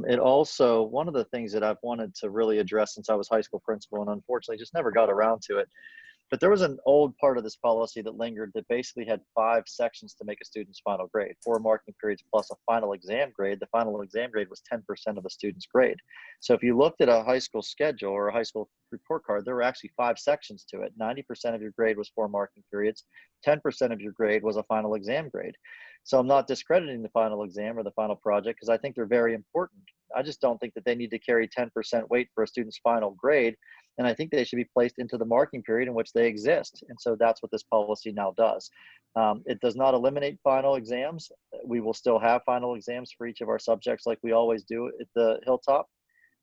It also, one of the things that I've wanted to really address since I was high school principal, and unfortunately just never got around to it, but there was an old part of this policy that lingered that basically had 5 sections to make a student's final grade, 4 marking periods plus a final exam grade. The final exam grade was 10% of a student's grade. So if you looked at a high school schedule or a high school report card, there were actually 5 sections to it. 90% of your grade was 4 marking periods. 10% of your grade was a final exam grade. So I'm not discrediting the final exam or the final project because I think they're very important. I just don't think that they need to carry 10% weight for a student's final grade. And I think they should be placed into the marking period in which they exist. And so that's what this policy now does. It does not eliminate final exams. We will still have final exams for each of our subjects like we always do at the Hilltop,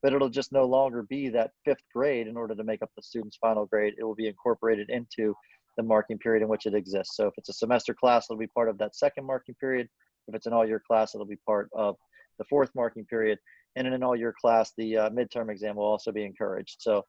but it'll just no longer be that 5th grade in order to make up the student's final grade. It will be incorporated into the marking period in which it exists. So if it's a semester class, it'll be part of that 2nd marking period. If it's an all-year class, it'll be part of the 4th marking period. And in an all-year class, the midterm exam will also be encouraged. So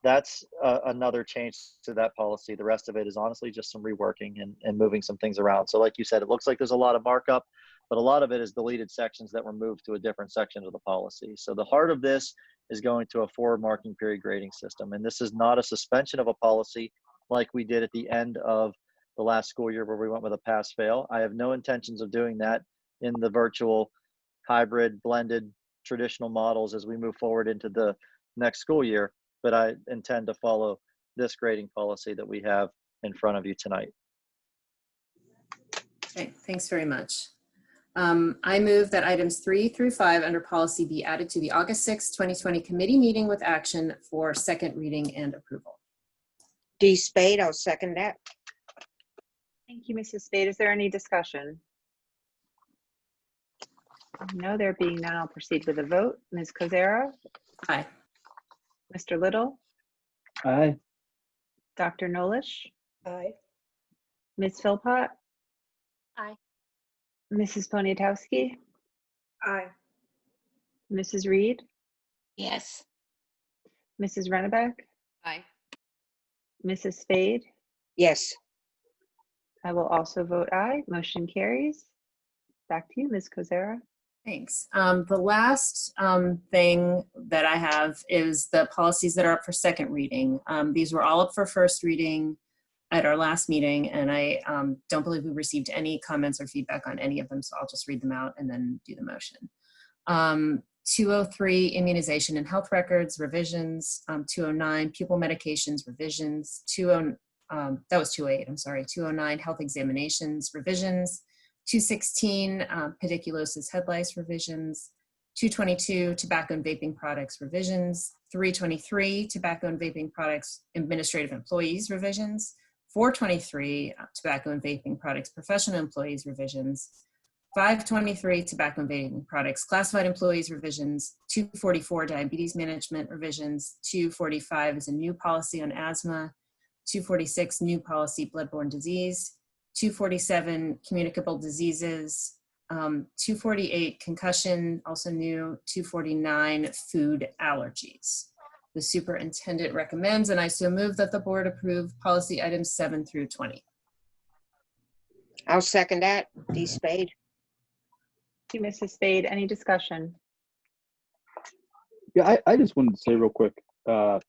that's another change to that policy. The rest of it is honestly just some reworking and moving some things around. So like you said, it looks like there's a lot of markup, but a lot of it is deleted sections that were moved to a different section of the policy. So the heart of this is going to a 4 marking period grading system. And this is not a suspension of a policy like we did at the end of the last school year where we went with a pass-fail. I have no intentions of doing that in the virtual, hybrid, blended, traditional models as we move forward into the next school year. But I intend to follow this grading policy that we have in front of you tonight. Okay, thanks very much. I move that items 3 through 5 under policy be added to the August 6, 2020 committee meeting with action for second reading and approval. D. Spade, I'll second that. Thank you, Mrs. Spade. Is there any discussion? No, there being none, I'll proceed with a vote. Ms. Kozera? Aye. Mr. Little? Aye. Dr. Nolish? Aye. Ms. Philpott? Aye. Mrs. Poniatowski? Aye. Mrs. Reed? Yes. Mrs. Rennebeck? Aye. Mrs. Spade? Yes. I will also vote aye. Motion carries. Back to you, Ms. Kozera. Thanks. The last thing that I have is the policies that are up for second reading. These were all up for first reading at our last meeting, and I don't believe we received any comments or feedback on any of them, so I'll just read them out and then do the motion. 203, immunization and health records, revisions. 209, pupil medications, revisions. That was 208, I'm sorry. 209, health examinations, revisions. 216, pediculosis head lice, revisions. 222, tobacco and vaping products, revisions. 323, tobacco and vaping products, administrative employees, revisions. 423, tobacco and vaping products, professional employees, revisions. 523, tobacco and vaping products, classified employees, revisions. 244, diabetes management, revisions. 245 is a new policy on asthma. 246, new policy, bloodborne disease. 247, communicable diseases. 248, concussion, also new. 249, food allergies. The superintendent recommends, and I so move that the board approve policy items 7 through 20. I'll second that. D. Spade. Thank you, Mrs. Spade. Any discussion? Yeah, I just wanted to say real quick, I'm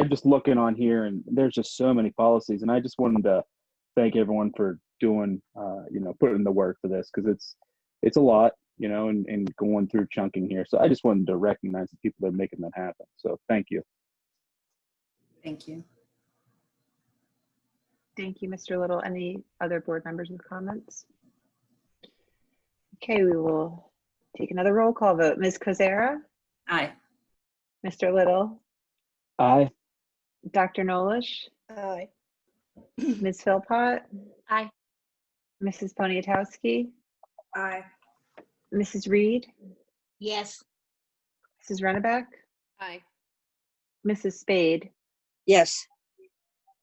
just looking on here and there's just so many policies, and I just wanted to thank everyone for doing, putting in the work for this, because it's a lot, and going through chunking here. So I just wanted to recognize the people that are making that happen. So thank you. Thank you. Thank you, Mr. Little. Any other board members with comments? Okay, we will take another roll call vote. Ms. Kozera? Aye. Mr. Little? Aye. Dr. Nolish? Aye. Ms. Philpott? Aye. Mrs. Poniatowski? Aye. Mrs. Reed? Yes. Mrs. Rennebeck? Aye. Mrs. Spade? Yes.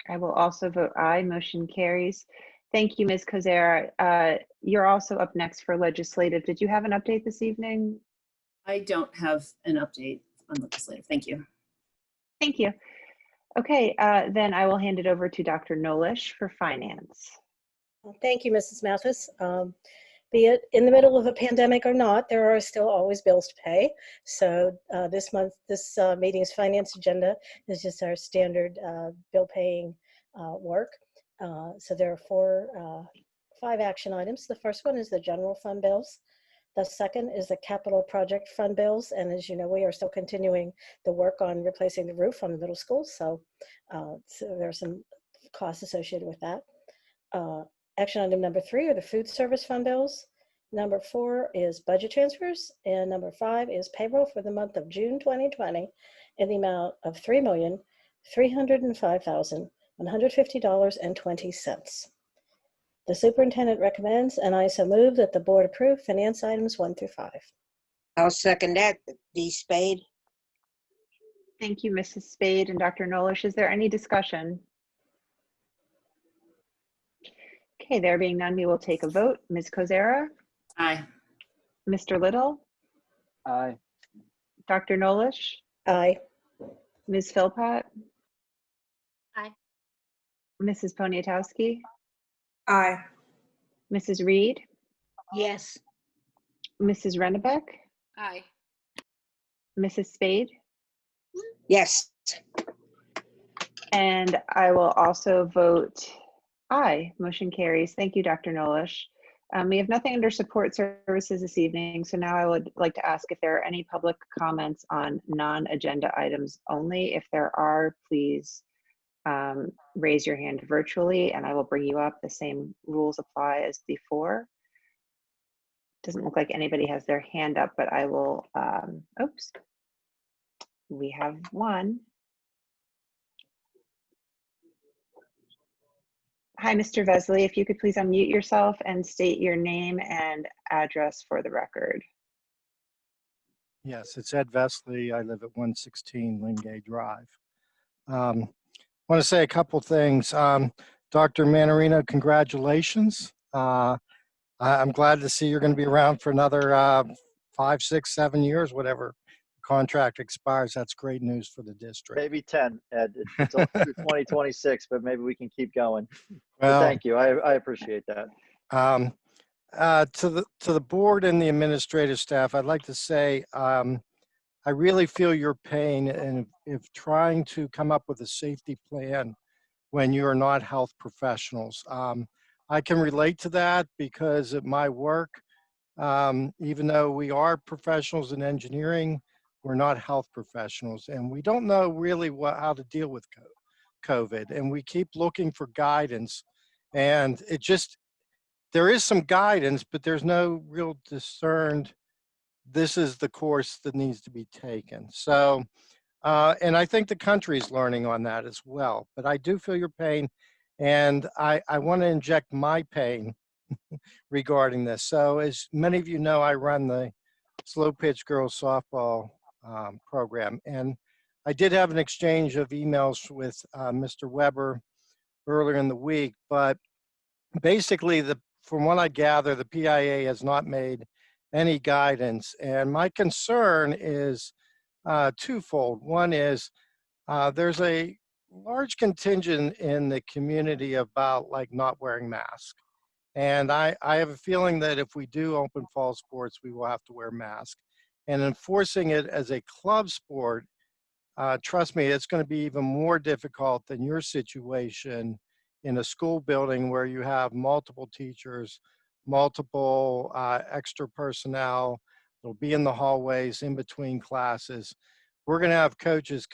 I will also vote aye. Motion carries. Thank you, Ms. Kozera. You're also up next for legislative. Did you have an update this evening? I don't have an update on legislative. Thank you. Thank you. Okay, then I will hand it over to Dr. Nolish for finance. Thank you, Mrs. Mathis. Be it in the middle of a pandemic or not, there are still always bills to pay. So this meeting's finance agenda is just our standard bill paying work. So there are 5 action items. The first one is the general fund bills. The second is the capital project fund bills. And as you know, we are still continuing the work on replacing the roof on the middle school. So there's some costs associated with that. Action item number 3 are the food service fund bills. Number 4 is budget transfers. And number 5 is payroll for the month of June 2020 in the amount of $3,305,150.20. The superintendent recommends, and I so move, that the board approve finance items 1 through 5. I'll second that. D. Spade. Thank you, Mrs. Spade and Dr. Nolish. Is there any discussion? Okay, there being none, we will take a vote. Ms. Kozera? Aye. Mr. Little? Aye. Dr. Nolish? Aye. Ms. Philpott? Aye. Mrs. Poniatowski? Aye. Mrs. Reed? Yes. Mrs. Rennebeck? Aye. Mrs. Spade? Yes. And I will also vote aye. Motion carries. Thank you, Dr. Nolish. We have nothing under support services this evening, so now I would like to ask if there are any public comments on non-agenda items only. If there are, please raise your hand virtually and I will bring you up. The same rules apply as before. Doesn't look like anybody has their hand up, but I will, oops. We have one. Hi, Mr. Vesley, if you could please unmute yourself and state your name and address for the record. Yes, it's Ed Vesley. I live at 116 Lingay Drive. Want to say a couple things. Dr. Manarino, congratulations. I'm glad to see you're going to be around for another 5, 6, 7 years, whatever contract expires. That's great news for the district. Maybe 10, Ed. It's all through 2026, but maybe we can keep going. Well, but thank you. I appreciate that. To the board and the administrative staff, I'd like to say I really feel your pain and if trying to come up with a safety plan when you are not health professionals. I can relate to that because at my work, even though we are professionals in engineering, we're not health professionals, and we don't know really how to deal with COVID, and we keep looking for guidance, and there is some guidance, but there's no real discerned, this is the course that needs to be taken. So, and I think the country is learning on that as well, but I do feel your pain, and I want to inject my pain regarding this. So as many of you know, I run the slow pitch girls softball program, and I did have an exchange of emails with Mr. Weber earlier in the week, but basically from what I gather, the PIA has not made any guidance, and my concern is twofold. One is there's a large contingent in the community about like not wearing masks. And I have a feeling that if we do open fall sports, we will have to wear masks. And enforcing it as a club sport, trust me, it's going to be even more difficult than your situation in a school building where you have multiple teachers, multiple extra personnel. They'll be in the hallways in between classes. We're going to have coaches,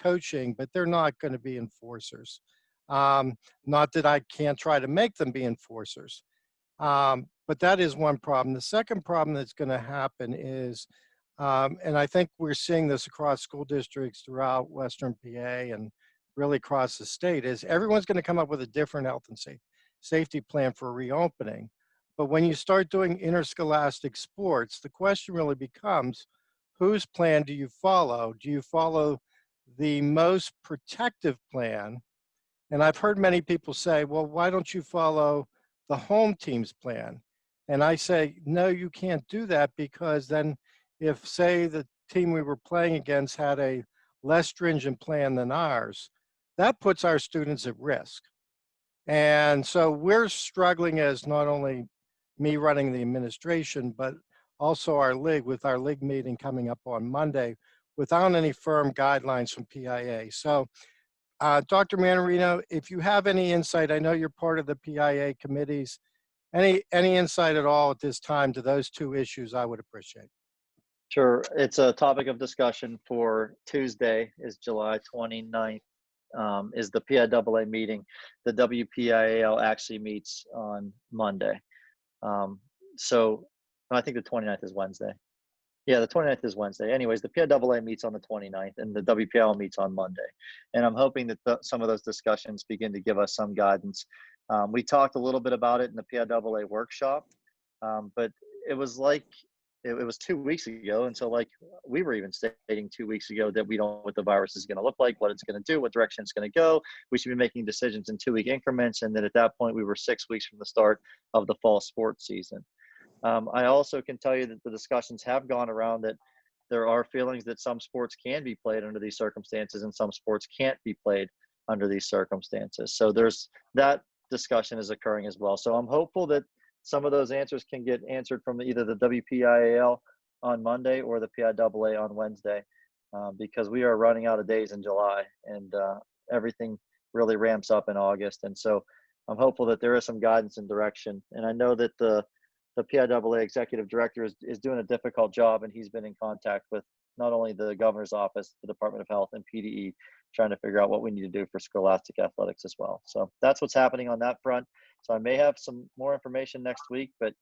coaching, but they're not going to be enforcers. Not that I can't try to make them be enforcers, but that is one problem. The second problem that's going to happen is, and I think we're seeing this across school districts throughout Western PA and really across the state, is everyone's going to come up with a different health and safety plan for reopening. But when you start doing interscholastic sports, the question really becomes, whose plan do you follow? Do you follow the most protective plan? And I've heard many people say, well, why don't you follow the home team's plan? And I say, no, you can't do that, because then if, say, the team we were playing against had a less stringent plan than ours, that puts our students at risk. And so we're struggling, as not only me running the administration, but also our league, with our league meeting coming up on Monday, without any firm guidelines from PIA. So Dr. Manarino, if you have any insight, I know you're part of the PIA committees, any insight at all at this time to those two issues, I would appreciate. Sure. It's a topic of discussion for Tuesday, is July 29th, is the PIAA meeting. The WPIAL actually meets on Monday. So I think the 29th is Wednesday. Yeah, the 29th is Wednesday. Anyways, the PIAA meets on the 29th and the WPL meets on Monday. And I'm hoping that some of those discussions begin to give us some guidance. We talked a little bit about it in the PIAA workshop, but it was like, it was 2 weeks ago. And so like we were even stating 2 weeks ago that we don't know what the virus is going to look like, what it's going to do, what direction it's going to go. We should be making decisions in 2-week increments. And then at that point, we were 6 weeks from the start of the fall sports season. I also can tell you that the discussions have gone around that there are feelings that some sports can be played under these circumstances and some sports can't be played under these circumstances. So there's that discussion is occurring as well. So I'm hopeful that some of those answers can get answered from either the WPIAL on Monday or the PIAA on Wednesday, because we are running out of days in July and everything really ramps up in August. And so I'm hopeful that there is some guidance and direction. And I know that the PIAA executive director is doing a difficult job, and he's been in contact with not only the governor's office, the Department of Health, and PDE, trying to figure out what we need to do for scholastic athletics as well. So that's what's happening on that front. So I may have some more information next week, but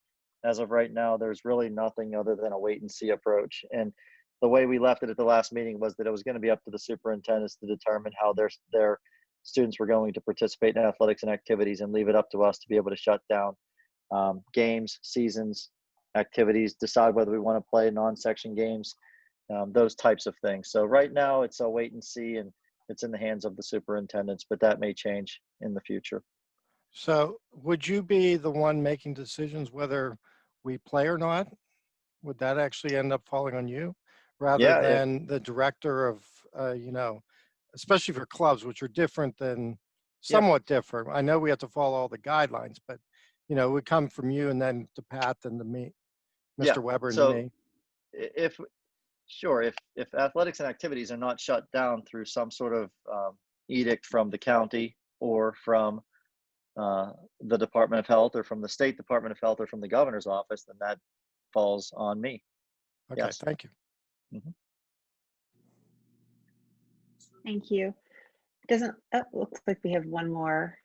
as of right now, there's really nothing other than a wait and see approach. And the way we left it at the last meeting was that it was going to be up to the superintendents to determine how their students were going to participate in athletics and activities, and leave it up to us to be able to shut down games, seasons, activities, decide whether we want to play non-section games, those types of things. So right now it's a wait and see, and it's in the hands of the superintendents, but that may change in the future. So would you be the one making decisions whether we play or not? Would that actually end up falling on you rather Yeah, than the director of, especially for clubs, which are different than, somewhat different. I know we have to follow all the guidelines, but, it would come from you and then to Pat and to me, Mr. Weber and so me. if athletics and activities are not shut down through some sort of edict from the county or from the Department of Health or from the State Department of Health or from the governor's office, then that falls on me. Okay, Yes. thank you. Thank you. Looks like we have one more.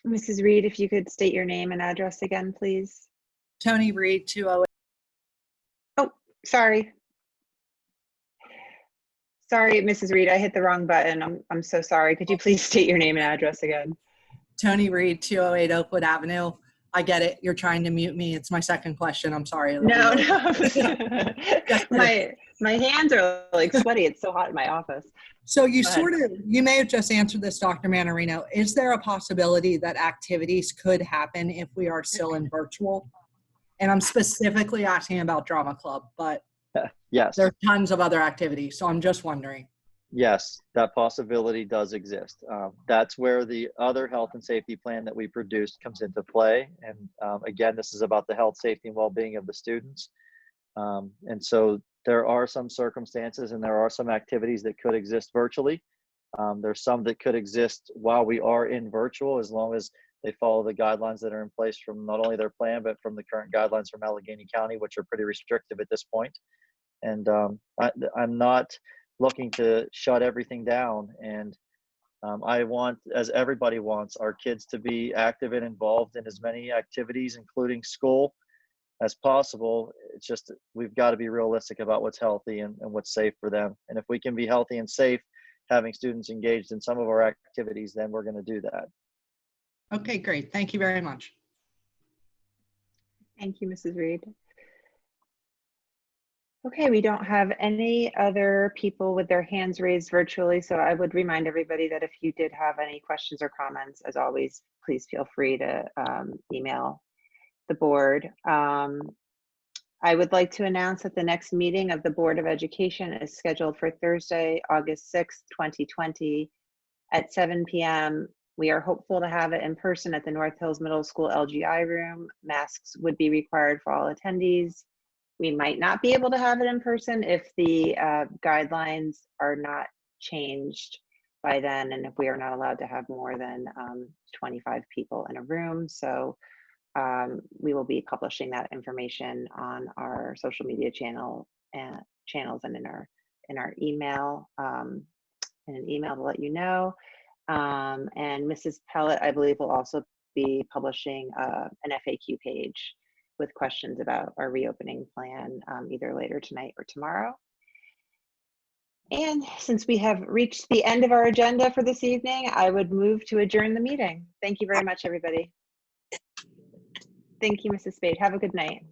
Mrs. Reed, if you could state your name and address again, please. Tony Reed, 208. Oh, sorry. Sorry, Mrs. Reed, I hit the wrong button. I'm so sorry. Could you please state your name and address again? Tony Reed, 208 Oakwood Avenue. I get it. You're trying to mute me. It's my second question. I'm sorry. No. My hands are like sweaty. It's so hot in my office. So you may have just answered this, Dr. Manarino. Is there a possibility that activities could happen if we are still in virtual? And I'm specifically asking about drama club, but yes, there's tons of other activities. So I'm just wondering. Yes, that possibility does exist. That's where the other health and safety plan that we produced comes into play. And again, this is about the health, safety, and well-being of the students. And so there are some circumstances and there are some activities that could exist virtually. There's some that could exist while we are in virtual, as long as they follow the guidelines that are in place from not only their plan, but from the current guidelines from Allegheny County, which are pretty restrictive at this point. And I'm not looking to shut everything down. And I want, as everybody wants, our kids to be active and involved in as many activities, including school, as possible. It's just, we've got to be realistic about what's healthy and what's safe for them. And if we can be healthy and safe, having students engaged in some of our activities, then we're going to do that. Okay, great. Thank you very much. Thank you, Mrs. Reed. Okay, we don't have any other people with their hands raised virtually, so I would remind everybody that if you did have any questions or comments, as always, please feel free to email the board. I would like to announce that the next meeting of the Board of Education is scheduled for Thursday, August 6th, 2020 at 7 p.m. We are hopeful to have it in person at the North Hills Middle School LGI room. Masks would be required for all attendees. We might not be able to have it in person if the guidelines are not changed by then, and if we are not allowed to have more than 25 people in a room. So we will be publishing that information on our social media channels and in our email, in an email to let you know. And Mrs. Pellet, I believe, will also be publishing an FAQ page with questions about our reopening plan either later tonight or tomorrow. And since we have reached the end of our agenda for this evening, I would move to adjourn the meeting. Thank you very much, everybody. Thank you, Mrs. Spade. Have a good night.